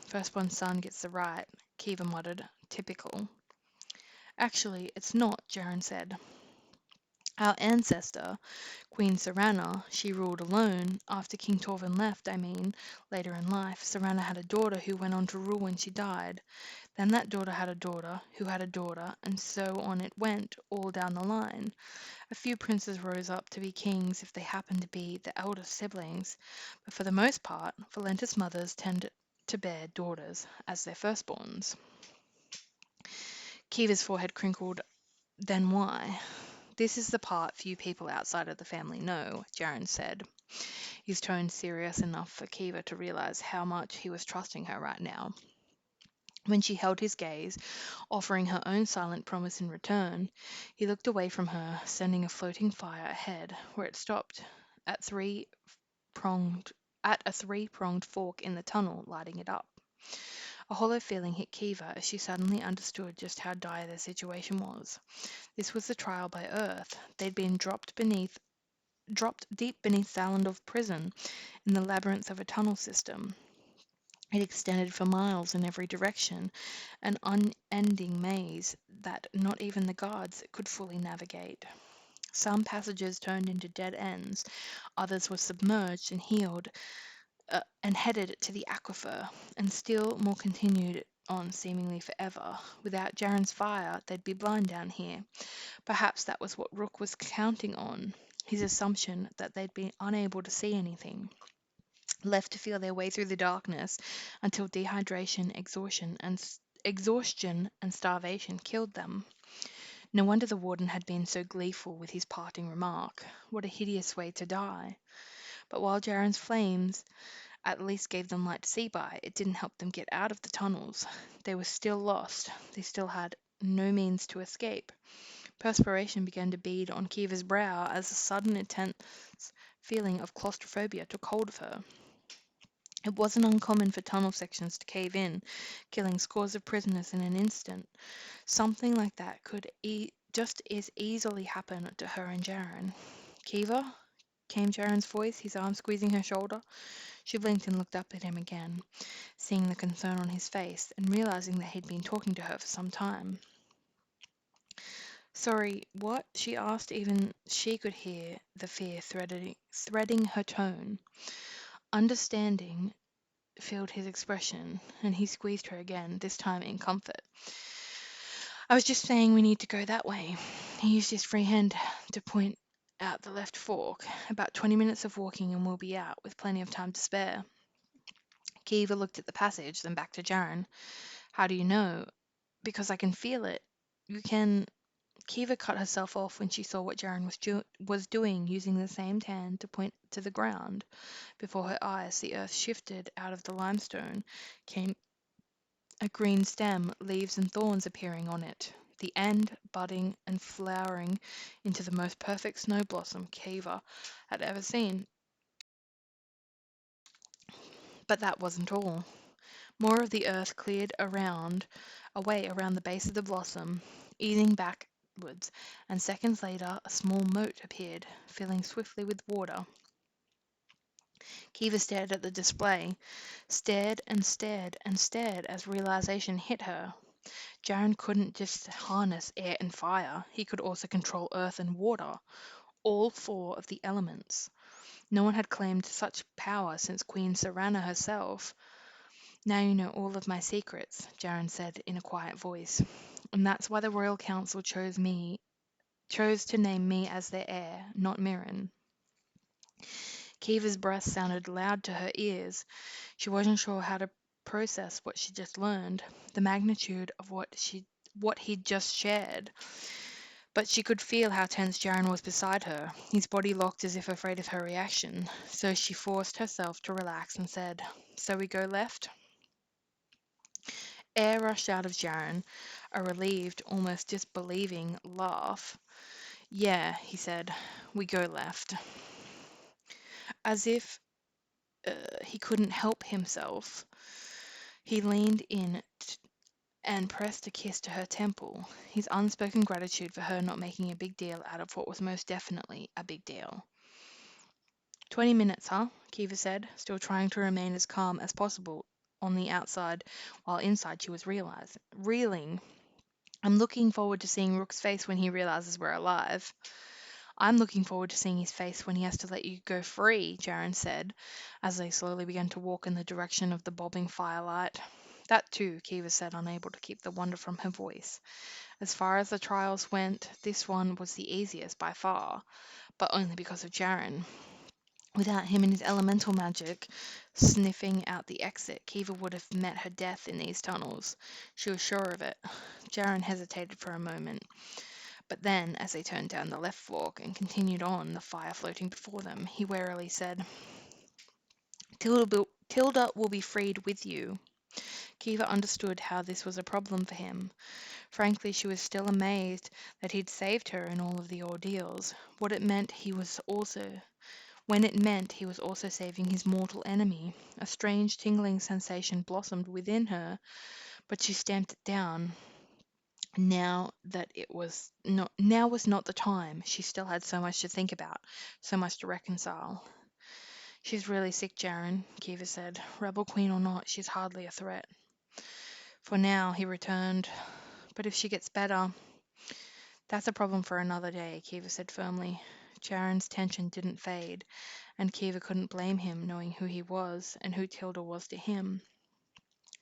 Firstborn son gets the right, Kiva muttered. Typical. Actually, it's not, Jaren said. Our ancestor, Queen Serana, she ruled alone. After King Torvin left, later in life, Serana had a daughter who went on to rule when she died. Then that daughter had a daughter, who had a daughter, and so on it went, all down the line. A few princes rose up to be kings if they happened to be the eldest siblings, but for the most part, Valentis mothers tend to bear daughters as their firstborns. Kiva's forehead crinkled. Then why? This is the part few people outside of the family know, Jaren said, his tone serious enough for Kiva to realize how much he was trusting her right now. When she held his gaze, offering her own silent promise in return, he looked away from her, sending a floating fire ahead, where it stopped at pronged at a three-pronged fork in the tunnel, lighting it up. A hollow feeling hit Kiva as she suddenly understood just how dire their situation was. This was the trial by Earth. They'd been dropped deep beneath Zalandov prison in the labyrinth of a tunnel system. It extended for miles in every direction, an unending maze that not even the guards could fully navigate. Some passages turned into dead ends, others were submerged and headed to the aquifer, and still more continued on seemingly forever. Without Jaren's fire, they'd be blind down here. Perhaps that was what Rook was counting on, his assumption that they'd be unable to see anything, left to feel their way through the darkness until exhaustion and starvation killed them. No wonder the warden had been so gleeful with his parting remark. What a hideous way to die. But while Jaren's flames at least gave them light to see by, it didn't help them get out of the tunnels. They were still lost. They still had no means to escape. Perspiration began to bead on Kiva's brow as a sudden intense feeling of claustrophobia took hold of her. It wasn't uncommon for tunnel sections to cave in, killing scores of prisoners in an instant. Something like that could just as easily happen to her and Jaren. Kiva? Came Jaren's voice, his arm squeezing her shoulder. She blinked and looked up at him again, seeing the concern on his face and realizing that he'd been talking to her for some time. Sorry, what? She asked. Even she could hear the fear threading her tone. Understanding filled his expression, and he squeezed her again, this time in comfort. I was just saying we need to go that way. He used his free hand to point out the left fork. About 20 minutes of walking and we'll be out, with plenty of time to spare. Kiva looked at the passage, then back to Jaren. How do you know? Because I can feel it. You can. Kiva cut herself off when she saw what Jaren was doing, using the same hand to point to the ground. Before her eyes, the earth shifted out of the limestone, came a green stem, leaves and thorns appearing on it, the end budding and flowering into the most perfect snow blossom Kiva had ever seen. But that wasn't all. More of the earth cleared away around the base of the blossom, easing backwards, and seconds later a small moat appeared, filling swiftly with water. Kiva stared at the display, stared and stared and stared as realization hit her. Jaren couldn't just harness air and fire, he could also control earth and water, all four of the elements. No one had claimed such power since Queen Serana herself. Now you know all of my secrets, Jaren said in a quiet voice, and that's why the Royal Council chose to name me as their heir, not Mirren. Kiva's breath sounded loud to her ears. She wasn't sure how to process what she just learned, the magnitude of what he'd just shared. But she could feel how tense Jaren was beside her, his body locked as if afraid of her reaction. So she forced herself to relax and said, So we go left? Air rushed out of Jaron, a relieved, almost disbelieving laugh. Yeah, he said, we go left. As if he couldn't help himself, he leaned in and pressed a kiss to her temple, his unspoken gratitude for her not making a big deal out of what was most definitely a big deal. 20 minutes, huh? Kiva said, still trying to remain as calm as possible on the outside, while inside she was reeling. I'm looking forward to seeing Rook's face when he realizes we're alive. I'm looking forward to seeing his face when he has to let you go free, Jaron said, as they slowly began to walk in the direction of the bobbing firelight. That too, Kiva said, unable to keep the wonder from her voice. As far as the trials went, this one was the easiest by far, but only because of Jaron. Without him and his elemental magic sniffing out the exit, Kiva would have met her death in these tunnels. She was sure of it. Jaron hesitated for a moment. But then, as they turned down the left fork and continued on, the fire floating before them, he warily said, Tilda will be freed with you. Kiva understood how this was a problem for him. Frankly, she was still amazed that he'd saved her in all of the ordeals. When it meant he was also saving his mortal enemy. A strange tingling sensation blossomed within her, but she stamped it down. Now was not the time. She still had so much to think about, so much to reconcile. She's really sick, Jaron, Kiva said. Rebel Queen or not, she's hardly a threat. For now, he returned. But if she gets better, that's a problem for another day, Kiva said firmly. Jaron's tension didn't fade, and Kiva couldn't blame him, knowing who he was and who Tilda was to him.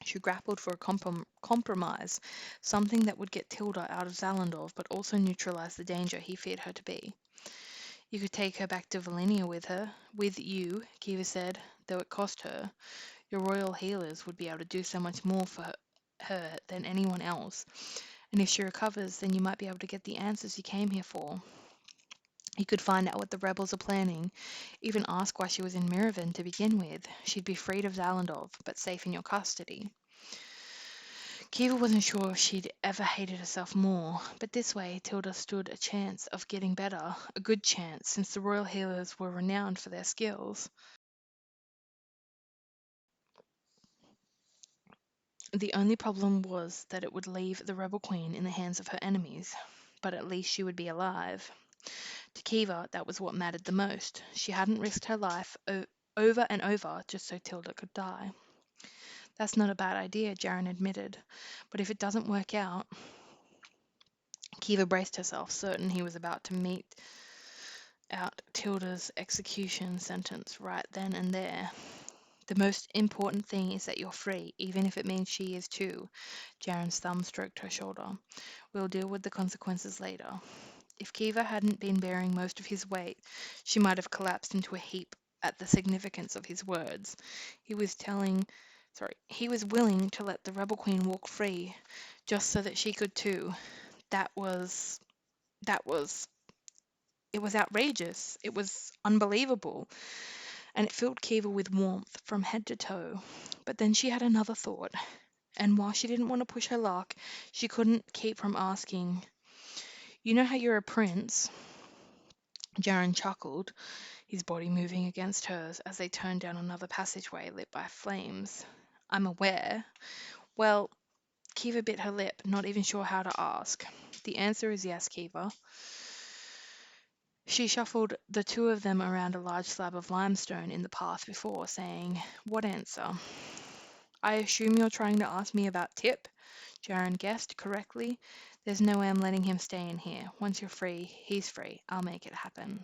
She grappled for a compromise, something that would get Tilda out of Zalandorf but also neutralize the danger he feared her to be. You could take her back to Valinia with you, Kiva said, though it cost her. Your royal healers would be able to do so much more for her than anyone else, and if she recovers, then you might be able to get the answers you came here for. You could find out what the rebels are planning, even ask why she was in Miravan to begin with. She'd be freed of Zalandorf, but safe in your custody. Kiva wasn't sure if she'd ever hated herself more, but this way Tilda stood a chance of getting better, a good chance, since the royal healers were renowned for their skills. The only problem was that it would leave the rebel queen in the hands of her enemies, but at least she would be alive. To Kiva, that was what mattered the most. She hadn't risked her life over and over just so Tilda could die. That's not a bad idea, Jaron admitted, but if it doesn't work out... Kiva braced herself, certain he was about to mete out Tilda's execution sentence right then and there. The most important thing is that you're free, even if it means she is too. Jaron's thumb stroked her shoulder. We'll deal with the consequences later. If Kiva hadn't been bearing most of his weight, she might have collapsed into a heap at the significance of his words. He was willing to let the rebel queen walk free, just so that she could too. That was, that was, it was outrageous. It was unbelievable. And it filled Kiva with warmth from head to toe. But then she had another thought, and while she didn't want to push her luck, she couldn't keep from asking, You know how you're a prince? Jaron chuckled, his body moving against hers as they turned down another passageway lit by flames. I'm aware. Well, Kiva bit her lip, not even sure how to ask. The answer is yes, Kiva. She shuffled the two of them around a large slab of limestone in the path before, saying, What answer? I assume you're trying to ask me about Tip? Jaron guessed correctly. There's no way I'm letting him stay in here. Once you're free, he's free. I'll make it happen.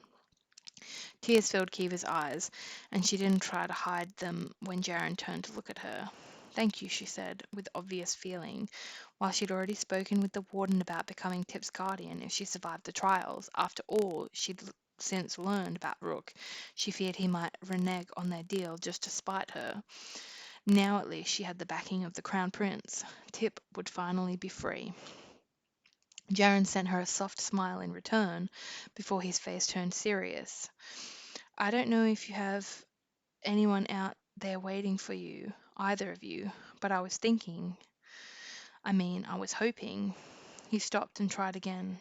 Tears filled Kiva's eyes, and she didn't try to hide them when Jaron turned to look at her. Thank you, she said, with obvious feeling, while she'd already spoken with the warden about becoming Tip's guardian if she survived the trials. After all she'd since learned about Rook, she feared he might renege on their deal just to spite her. Now at least she had the backing of the Crown Prince. Tip would finally be free. Jaron sent her a soft smile in return before his face turned serious. I don't know if you have anyone out there waiting for you, either of you, but I was thinking. I mean, I was hoping. He stopped and tried again.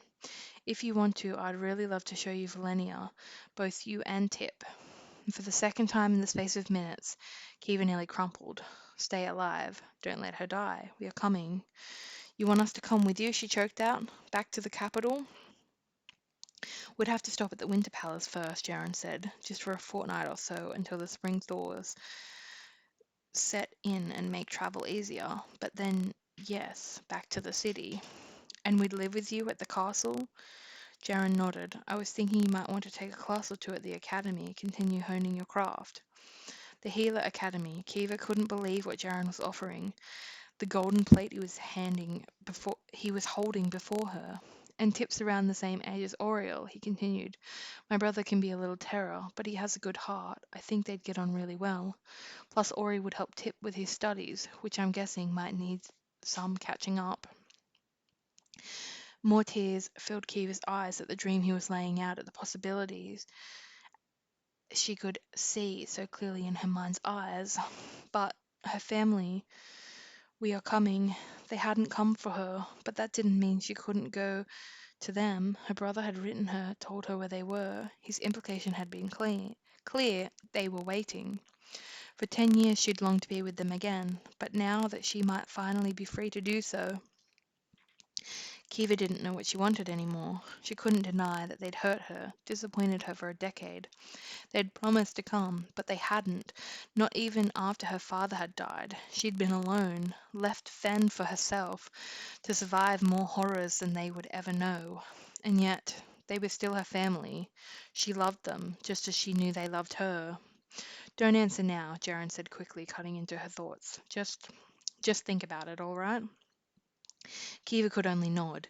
If you want to, I'd really love to show you Valenia, both you and Tip. And for the second time in the space of minutes, Kiva nearly crumpled. Stay alive. Don't let her die. We are coming. You want us to come with you? She choked out. Back to the capital? We'd have to stop at the Winter Palace first, Jaren said, just for a fortnight or so until the spring thaws set in and make travel easier. But then, yes, back to the city. And we'd live with you at the castle? Jaren nodded. I was thinking you might want to take a class or two at the academy, continue honing your craft. The Healer Academy. Kiva couldn't believe what Jaren was offering. The golden plate he was holding before her. And Tip's around the same age as Oriel, he continued. My brother can be a little terror, but he has a good heart. I think they'd get on really well. Plus Ori would help Tip with his studies, which I'm guessing might need some catching up. More tears filled Kiva's eyes at the dream he was laying out, at the possibilities she could see so clearly in her mind's eyes. But her family, we are coming. They hadn't come for her, but that didn't mean she couldn't go to them. Her brother had written her, told her where they were. His implication had been clear. They were waiting. For 10 years she'd longed to be with them again, but now that she might finally be free to do so, Kiva didn't know what she wanted anymore. She couldn't deny that they'd hurt her, disappointed her for a decade. They'd promised to come, but they hadn't, not even after her father had died. She'd been alone, left fend for herself, to survive more horrors than they would ever know. And yet, they were still her family. She loved them, just as she knew they loved her. Don't answer now, Jaren said quickly, cutting into her thoughts. Just think about it, all right? Kiva could only nod.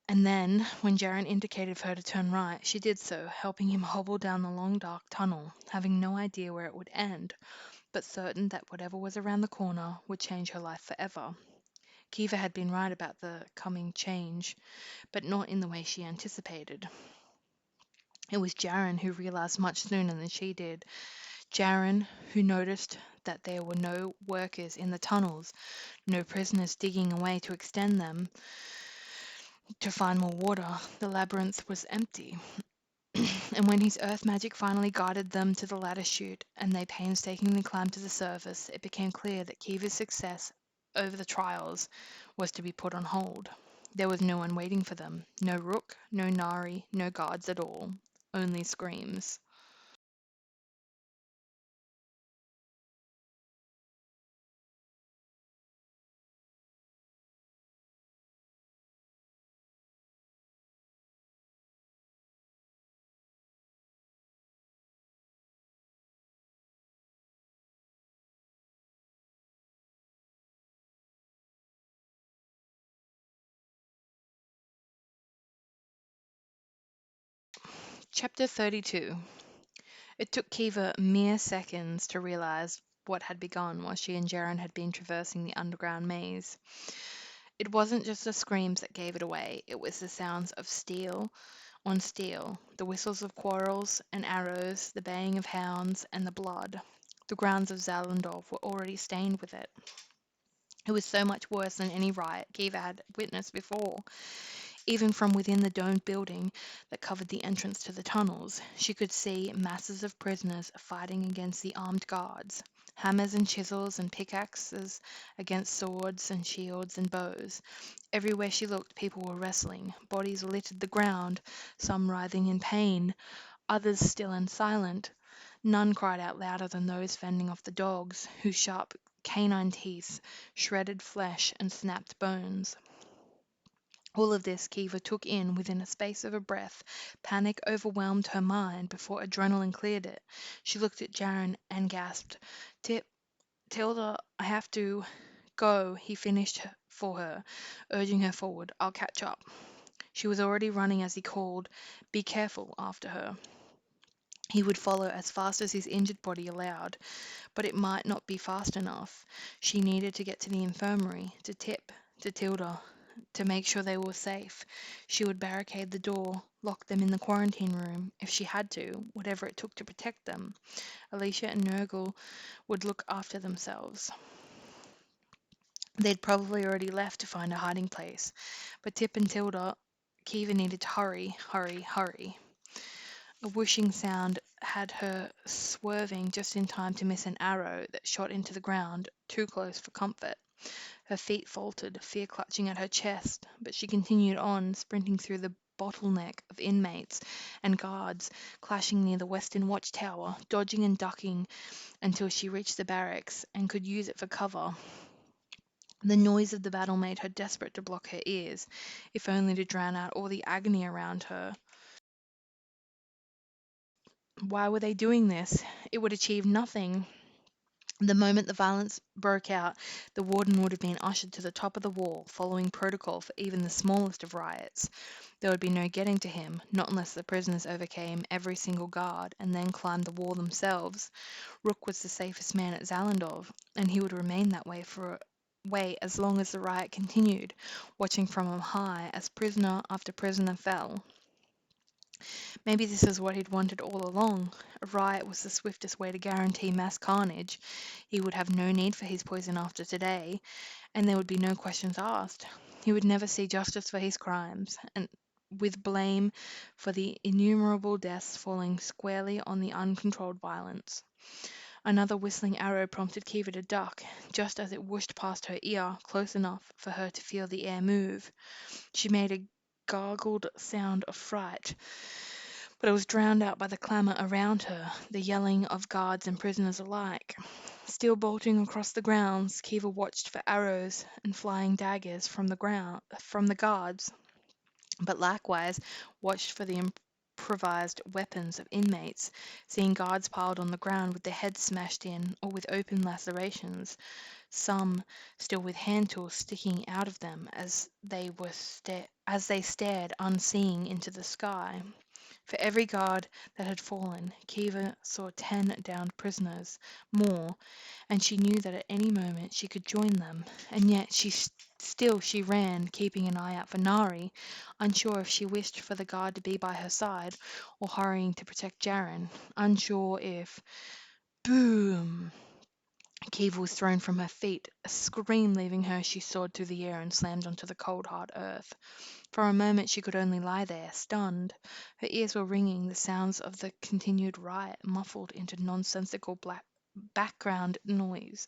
And then, when Jaren indicated for her to turn right, she did so, helping him hobble down the long dark tunnel, having no idea where it would end, but certain that whatever was around the corner would change her life forever. Kiva had been right about the coming change, but not in the way she anticipated. It was Jaren who realized much sooner than she did. Jaren who noticed that there were no workers in the tunnels, no prisoners digging away to extend them to find more water. The labyrinth was empty. And when his earth magic finally guided them to the ladder chute and they painstakingly climbed to the surface, it became clear that Kiva's success over the trials was to be put on hold. There was no one waiting for them. No Rook, no Nari, no guards at all. Only screams. Chapter 32. It took Kiva mere seconds to realize what had begun while she and Jaren had been traversing the underground maze. It wasn't just the screams that gave it away, it was the sounds of steel on steel, the whistles of quarrels and arrows, the baying of hounds, and the blood. The grounds of Zalendorf were already stained with it. It was so much worse than any riot Kiva had witnessed before. Even from within the domed building that covered the entrance to the tunnels, she could see masses of prisoners fighting against the armed guards, hammers and chisels and pickaxes against swords and shields and bows. Everywhere she looked, people were wrestling. Bodies littered the ground, some writhing in pain, others still and silent. None cried out louder than those fending off the dogs, whose sharp canine teeth shredded flesh and snapped bones. All of this Kiva took in within a space of a breath. Panic overwhelmed her mind before adrenaline cleared it. She looked at Jaren and gasped, Tip, Tilda, I have to go, he finished for her, urging her forward. I'll catch up. She was already running as he called, Be careful, after her. He would follow as fast as his injured body allowed, but it might not be fast enough. She needed to get to the infirmary, to Tip, to Tilda, to make sure they were safe. She would barricade the door, lock them in the quarantine room, if she had to, whatever it took to protect them. Alicia and Nurgle would look after themselves. They'd probably already left to find a hiding place, but Tip and Tilda, Kiva needed to hurry, hurry, hurry. A whooshing sound had her swerving just in time to miss an arrow that shot into the ground, too close for comfort. Her feet faltered, fear clutching at her chest, but she continued on, sprinting through the bottleneck of inmates and guards clashing near the western watchtower, dodging and ducking until she reached the barracks and could use it for cover. The noise of the battle made her desperate to block her ears, if only to drown out all the agony around her. Why were they doing this? It would achieve nothing. The moment the violence broke out, the warden would have been ushered to the top of the wall, following protocol for even the smallest of riots. There would be no getting to him, not unless the prisoners overcame every single guard and then climbed the wall themselves. Rook was the safest man at Zalandov, and he would remain that way as long as the riot continued, watching from on high as prisoner after prisoner fell. Maybe this is what he'd wanted all along. A riot was the swiftest way to guarantee mass carnage. He would have no need for his poison after today, and there would be no questions asked. He would never see justice for his crimes, and with blame for the innumerable deaths falling squarely on the uncontrolled violence. Another whistling arrow prompted Kiva to duck, just as it whooshed past her ear, close enough for her to feel the air move. She made a gargled sound of fright, but it was drowned out by the clamour around her, the yelling of guards and prisoners alike. Still bolting across the grounds, Kiva watched for arrows and flying daggers from the guards, but likewise watched for the improvised weapons of inmates, seeing guards piled on the ground with their heads smashed in or with open lacerations, some still with hand tools sticking out of them as they stared unseeing into the sky. For every guard that had fallen, Kiva saw 10 downed prisoners, more, and she knew that at any moment she could join them. And yet still she ran, keeping an eye out for Nari, unsure if she wished for the guard to be by her side or hurrying to protect Jaren, unsure if... Boom! Kiva was thrown from her feet. A scream leaving her, she soared through the air and slammed onto the cold, hard earth. For a moment she could only lie there, stunned. Her ears were ringing, the sounds of the continued riot muffled into nonsensical black background noise.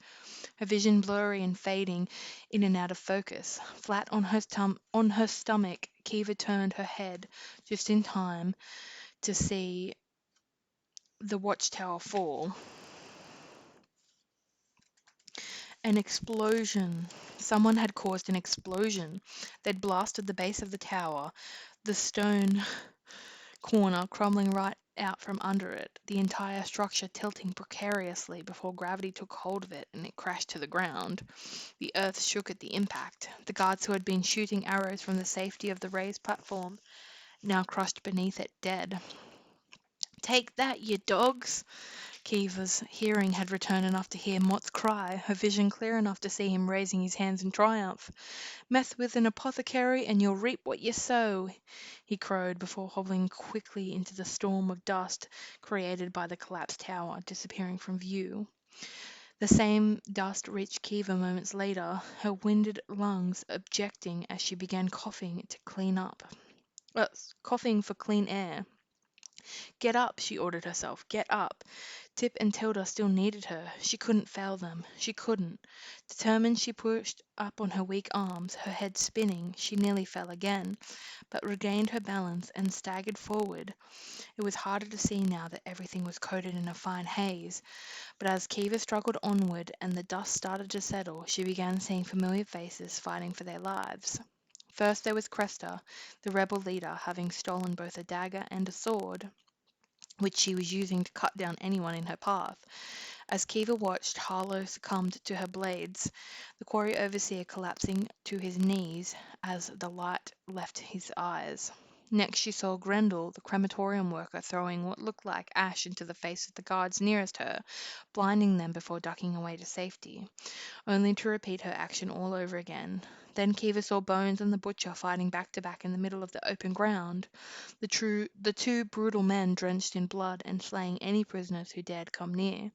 Her vision blurry and fading in and out of focus. Flat on her stomach, Kiva turned her head just in time to see the watchtower fall. An explosion. Someone had caused an explosion. They'd blasted the base of the tower, the stone corner crumbling right out from under it, the entire structure tilting precariously before gravity took hold of it and it crashed to the ground. The earth shook at the impact. The guards who had been shooting arrows from the safety of the raised platform now crushed beneath it, dead. "Take that, you dogs!" Kiva's hearing had returned enough to hear Mott's cry, her vision clear enough to see him raising his hands in triumph. "Mess with an apothecary and you'll reap what you sow," he crowed before hobbling quickly into the storm of dust created by the collapsed tower, disappearing from view. The same dust reached Kiva moments later, her winded lungs objecting as she began coughing for clean air. "Get up," she ordered herself. "Get up." Tip and Tilda still needed her. She couldn't fail them. She couldn't. Determined, she pushed up on her weak arms, her head spinning. She nearly fell again, but regained her balance and staggered forward. It was harder to see now that everything was coated in a fine haze, but as Kiva struggled onward and the dust started to settle, she began seeing familiar faces fighting for their lives. First there was Cresta, the rebel leader, having stolen both a dagger and a sword, which she was using to cut down anyone in her path. As Kiva watched, Harlow succumbed to her blades, the quarry overseer collapsing to his knees as the light left his eyes. Next, she saw Grendel, the crematorium worker, throwing what looked like ash into the face of the guards nearest her, blinding them before ducking away to safety, only to repeat her action all over again. Then Kiva saw Bones and the butcher fighting back to back in the middle of the open ground, the two brutal men drenched in blood and slaying any prisoners who dared come near.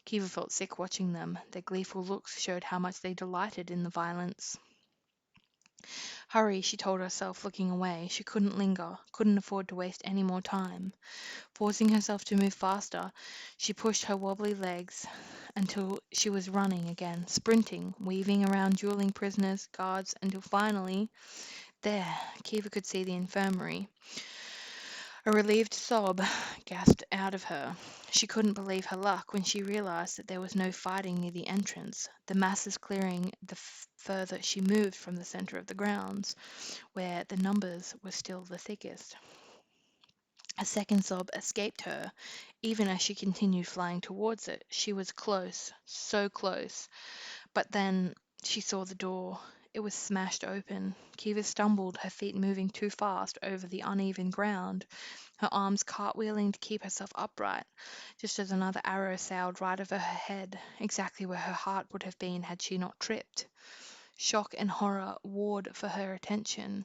Kiva felt sick watching them. Their gleeful looks showed how much they delighted in the violence. Hurry, she told herself, looking away. She couldn't linger, couldn't afford to waste any more time. Forcing herself to move faster, she pushed her wobbly legs until she was running again, sprinting, weaving around dueling prisoners, guards, until finally, there, Kiva could see the infirmary. A relieved sob gasped out of her. She couldn't believe her luck when she realized that there was no fighting near the entrance, the masses clearing the further she moved from the center of the grounds, where the numbers were still the thickest. A second sob escaped her, even as she continued flying towards it. She was close, so close. But then she saw the door. It was smashed open. Kiva stumbled, her feet moving too fast over the uneven ground, her arms cartwheeling to keep herself upright, just as another arrow sailed right over her head, exactly where her heart would have been had she not tripped. Shock and horror warred for her attention,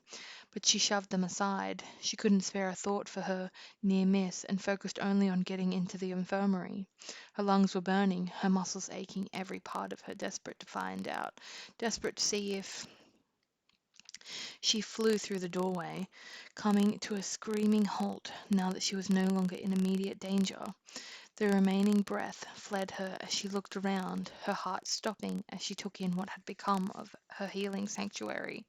but she shoved them aside. She couldn't spare a thought for her near miss and focused only on getting into the infirmary. Her lungs were burning, her muscles aching, every part of her desperate to find out, desperate to see if. She flew through the doorway, coming to a screaming halt now that she was no longer in immediate danger. The remaining breath fled her as she looked around, her heart stopping as she took in what had become of her healing sanctuary.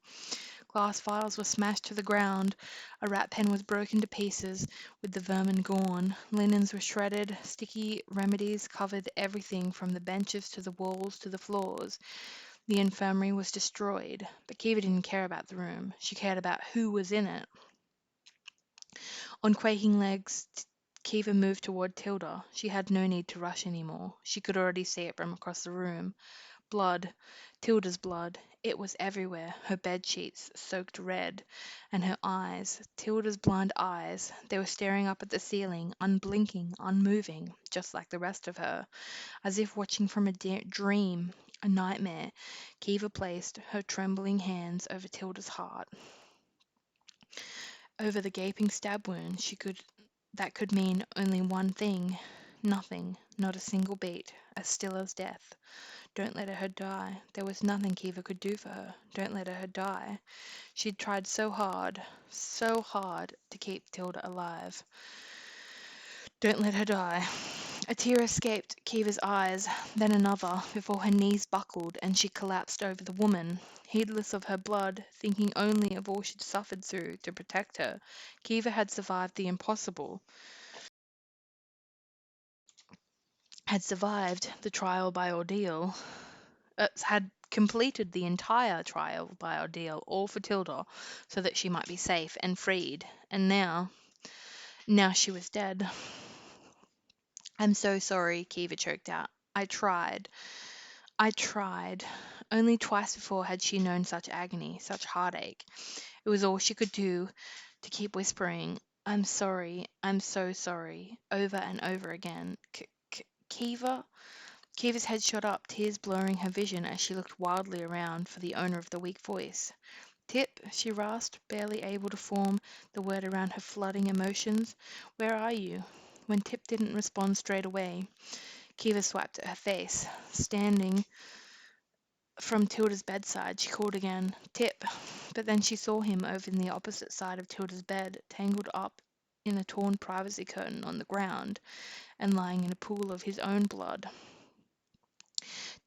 Glass vials were smashed to the ground, a rat pen was broken to pieces, with the vermin gone, linens were shredded, sticky remedies covered everything from the benches to the walls to the floors. The infirmary was destroyed, but Kiva didn't care about the room. She cared about who was in it. On quaking legs, Kiva moved toward Tilda. She had no need to rush anymore. She could already see it from across the room. Blood, Tilda's blood. It was everywhere, her bed sheets soaked red, and her eyes, Tilda's blind eyes, they were staring up at the ceiling, unblinking, unmoving, just like the rest of her, as if watching from a dream, a nightmare. Kiva placed her trembling hands over Tilda's heart, over the gaping stab wound. That could mean only one thing. Nothing, not a single beat, as still as death. Don't let her die. There was nothing Kiva could do for her. Don't let her die. She'd tried so hard to keep Tilda alive. Don't let her die. A tear escaped Kiva's eyes, then another, before her knees buckled and she collapsed over the woman. Heedless of her blood, thinking only of all she'd suffered through to protect her, Kiva had survived the impossible, had survived the trial by ordeal, had completed the entire trial by ordeal, all for Tilda, so that she might be safe and freed. And now she was dead. I'm so sorry, Kiva choked out. I tried. Only twice before had she known such agony, such heartache. It was all she could do to keep whispering, I'm sorry, I'm so sorry, over and over again. Kiva? Kiva's head shot up, tears blurring her vision as she looked wildly around for the owner of the weak voice. Tip, she rasped, barely able to form the word around her flooding emotions. Where are you? When Tip didn't respond straight away, Kiva swiped at her face. Standing from Tilda's bedside, she called again, Tip, but then she saw him over in the opposite side of Tilda's bed, tangled up in a torn privacy curtain on the ground, and lying in a pool of his own blood.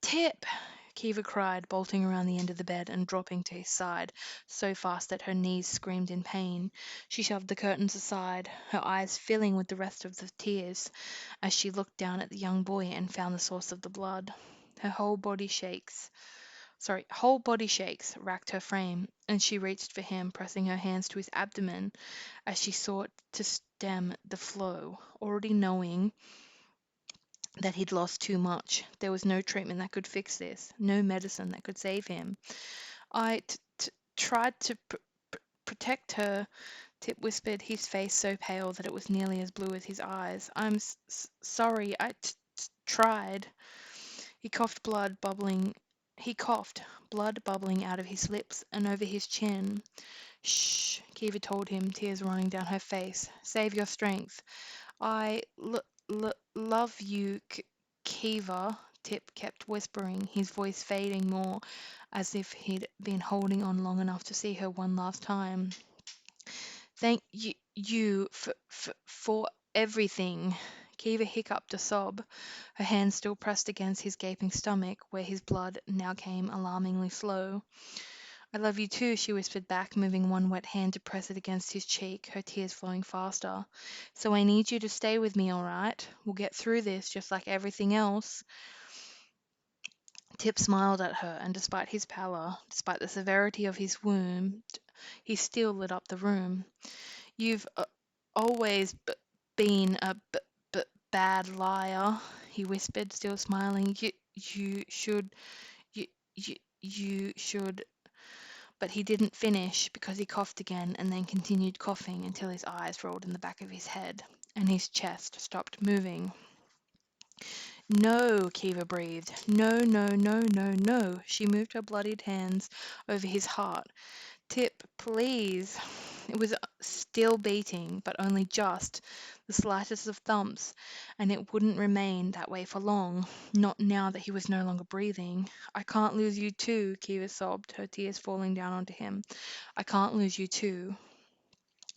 Tip! Kiva cried, bolting around the end of the bed and dropping to his side, so fast that her knees screamed in pain. She shoved the curtains aside, her eyes filling with the rest of the tears, as she looked down at the young boy and found the source of the blood. Her whole body shakes racked her frame, and she reached for him, pressing her hands to his abdomen as she sought to stem the flow, already knowing that he'd lost too much. There was no treatment that could fix this, no medicine that could save him. I tried to protect her, Tip whispered, his face so pale that it was nearly as blue as his eyes. I'm sorry, tried. He coughed, blood bubbling. He coughed, blood bubbling out of his lips and over his chin. Shh, Kiva told him, tears running down her face. Save your strength. I love you, Kiva, Tip kept whispering, his voice fading more, as if he'd been holding on long enough to see her one last time. Thank you for everything. Kiva hiccuped a sob, her hand still pressed against his gaping stomach, where his blood now came alarmingly slow. I love you too, she whispered back, moving one wet hand to press it against his cheek, her tears flowing faster. So I need you to stay with me, all right? We'll get through this just like everything else. Tip smiled at her, and despite his pallor, despite the severity of his wound, he still lit up the room. You've always been a bad liar, he whispered, still smiling. You should, you, you should. But he didn't finish because he coughed again and then continued coughing until his eyes rolled in the back of his head and his chest stopped moving. No, Kiva breathed. No, no, no, no, no. She moved her bloodied hands over his heart. Tip, please. It was still beating, but only just, the slightest of thumps, and it wouldn't remain that way for long, not now that he was no longer breathing. I can't lose you too, Kiva sobbed, her tears falling down onto him. I can't lose you too.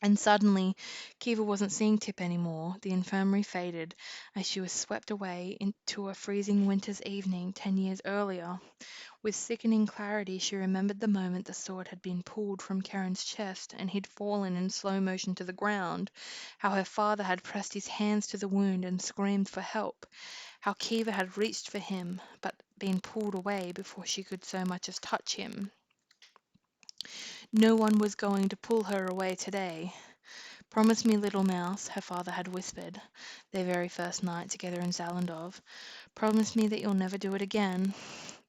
And suddenly, Kiva wasn't seeing Tip anymore. The infirmary faded as she was swept away into a freezing winter's evening 10 years earlier. With sickening clarity, she remembered the moment the sword had been pulled from Karen's chest and he'd fallen in slow motion to the ground, how her father had pressed his hands to the wound and screamed for help, how Kiva had reached for him but been pulled away before she could so much as touch him. No one was going to pull her away today. Promise me, little mouse, her father had whispered, their very first night together in Zalandov. Promise me that you'll never do it again.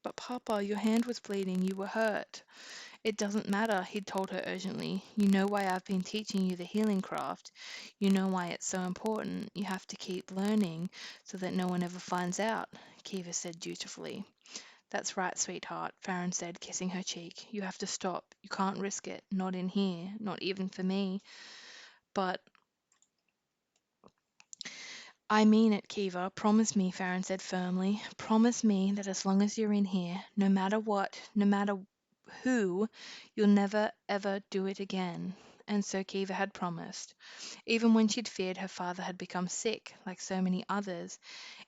But Papa, your hand was bleeding, you were hurt. It doesn't matter, he'd told her urgently. You know why I've been teaching you the healing craft. You know why it's so important. You have to keep learning so that no one ever finds out, Kiva said dutifully. That's right, sweetheart, Farron said, kissing her cheek. You have to stop. You can't risk it. Not in here. Not even for me. But I mean it, Kiva. Promise me, Farron said firmly. Promise me that as long as you're in here, no matter what, no matter who, you'll never ever do it again. And so Kiva had promised. Even when she'd feared her father had become sick, like so many others,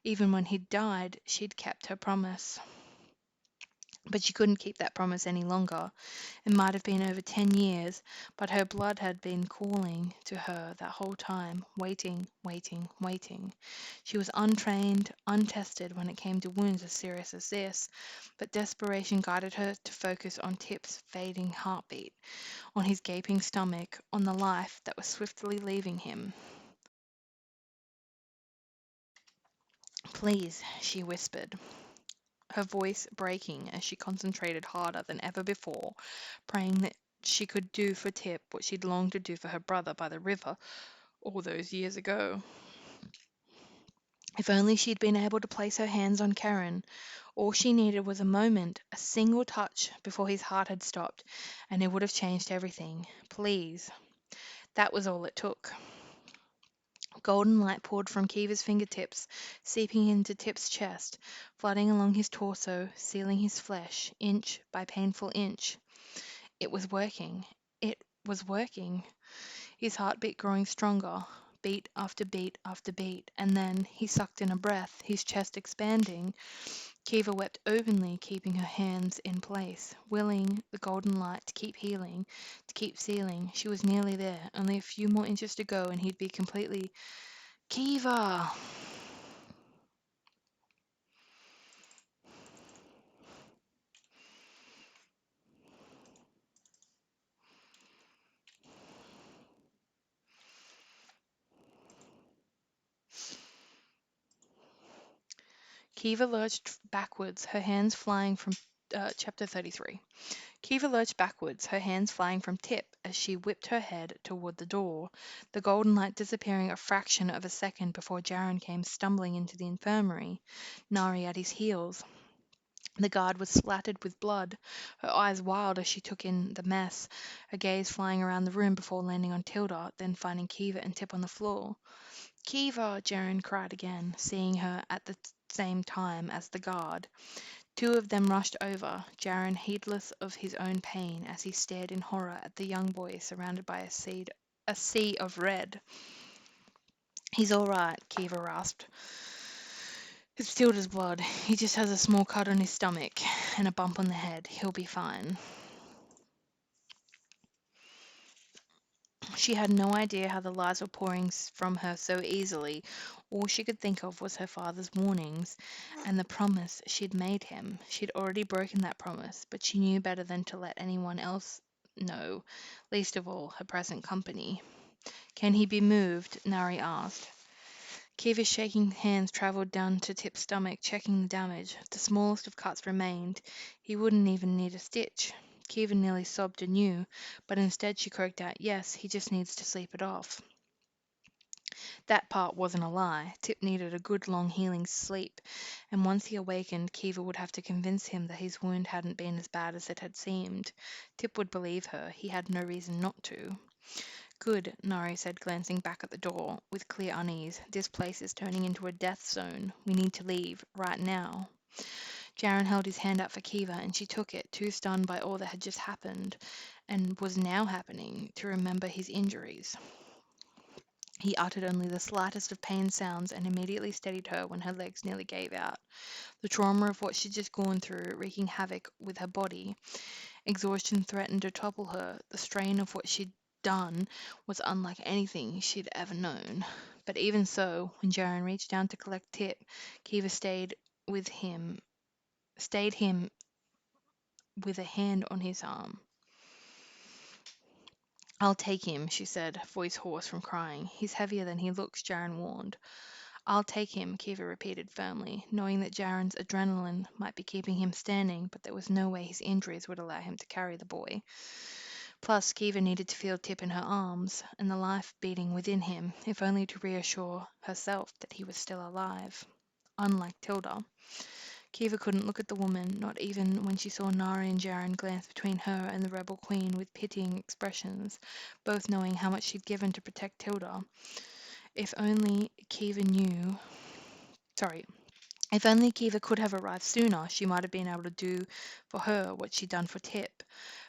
even when he'd died, she'd kept her promise. But she couldn't keep that promise any longer. It might have been over 10 years, but her blood had been calling to her that whole time, waiting, waiting, waiting. She was untrained, untested when it came to wounds as serious as this, but desperation guided her to focus on Tip's fading heartbeat, on his gaping stomach, on the life that was swiftly leaving him. Please, she whispered, her voice breaking as she concentrated harder than ever before, praying that she could do for Tip what she'd longed to do for her brother by the river all those years ago. If only she'd been able to place her hands on Karen. All she needed was a moment, a single touch before his heart had stopped, and it would have changed everything. Please. That was all it took. Golden light poured from Kiva's fingertips, seeping into Tip's chest, flooding along his torso, sealing his flesh, inch by painful inch. It was working. It was working. His heartbeat growing stronger, beat after beat after beat, and then he sucked in a breath, his chest expanding. Kiva wept openly, keeping her hands in place, willing the golden light to keep healing, to keep sealing. She was nearly there, only a few more inches to go, and he'd be completely. Kiva! Kiva lurched backwards, her hands flying from Chapter 33. Kiva lurched backwards, her hands flying from Tip as she whipped her head toward the door, the golden light disappearing a fraction of a second before Jaren came stumbling into the infirmary, Nari at his heels. The guard was splattered with blood, her eyes wild as she took in the mess, her gaze flying around the room before landing on Tilda, then finding Kiva and Tip on the floor. Kiva! Jaren cried again, seeing her at the same time as the guard. Two of them rushed over, Jaren heedless of his own pain as he stared in horror at the young boy surrounded by a sea of red. He's all right, Kiva rasped. It's Tilda's blood. He just has a small cut on his stomach and a bump on the head. He'll be fine. She had no idea how the lies were pouring from her so easily. All she could think of was her father's warnings and the promise she'd made him. She'd already broken that promise, but she knew better than to let anyone else know, least of all her present company. Can he be moved? Nari asked. Kiva's shaking hands travelled down to Tip's stomach, checking the damage. The smallest of cuts remained. He wouldn't even need a stitch. Kiva nearly sobbed anew, but instead she croaked out, "Yes, he just needs to sleep it off." That part wasn't a lie. Tip needed a good long healing sleep, and once he awakened, Kiva would have to convince him that his wound hadn't been as bad as it had seemed. Tip would believe her. He had no reason not to. Good, Nari said, glancing back at the door with clear unease. This place is turning into a death zone. We need to leave, right now. Jaren held his hand out for Kiva, and she took it, too stunned by all that had just happened, and was now happening, to remember his injuries. He uttered only the slightest of pain sounds and immediately steadied her when her legs nearly gave out. The trauma of what she'd just gone through, wreaking havoc with her body, exhaustion threatened to topple her. The strain of what she'd done was unlike anything she'd ever known. But even so, when Jaren reached down to collect Tip, Kiva stayed him with a hand on his arm. "I'll take him," she said, voice hoarse from crying. "He's heavier than he looks," Jaren warned. "I'll take him," Kiva repeated firmly, knowing that Jaren's adrenaline might be keeping him standing, but there was no way his injuries would allow him to carry the boy. Plus, Kiva needed to feel Tip in her arms, and the life beating within him, if only to reassure herself that he was still alive. Unlike Tilda. Kiva couldn't look at the woman, not even when she saw Nari and Jaren glance between her and the rebel queen with pitying expressions, both knowing how much she'd given to protect Tilda. If only Kiva knew. Sorry. If only Kiva could have arrived sooner, she might have been able to do for her what she'd done for Tip.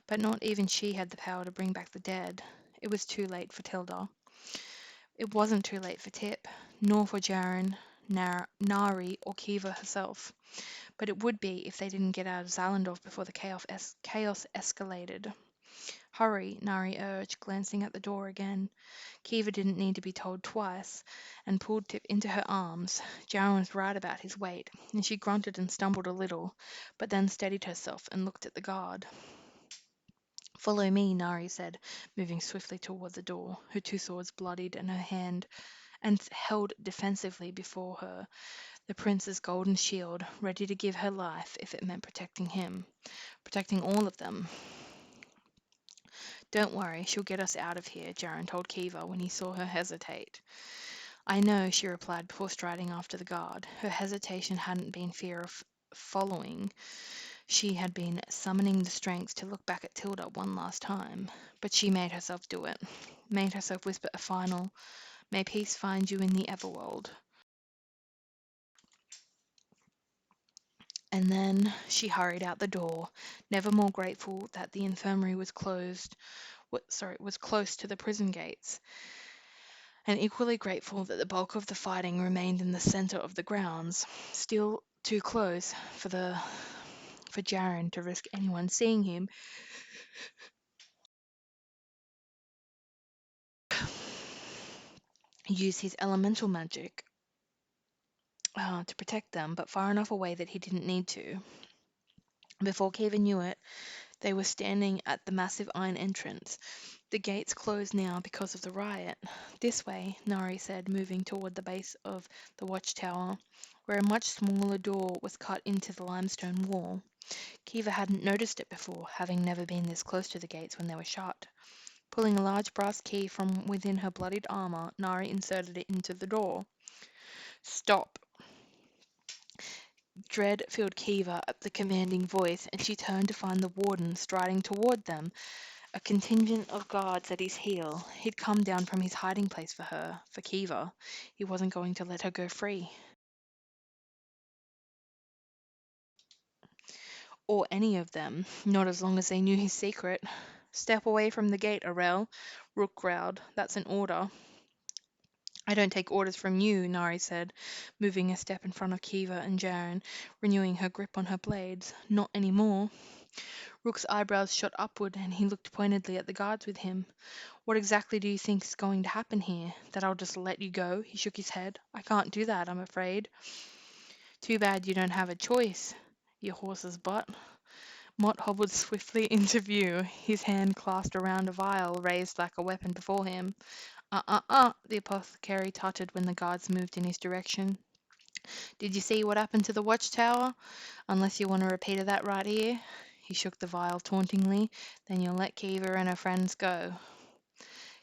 But not even she had the power to bring back the dead. It was too late for Tilda. It wasn't too late for Tip, nor for Jaren, Nari, or Kiva herself. But it would be if they didn't get out of Zalandorf before the chaos escalated. "Hurry," Nari urged, glancing at the door again. Kiva didn't need to be told twice, and pulled Tip into her arms. Jaren was right about his weight, and she grunted and stumbled a little, but then steadied herself and looked at the guard. "Follow me," Nari said, moving swiftly toward the door, her two swords bloodied and her hand and held defensively before her, the prince's golden shield, ready to give her life if it meant protecting him, protecting all of them. "Don't worry, she'll get us out of here," Jaren told Kiva when he saw her hesitate. "I know," she replied before striding after the guard. Her hesitation hadn't been fear of following. She had been summoning the strength to look back at Tilda one last time. But she made herself do it, made herself whisper a final, "May peace find you in the Everworld." And then she hurried out the door, never more grateful that the infirmary was was close to the prison gates, and equally grateful that the bulk of the fighting remained in the center of the grounds, still too close for Jaren to risk anyone seeing him. Use his elemental magic to protect them, but far enough away that he didn't need to. Before Kiva knew it, they were standing at the massive iron entrance. The gates closed now because of the riot. "This way," Nari said, moving toward the base of the watchtower, where a much smaller door was cut into the limestone wall. Kiva hadn't noticed it before, having never been this close to the gates when they were shut. Pulling a large brass key from within her bloodied armor, Nari inserted it into the door. Stop! Dread filled Kiva at the commanding voice, and she turned to find the warden striding toward them, a contingent of guards at his heel. He'd come down from his hiding place for her, for Kiva. He wasn't going to let her go free. Or any of them, not as long as they knew his secret. Step away from the gate, Arel, Rook growled. That's an order. I don't take orders from you, Nari said, moving a step in front of Kiva and Jaren, renewing her grip on her blades. Not any more. Rook's eyebrows shot upward, and he looked pointedly at the guards with him. What exactly do you think's going to happen here? That I'll just let you go? He shook his head. I can't do that, I'm afraid. Too bad you don't have a choice, you horse's butt. Mott hobbled swiftly into view, his hand clasped around a vial raised like a weapon before him. The apothecary tutted when the guards moved in his direction. Did you see what happened to the watchtower? Unless you want a repeat of that right here? He shook the vial tauntingly. Then you'll let Kiva and her friends go.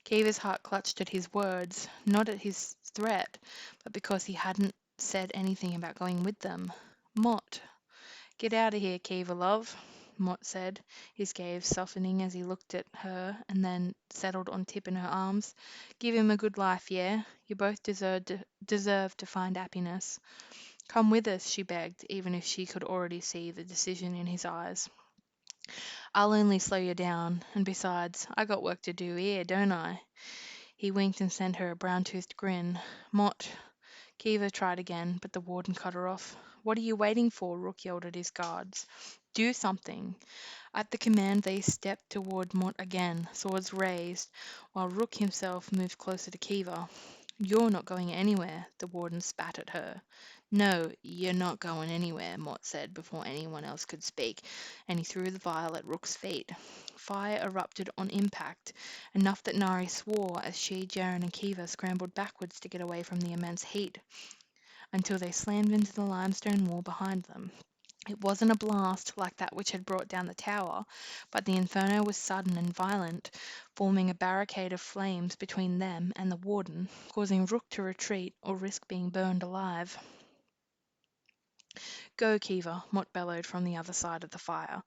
Kiva's heart clutched at his words, not at his threat, but because he hadn't said anything about going with them. Mott. Get out of here, Kiva, love, Mott said, his gaze softening as he looked at her and then settled on Tip in her arms. Give him a good life, yeah? You both deserve to find happiness. Come with us, she begged, even if she could already see the decision in his eyes. I'll only slow you down, and besides, I got work to do here, don't I? He winked and sent her a brown-toothed grin. Mott. Kiva tried again, but the warden cut her off. What are you waiting for? Rook yelled at his guards. Do something. At the command, they stepped toward Mott again, swords raised, while Rook himself moved closer to Kiva. You're not going anywhere, the warden spat at her. No, you're not going anywhere, Mott said before anyone else could speak, and he threw the vial at Rook's feet. Fire erupted on impact, enough that Nari swore as she, Jaren, and Kiva scrambled backwards to get away from the immense heat, until they slammed into the limestone wall behind them. It wasn't a blast like that which had brought down the tower, but the inferno was sudden and violent, forming a barricade of flames between them and the warden, causing Rook to retreat or risk being burned alive. Go, Kiva, Mott bellowed from the other side of the fire.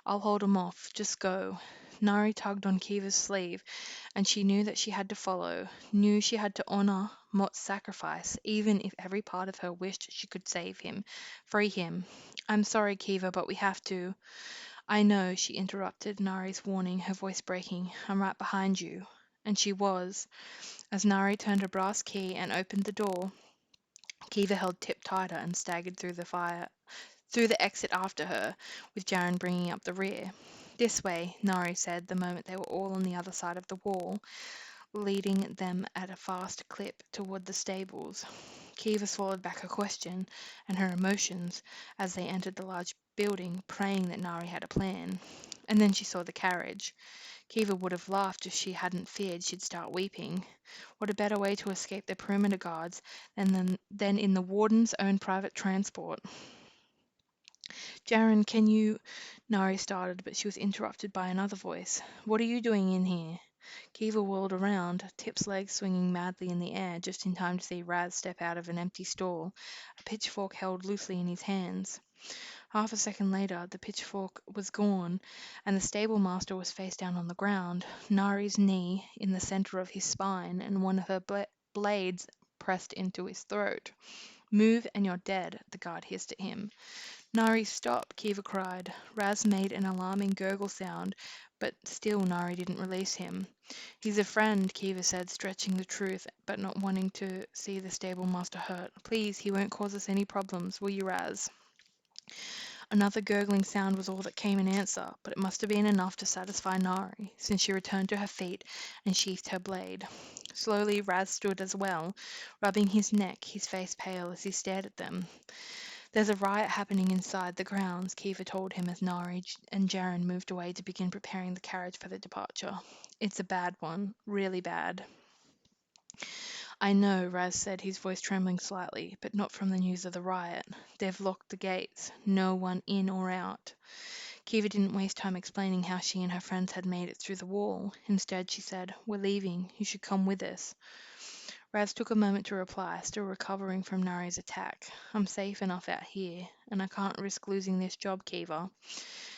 I'll hold 'em off. Just go. Nari tugged on Kiva's sleeve, and she knew that she had to follow, knew she had to honor Mott's sacrifice, even if every part of her wished she could save him, free him. I'm sorry, Kiva, but we have to. I know, she interrupted Nari's warning, her voice breaking. I'm right behind you. And she was. As Nari turned her brass key and opened the door, Kiva held Tip tighter and staggered through the exit after her, with Jaren bringing up the rear. This way, Nari said the moment they were all on the other side of the wall, leading them at a fast clip toward the stables. Kiva swallowed back her question and her emotions as they entered the large building, praying that Nari had a plan. And then she saw the carriage. Kiva would have laughed if she hadn't feared she'd start weeping. What a better way to escape the perimeter guards than in the warden's own private transport? Jaren, can you... Nari started, but she was interrupted by another voice. What are you doing in here? Kiva whirled around, Tip's legs swinging madly in the air, just in time to see Raz step out of an empty stall, a pitchfork held loosely in his hands. Half a second later, the pitchfork was gone, and the stable master was face down on the ground, Nari's knee in the center of his spine, and one of her blades pressed into his throat. Move and you're dead, the guard hissed at him. Nari, stop, Kiva cried. Raz made an alarming gurgle sound, but still Nari didn't release him. He's a friend, Kiva said, stretching the truth, but not wanting to see the stable master hurt. Please, he won't cause us any problems, will you, Raz? Another gurgling sound was all that came in answer, but it must have been enough to satisfy Nari, since she returned to her feet and sheathed her blade. Slowly Raz stood as well, rubbing his neck, his face pale as he stared at them. There's a riot happening inside the grounds, Kiva told him as Nari and Jaren moved away to begin preparing the carriage for the departure. It's a bad one, really bad. I know, Raz said, his voice trembling slightly, but not from the news of the riot. They've locked the gates. No one in or out. Kiva didn't waste time explaining how she and her friends had made it through the wall. Instead, she said, "We're leaving. You should come with us." Raz took a moment to reply, still recovering from Nari's attack. "I'm safe enough out here, and I can't risk losing this job, Kiva."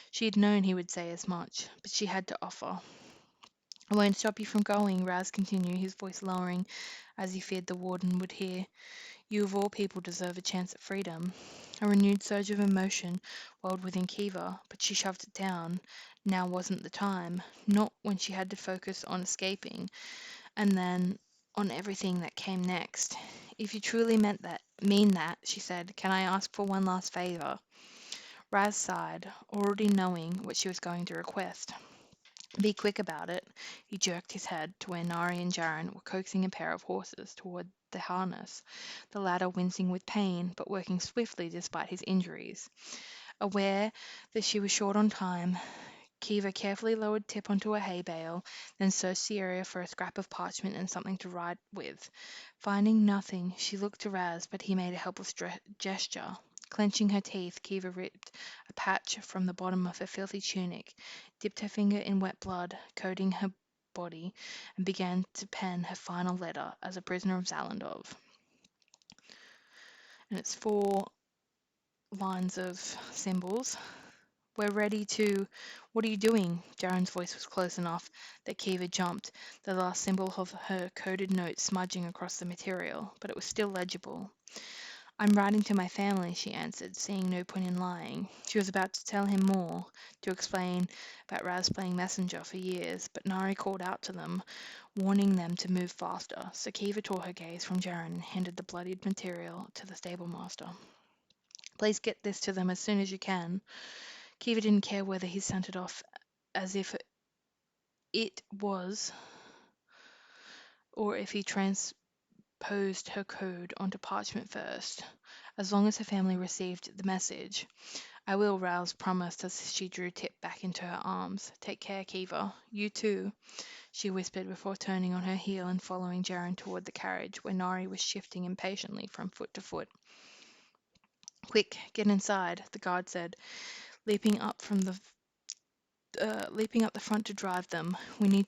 She had known he would say as much, but she had to offer. "I won't stop you from going," Raz continued, his voice lowering as he feared the warden would hear. "You of all people deserve a chance at freedom." A renewed surge of emotion welled within Kiva, but she shoved it down. Now wasn't the time, not when she had to focus on escaping, and then on everything that came next. "If you truly mean that," she said, "can I ask for one last favor?" Raz sighed, already knowing what she was going to request. "Be quick about it." He jerked his head to where Nari and Jaren were coaxing a pair of horses toward the harness, the latter wincing with pain, but working swiftly despite his injuries. Aware that she was short on time, Kiva carefully lowered Tip onto a hay bale, then searched the area for a scrap of parchment and something to write with. Finding nothing, she looked to Raz, but he made a helpless gesture. Clenching her teeth, Kiva ripped a patch from the bottom of her filthy tunic, dipped her finger in wet blood, coating her body, and began to pen her final letter as a prisoner of Zalandov. And it's 4 lines of symbols. "We're ready to—" "What are you doing?" Jaren's voice was close enough that Kiva jumped, the last symbol of her coded note smudging across the material, but it was still legible. "I'm writing to my family," she answered, seeing no point in lying. She was about to tell him more, to explain about Raz playing messenger for years, but Nari called out to them, warning them to move faster, so Kiva tore her gaze from Jaren and handed the bloodied material to the stable master. "Please get this to them as soon as you can." Kiva didn't care whether he sent it off as if it was, or if he transposed her code onto parchment first, as long as her family received the message. "I will," Rouse promised as she drew Tip back into her arms. "Take care, Kiva. You too," she whispered before turning on her heel and following Jaren toward the carriage, where Nari was shifting impatiently from foot to foot. "Quick, get inside," the guard said, leaping up the front to drive them. We need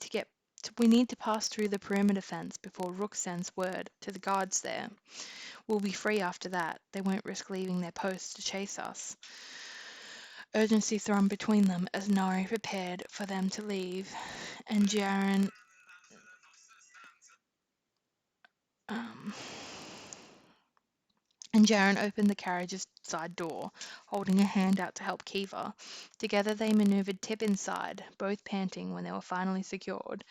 to pass through the perimeter fence before Rook sends word to the guards there. We'll be free after that. They won't risk leaving their posts to chase us." Urgency thrummed between them as Nari prepared for them to leave, and um, Jaren opened the carriage's side door, holding a hand out to help Kiva. Together they maneuvered Tip inside, both panting when they were finally secured,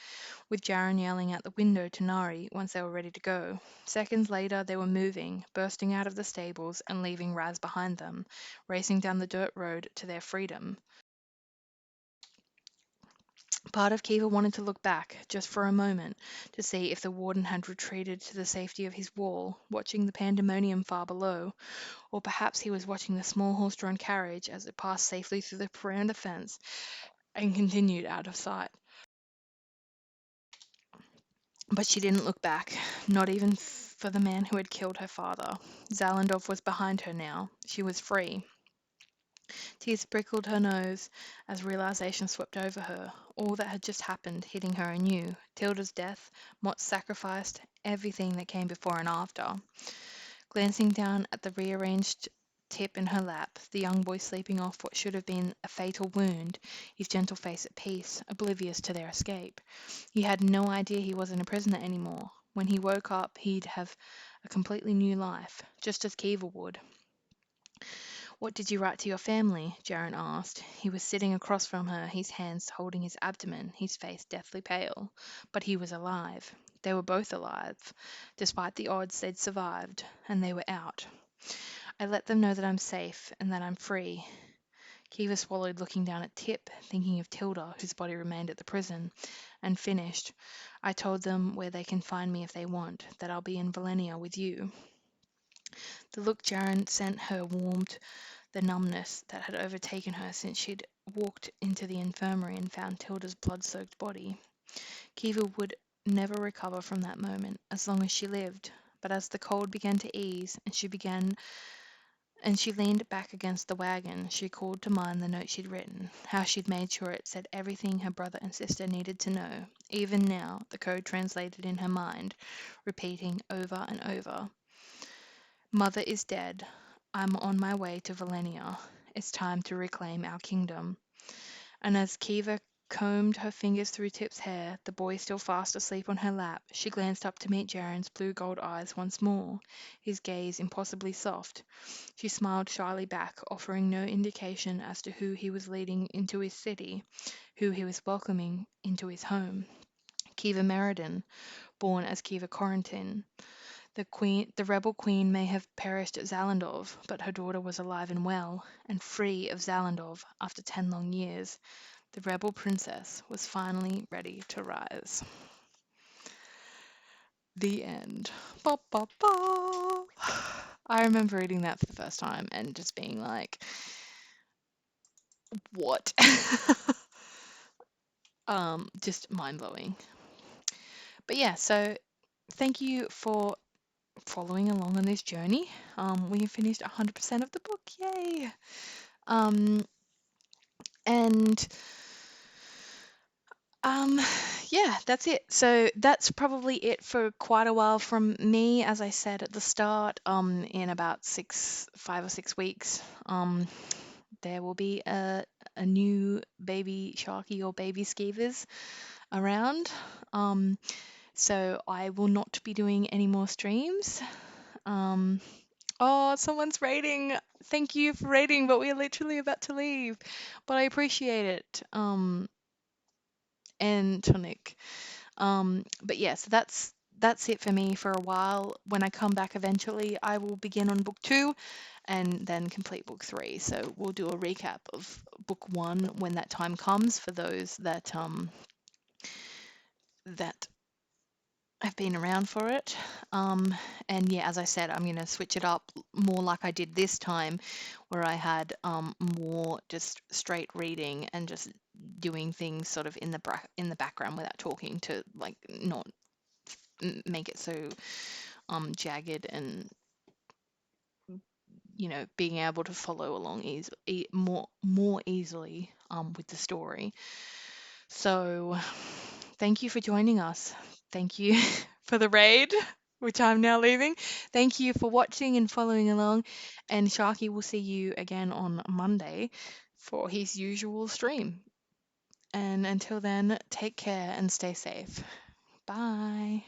with Jaren yelling out the window to Nari once they were ready to go. Seconds later, they were moving, bursting out of the stables and leaving Raz behind them, racing down the dirt road to their freedom. Part of Kiva wanted to look back, just for a moment, to see if the warden had retreated to the safety of his wall, watching the pandemonium far below, or perhaps he was watching the small horse-drawn carriage as it passed safely through the perimeter fence and continued out of sight. But she didn't look back, not even for the man who had killed her father. Zalandov was behind her now. She was free. Tears sprinkled her nose as realization swept over her. All that had just happened hitting her anew. Tilda's death, Mott's sacrifice, everything that came before and after. Glancing down at the rearranged Tip in her lap, the young boy sleeping off what should have been a fatal wound, his gentle face at peace, oblivious to their escape. He had no idea he wasn't a prisoner anymore. When he woke up, he'd have a completely new life, just as Kiva would. "What did you write to your family?" Jaren asked. He was sitting across from her, his hands holding his abdomen, his face deathly pale. But he was alive. They were both alive. Despite the odds, they'd survived, and they were out. "I let them know that I'm safe and that I'm free." Kiva swallowed, looking down at Tip, thinking of Tilda, whose body remained at the prison, and finished. "I told them where they can find me if they want, that I'll be in Valenia with you." The look Jaren sent her warmed the numbness that had overtaken her since she'd walked into the infirmary and found Tilda's blood-soaked body. Kiva would never recover from that moment as long as she lived. But as the cold began to ease and she leaned back against the wagon, she called to mind the note she'd written, how she'd made sure it said everything her brother and sister needed to know. Even now, the code translated in her mind, repeating over and over, Mother is dead. I'm on my way to Valenia. It's time to reclaim our kingdom. And as Kiva combed her fingers through Tip's hair, the boy still fast asleep on her lap, she glanced up to meet Jaren's blue gold eyes once more, his gaze impossibly soft. She smiled shyly back, offering no indication as to who he was leading into his city, who he was welcoming into his home. Kiva Meriden, born as Kiva Corentin. The rebel queen may have perished at Zalandov, but her daughter was alive and well, and free of Zalandov after 10 long years. The rebel princess was finally ready to rise. The end. Ba, ba, ba. I remember reading that for the first time and just being like, what? Just mind blowing. But yeah, so thank you for following along on this journey. We have finished 100% of the book. Yay! Um, and Um, yeah, that's it. So that's probably it for quite a while from me. As I said at the start, in about 5 or 6 weeks, there will be a new baby Sharky or baby Skeevers around. Um, so I will not be doing any more streams. Um, oh, someone's rating. Thank you for rating, but we're literally about to leave. But I appreciate it. And Tonic. But yeah, so that's it for me for a while. When I come back eventually, I will begin on book 2 and then complete book 3. So we'll do a recap of book 1 when that time comes for those that have been around for it. And yeah, as I said, I'm going to switch it up more like I did this time, where I had more just straight reading and just doing things sort of in the background without talking to like not make it so jagged and being able to follow along more easily with the story. So thank you for joining us. Thank you for the raid, which I'm now leaving. Thank you for watching and following along, and Sharky will see you again on Monday for his usual stream. And until then, take care and stay safe. Bye.